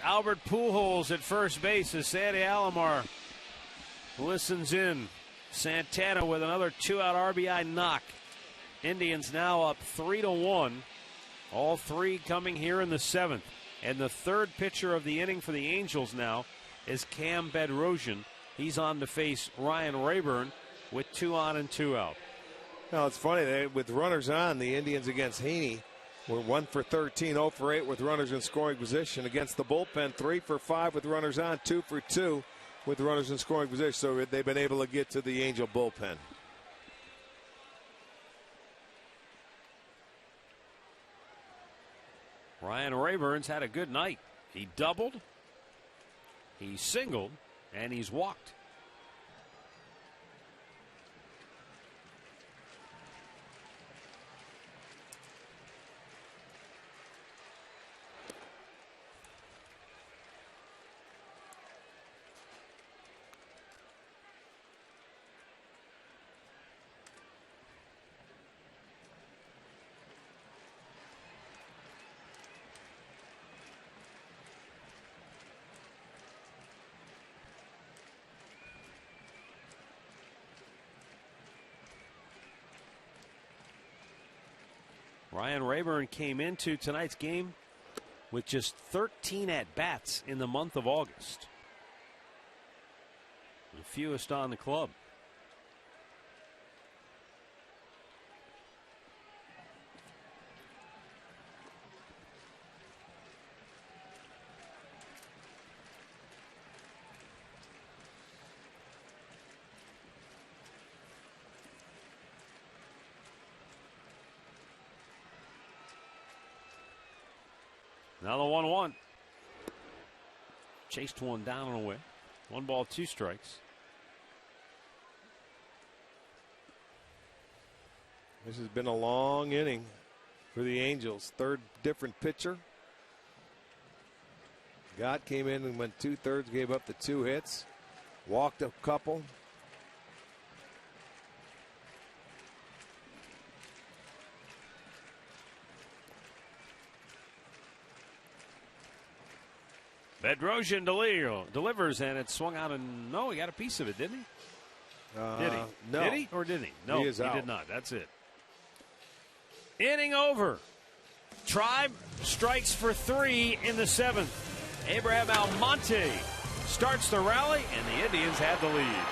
Speaker 2: Albert Pujols at first base as Sandy Alomar listens in. Santana with another 2-out RBI knock. Indians now up 3-1. All three coming here in the 7th. And the third pitcher of the inning for the Angels now is Cam Bedrosian. He's on to face Ryan Rayburn with 2 on and 2 out.
Speaker 5: Now it's funny, with runners on, the Indians against Heaney We're 1 for 13, 0 for 8 with runners in scoring position against the bullpen. 3 for 5 with runners on, 2 for 2 with runners in scoring position. So they've been able to get to the Angel bullpen.
Speaker 2: Ryan Rayburn's had a good night. He doubled, he singled, and he's walked. Ryan Rayburn came into tonight's game with just 13 at-bats in the month of August. The fewest on the club. Now the 1-1. Chased one down and away. 1 ball, 2 strikes.
Speaker 5: This has been a long inning for the Angels. Third different pitcher. Gott came in and went 2/3, gave up the 2 hits. Walked a couple.
Speaker 2: Bedrosian delivers, and it swung out, and no, he got a piece of it, didn't he? Did he?
Speaker 5: No.
Speaker 2: Did he or didn't he? No,
Speaker 5: He is out.
Speaker 2: did not. That's it. Inning over. Tribe strikes for 3 in the 7th. Abraham Almonte starts the rally, and the Indians have the lead.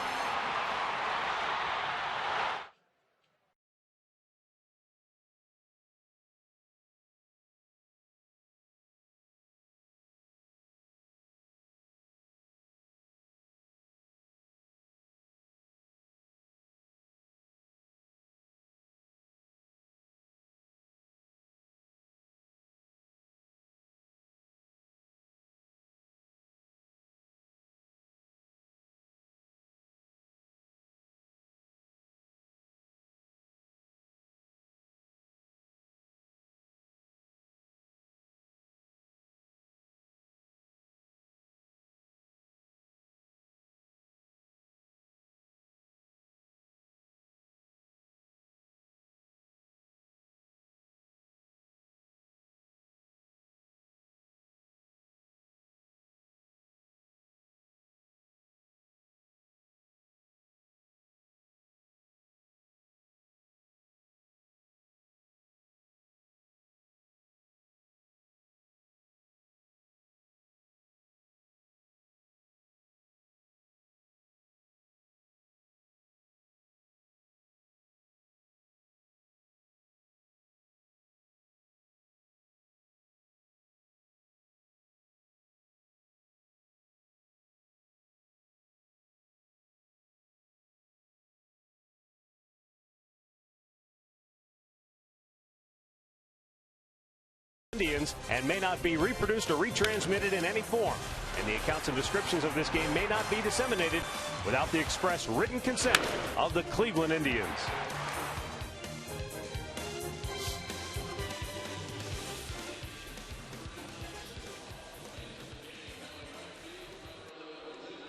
Speaker 2: Indians and may not be reproduced or retransmitted in any form, and the accounts and descriptions of this game may not be disseminated without the express written consent of the Cleveland Indians.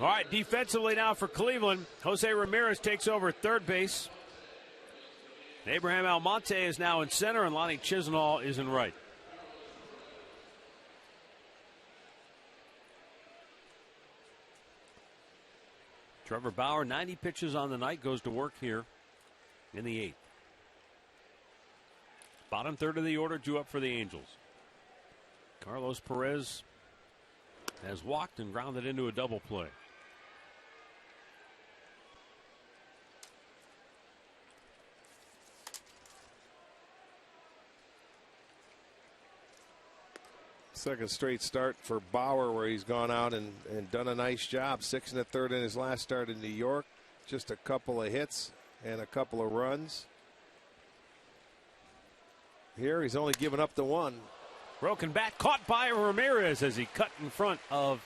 Speaker 2: All right, defensively now for Cleveland, Jose Ramirez takes over third base. Abraham Almonte is now in center, and Lonnie Chisenhall is in right. Trevor Bauer, 90 pitches on the night, goes to work here in the 8th. Bottom third of the order due up for the Angels. Carlos Perez has walked and grounded into a double play.
Speaker 5: Second straight start for Bauer where he's gone out and done a nice job. 6 1/3 in his last start in New York. Just a couple of hits and a couple of runs. Here he's only given up the one.
Speaker 2: Broken bat caught by Ramirez as he cut in front of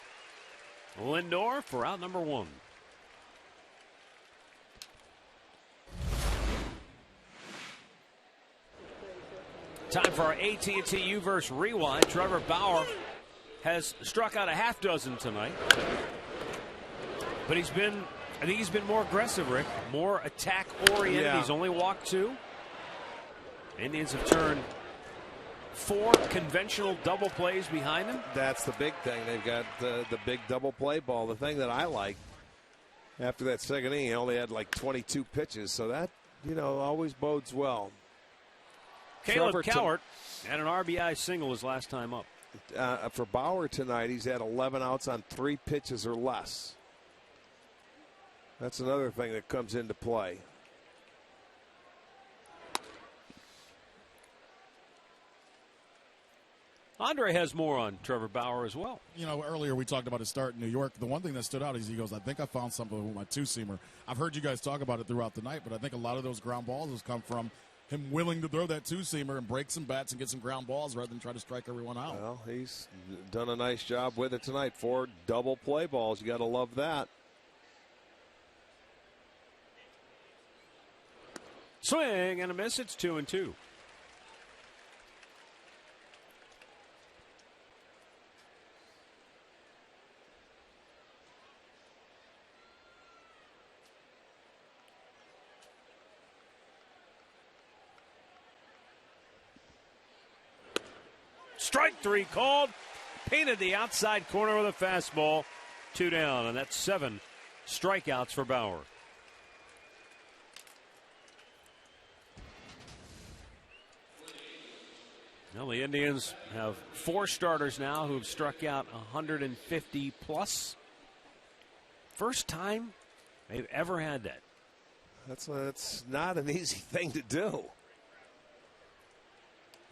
Speaker 2: Lindor for out number 1. Time for our AT&T U-verse rewind. Trevor Bauer has struck out a half dozen tonight, but I think he's been more aggressive, Rick, more attack oriented.
Speaker 5: Yeah.
Speaker 2: He's only walked 2. Indians have turned 4 conventional double plays behind them.
Speaker 5: That's the big thing. They've got the big double play ball. The thing that I like after that second inning, he only had like 22 pitches, so that always bodes well.
Speaker 2: Caleb Cowart had an RBI single his last time up.
Speaker 5: For Bauer tonight, he's had 11 outs on 3 pitches or less. That's another thing that comes into play.
Speaker 2: Andre has more on Trevor Bauer as well.
Speaker 4: Earlier we talked about his start in New York. The one thing that stood out is he goes, I think I found something with my two-seamer. I've heard you guys talk about it throughout the night, but I think a lot of those ground balls has come from him willing to throw that two-seamer and break some bats and get some ground balls rather than try to strike everyone out.
Speaker 5: Well, he's done a nice job with it tonight. 4 double play balls. You got to love that.
Speaker 2: Swing and a miss. It's 2-2. Strike 3 called. Painted the outside corner with a fastball. 2 down, and that's 7 strikeouts for Bauer. Well, the Indians have 4 starters now who've struck out 150 plus. First time they've ever had that.
Speaker 5: That's not an easy thing to do.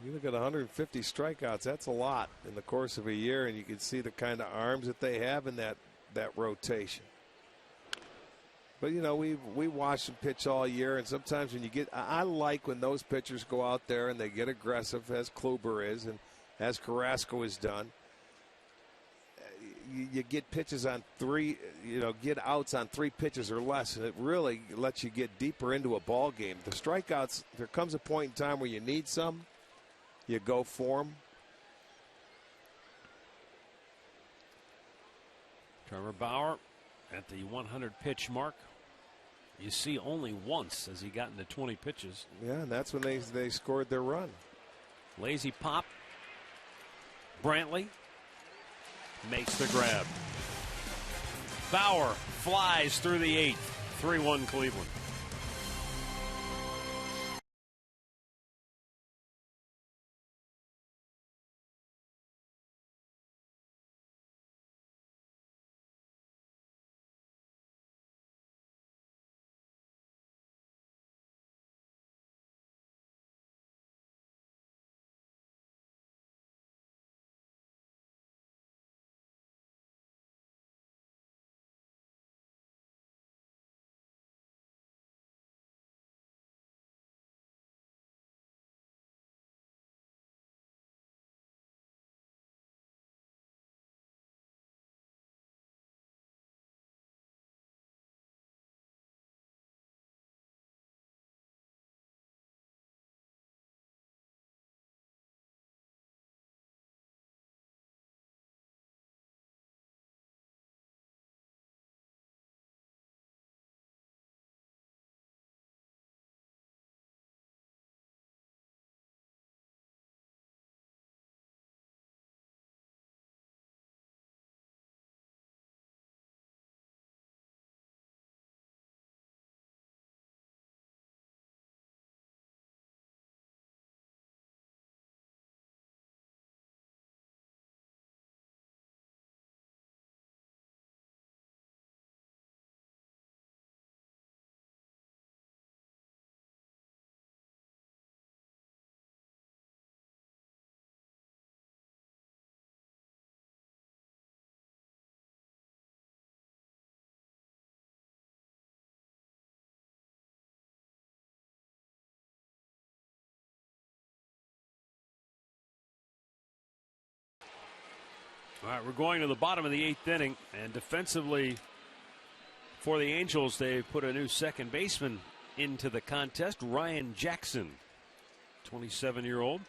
Speaker 5: You look at 150 strikeouts, that's a lot in the course of a year, and you can see the kind of arms that they have in that rotation. But, we watch them pitch all year, and sometimes when I like when those pitchers go out there and they get aggressive, as Kluber is and as Carrasco has done. You get pitches on 3, get outs on 3 pitches or less, and it really lets you get deeper into a ball game. The strikeouts, there comes a point in time where you need some. You go for them.
Speaker 2: Trevor Bauer at the 100 pitch mark. You see only once as he got into 20 pitches.
Speaker 5: Yeah, and that's when they scored their run.
Speaker 2: Lazy pop. Brantley makes the grab. Bauer flies through the 8th. 3-1 Cleveland. All right, we're going to the bottom of the 8th inning, and defensively for the Angels, they put a new second baseman into the contest, Ryan Jackson, 27-year-old.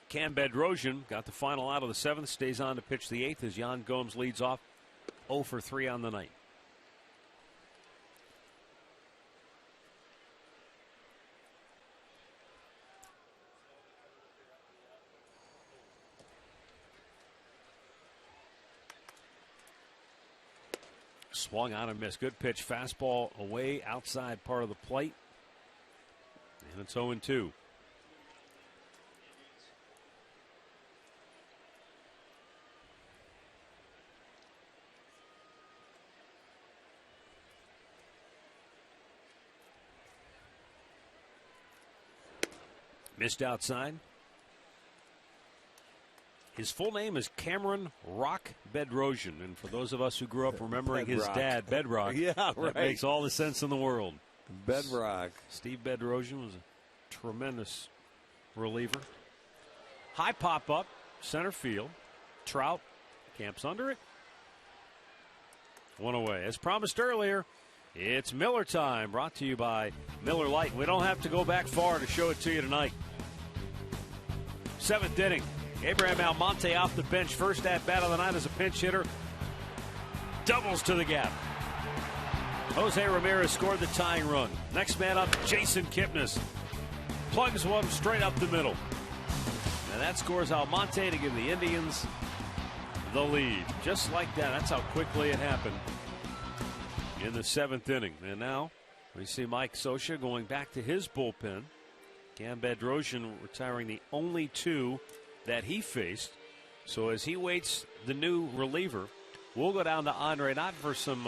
Speaker 2: Cam Bedrosian got the final out of the 7th, stays on to pitch the 8th as Yan Gomes leads off 0 for 3 on the night. Swung on and missed. Good pitch. Fastball away outside part of the plate. And it's 0-2. Missed outside. His full name is Cameron Rock Bedrosian, and for those of us who grew up remembering his dad, Bedrock,
Speaker 5: yeah, right.
Speaker 2: That makes all the sense in the world.
Speaker 5: Bedrock.
Speaker 2: Steve Bedrosian was a tremendous reliever. High pop up, center field. Trout camps under it. One away. As promised earlier, it's Miller time, brought to you by Miller Lite. We don't have to go back far to show it to you tonight. 7th inning. Abraham Almonte off the bench, first at bat of the night as a pinch hitter. Doubles to the gap. Jose Ramirez scored the tying run. Next man up, Jason Kipnis. Plugs one straight up the middle. And that scores Almonte to give the Indians the lead. Just like that. That's how quickly it happened in the 7th inning. And now we see Mike Scioscia going back to his bullpen. Cam Bedrosian retiring the only 2 that he faced. So as he waits the new reliever, we'll go down to Andre Knott for some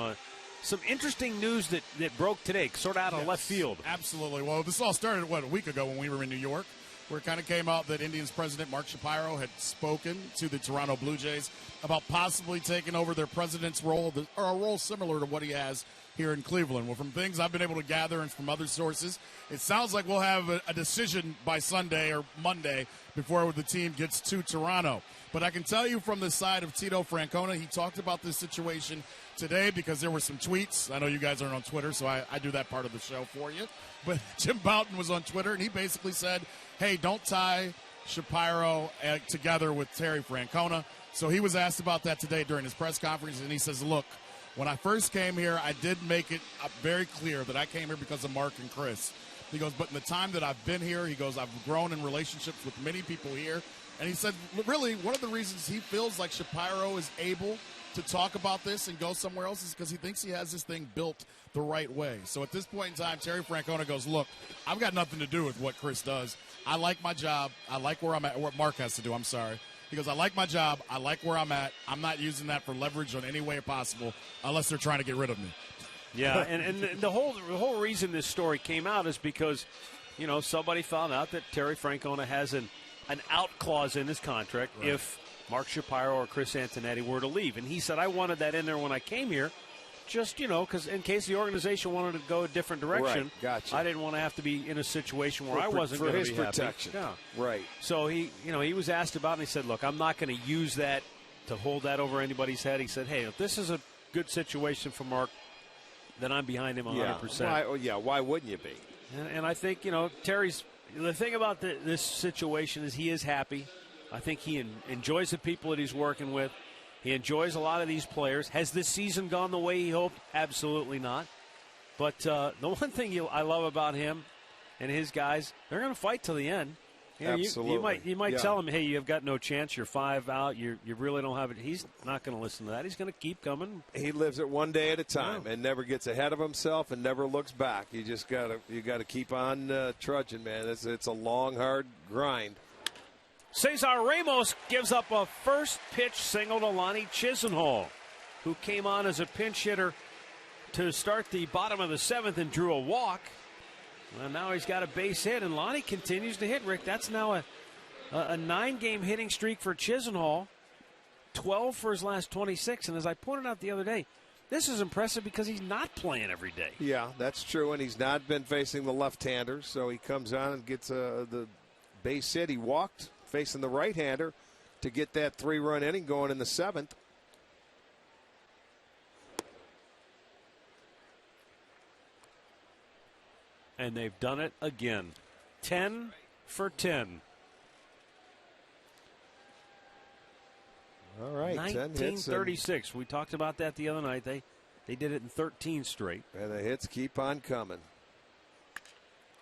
Speaker 2: interesting news that broke today, sort of out of left field.
Speaker 4: Absolutely. Well, this all started, a week ago when we were in New York, where it kind of came out that Indians president Mark Shapiro had spoken to the Toronto Blue Jays about possibly taking over their president's role, or a role similar to what he has here in Cleveland. Well, from things I've been able to gather and from other sources, it sounds like we'll have a decision by Sunday or Monday before the team gets to Toronto. But I can tell you from the side of Tito Francona, he talked about this situation today because there were some tweets. I know you guys aren't on Twitter, so I do that part of the show for you. But Jim Bouton was on Twitter, and he basically said, hey, don't tie Shapiro together with Terry Francona. So he was asked about that today during his press conference, and he says, look, when I first came here, I did make it very clear that I came here because of Mark and Chris. He goes, but in the time that I've been here, he goes, I've grown in relationships with many people here. And he said, really, one of the reasons he feels like Shapiro is able to talk about this and go somewhere else is because he thinks he has this thing built the right way. So at this point in time, Terry Francona goes, look, I've got nothing to do with what Chris does. I like my job. I like where I'm at, what Mark has to do. I'm sorry. He goes, I like my job. I like where I'm at. I'm not using that for leverage on any way possible unless they're trying to get rid of me.
Speaker 2: Yeah, and the whole reason this story came out is because, somebody found out that Terry Francona has an out clause in his contract if Mark Shapiro or Chris Antonetti were to leave. And he said, I wanted that in there when I came here, just, because in case the organization wanted to go a different direction,
Speaker 5: gotcha.
Speaker 2: I didn't want to have to be in a situation where I wasn't going to be happy.
Speaker 5: For his protection.
Speaker 2: Yeah.
Speaker 5: Right.
Speaker 2: So he was asked about it, and he said, look, I'm not going to use that to hold that over anybody's head. He said, hey, if this is a good situation for Mark, then I'm behind him 100%.
Speaker 5: Why wouldn't you be?
Speaker 2: And I think, Terry's – the thing about this situation is he is happy. I think he enjoys the people that he's working with. He enjoys a lot of these players. Has this season gone the way he hoped? Absolutely not. But the one thing I love about him and his guys, they're going to fight till the end.
Speaker 5: Absolutely.
Speaker 2: You might tell him, hey, you've got no chance. You're 5 out. You really don't have it. He's not going to listen to that. He's going to keep coming.
Speaker 5: He lives it one day at a time and never gets ahead of himself and never looks back. You just got to keep on trudging, man. It's a long, hard grind.
Speaker 2: Cesar Ramos gives up a first pitch single to Lonnie Chisenhall, who came on as a pinch hitter to start the bottom of the 7th and drew a walk. Well, now he's got a base hit, and Lonnie continues to hit, Rick. That's now a 9-game hitting streak for Chisenhall, 12 for his last 26. And as I pointed out the other day, This is impressive because he's not playing every day.
Speaker 5: Yeah, that's true, and he's not been facing the left-hander, so he comes on and gets the base hit. He walked facing the right-hander to get that 3-run inning going in the 7th.
Speaker 2: And they've done it again. 10 for 10.
Speaker 5: All right,
Speaker 2: 1936. We talked about that the other night. They did it in 13 straight.
Speaker 5: And the hits keep on coming.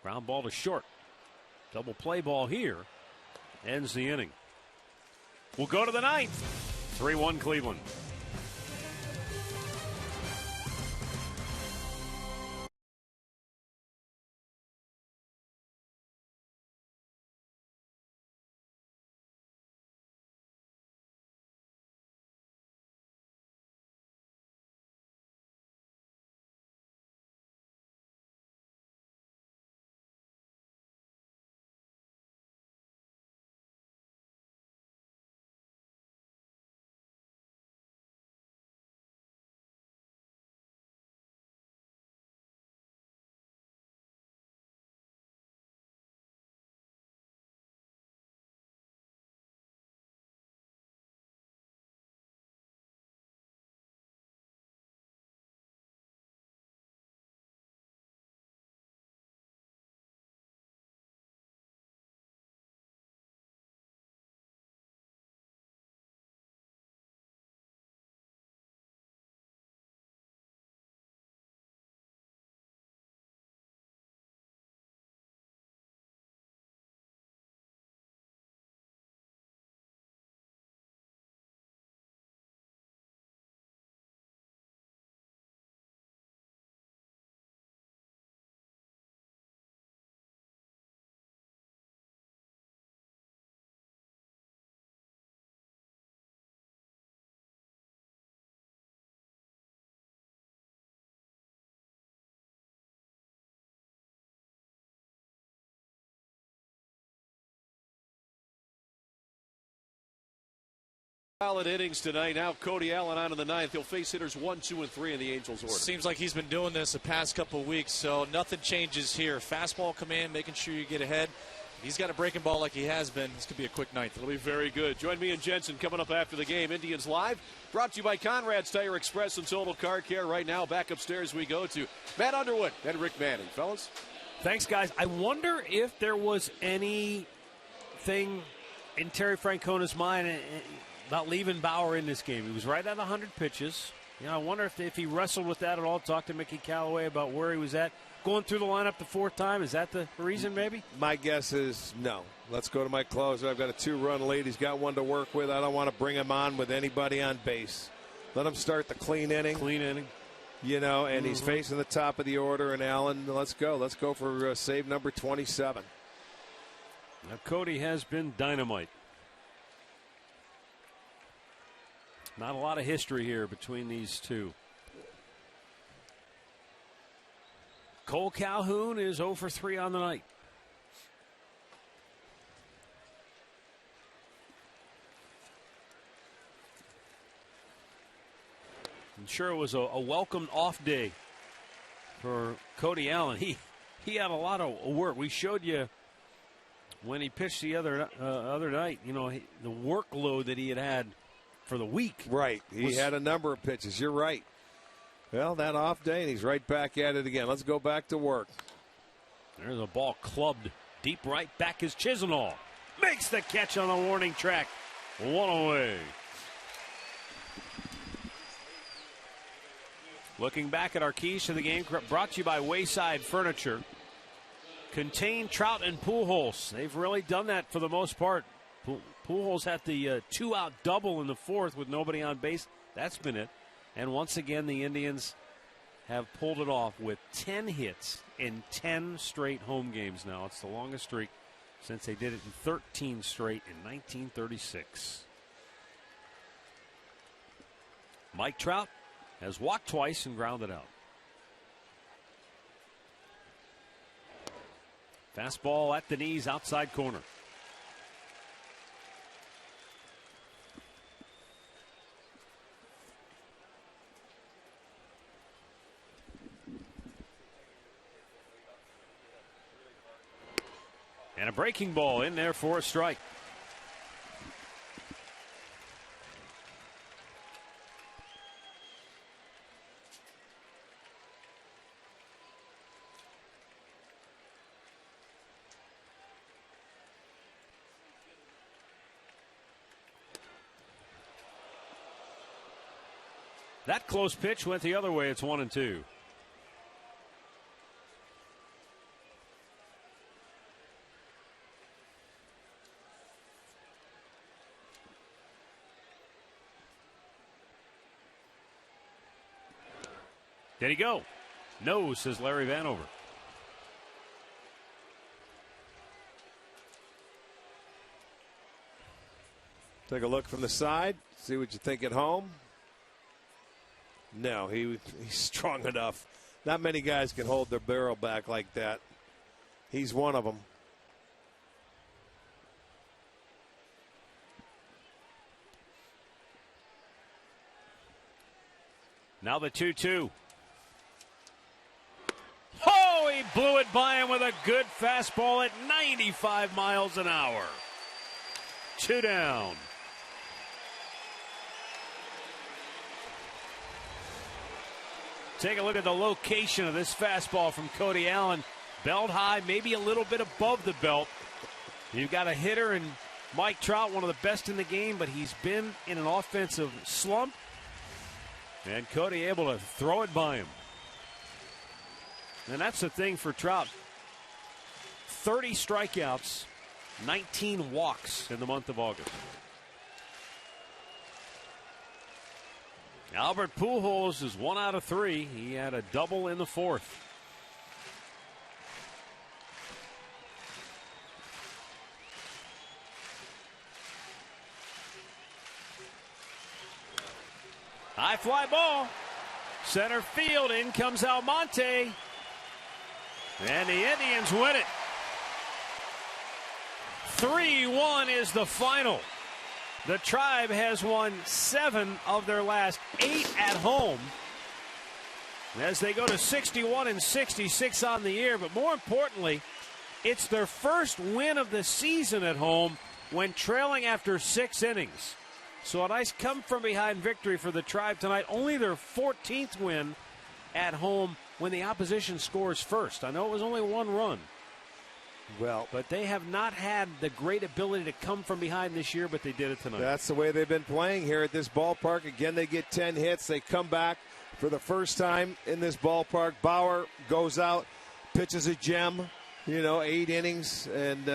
Speaker 2: Ground ball to short. Double play ball here. Ends the inning. We'll go to the 9th. 3-1 Cleveland.
Speaker 6: Solid innings tonight. Now Cody Allen on in the 9th. He'll face hitters 1, 2, and 3 in the Angels order.
Speaker 7: Seems like he's been doing this the past couple of weeks, so nothing changes here. Fastball command, making sure you get ahead. He's got a breaking ball like he has been. This could be a quick 9th.
Speaker 6: It'll be very good. Join me and Jensen coming up after the game. Indians Live, brought to you by Conrad's Tire Express and Total Car Care. Right now, back upstairs we go to Matt Underwood and Rick Manning. Fellas?
Speaker 2: Thanks, guys. I wonder if there was anything in Terry Francona's mind about leaving Bauer in this game. He was right at 100 pitches. You know, I wonder if he wrestled with that at all. Talked to Mickey Callaway about where he was at. Going through the lineup the 4th time, is that the reason maybe?
Speaker 5: My guess is no. Let's go to my closer. I've got a 2-run lead. He's got one to work with. I don't want to bring him on with anybody on base. Let him start the clean inning.
Speaker 2: Clean inning.
Speaker 5: You know, and he's facing the top of the order. And Allen, let's go. Let's go for save number 27.
Speaker 2: Now, Cody has been dynamite. Not a lot of history here between these two. Cole Calhoun is 0 for 3 on the night. I'm sure it was a welcomed off day for Cody Allen. He had a lot of work. We showed you when he pitched the other night, you know, the workload that he had for the week.
Speaker 5: Right. He had a number of pitches. You're right. Well, that off day, and he's right back at it again. Let's go back to work.
Speaker 2: There's a ball clubbed deep right back is Chisenhall. Makes the catch on the warning track. 1 away. Looking back at our keys to the game, brought to you by Wayside Furniture. Contain Trout and Pujols. They've really done that for the most part. Pujols had the 2-out double in the 4th with nobody on base. That's been it. And once again, the Indians have pulled it off with 10 hits in 10 straight home games now. It's the longest streak since they did it in 13 straight in 1936. Mike Trout has walked twice and grounded out. Fastball at the knees, outside corner. And a breaking ball in there for a strike. That close pitch went the other way. It's 1-2. Did he go? No, says Larry Vanover.
Speaker 5: Take a look from the side. See what you think at home. No, he's strong enough. Not many guys can hold their barrel back like that. He's one of them.
Speaker 2: Now the 2-2. Oh, he blew it by him with a good fastball at 95 miles an hour. 2 down. Take a look at the location of this fastball from Cody Allen. Belt high, maybe a little bit above the belt. You've got a hitter in Mike Trout, one of the best in the game, but he's been in an offensive slump. And Cody able to throw it by him. And that's the thing for Trout. 30 strikeouts, 19 walks in the month of August. Albert Pujols is 1 out of 3. He had a double in the 4th. High fly ball. Center field. In comes Almonte. And the Indians win it. 3-1 is the final. The Tribe has won 7 of their last 8 at home as they go to 61-66 on the year. But more importantly, it's their first win of the season at home when trailing after 6 innings. So a nice come-from-behind victory for the Tribe tonight. Only their 14th win at home when the opposition scores first. I know it was only 1 run.
Speaker 5: Well,
Speaker 2: but they have not had the great ability to come from behind this year, but they did it tonight.
Speaker 5: That's the way they've been playing here at this ballpark. Again, they get 10 hits. They come back for the first time in this ballpark. Bauer goes out, pitches a gem, 8 innings, and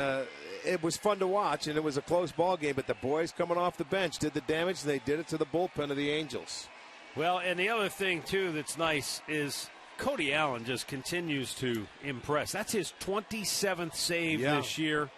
Speaker 5: it was fun to watch, and it was a close ball game, but the boys coming off the bench did the damage, and they did it to the bullpen of the Angels.
Speaker 2: Well, and the other thing, too, that's nice is Cody Allen just continues to impress. That's his 27th save this year.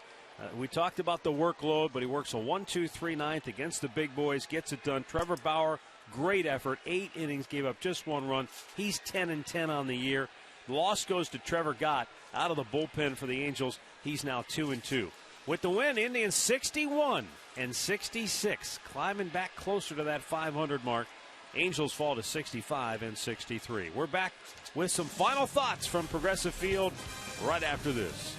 Speaker 2: We talked about the workload, but he works a 1-2-3 ninth against the big boys, gets it done. Trevor Bauer, great effort, 8 innings, gave up just 1 run. He's 10-10 on the year. The loss goes to Trevor Gott out of the bullpen for the Angels. He's now 2-2. With the win, Indians 61-66, climbing back closer to that 500 mark. Angels fall to 65-63. We're back with some final thoughts from Progressive Field right after this.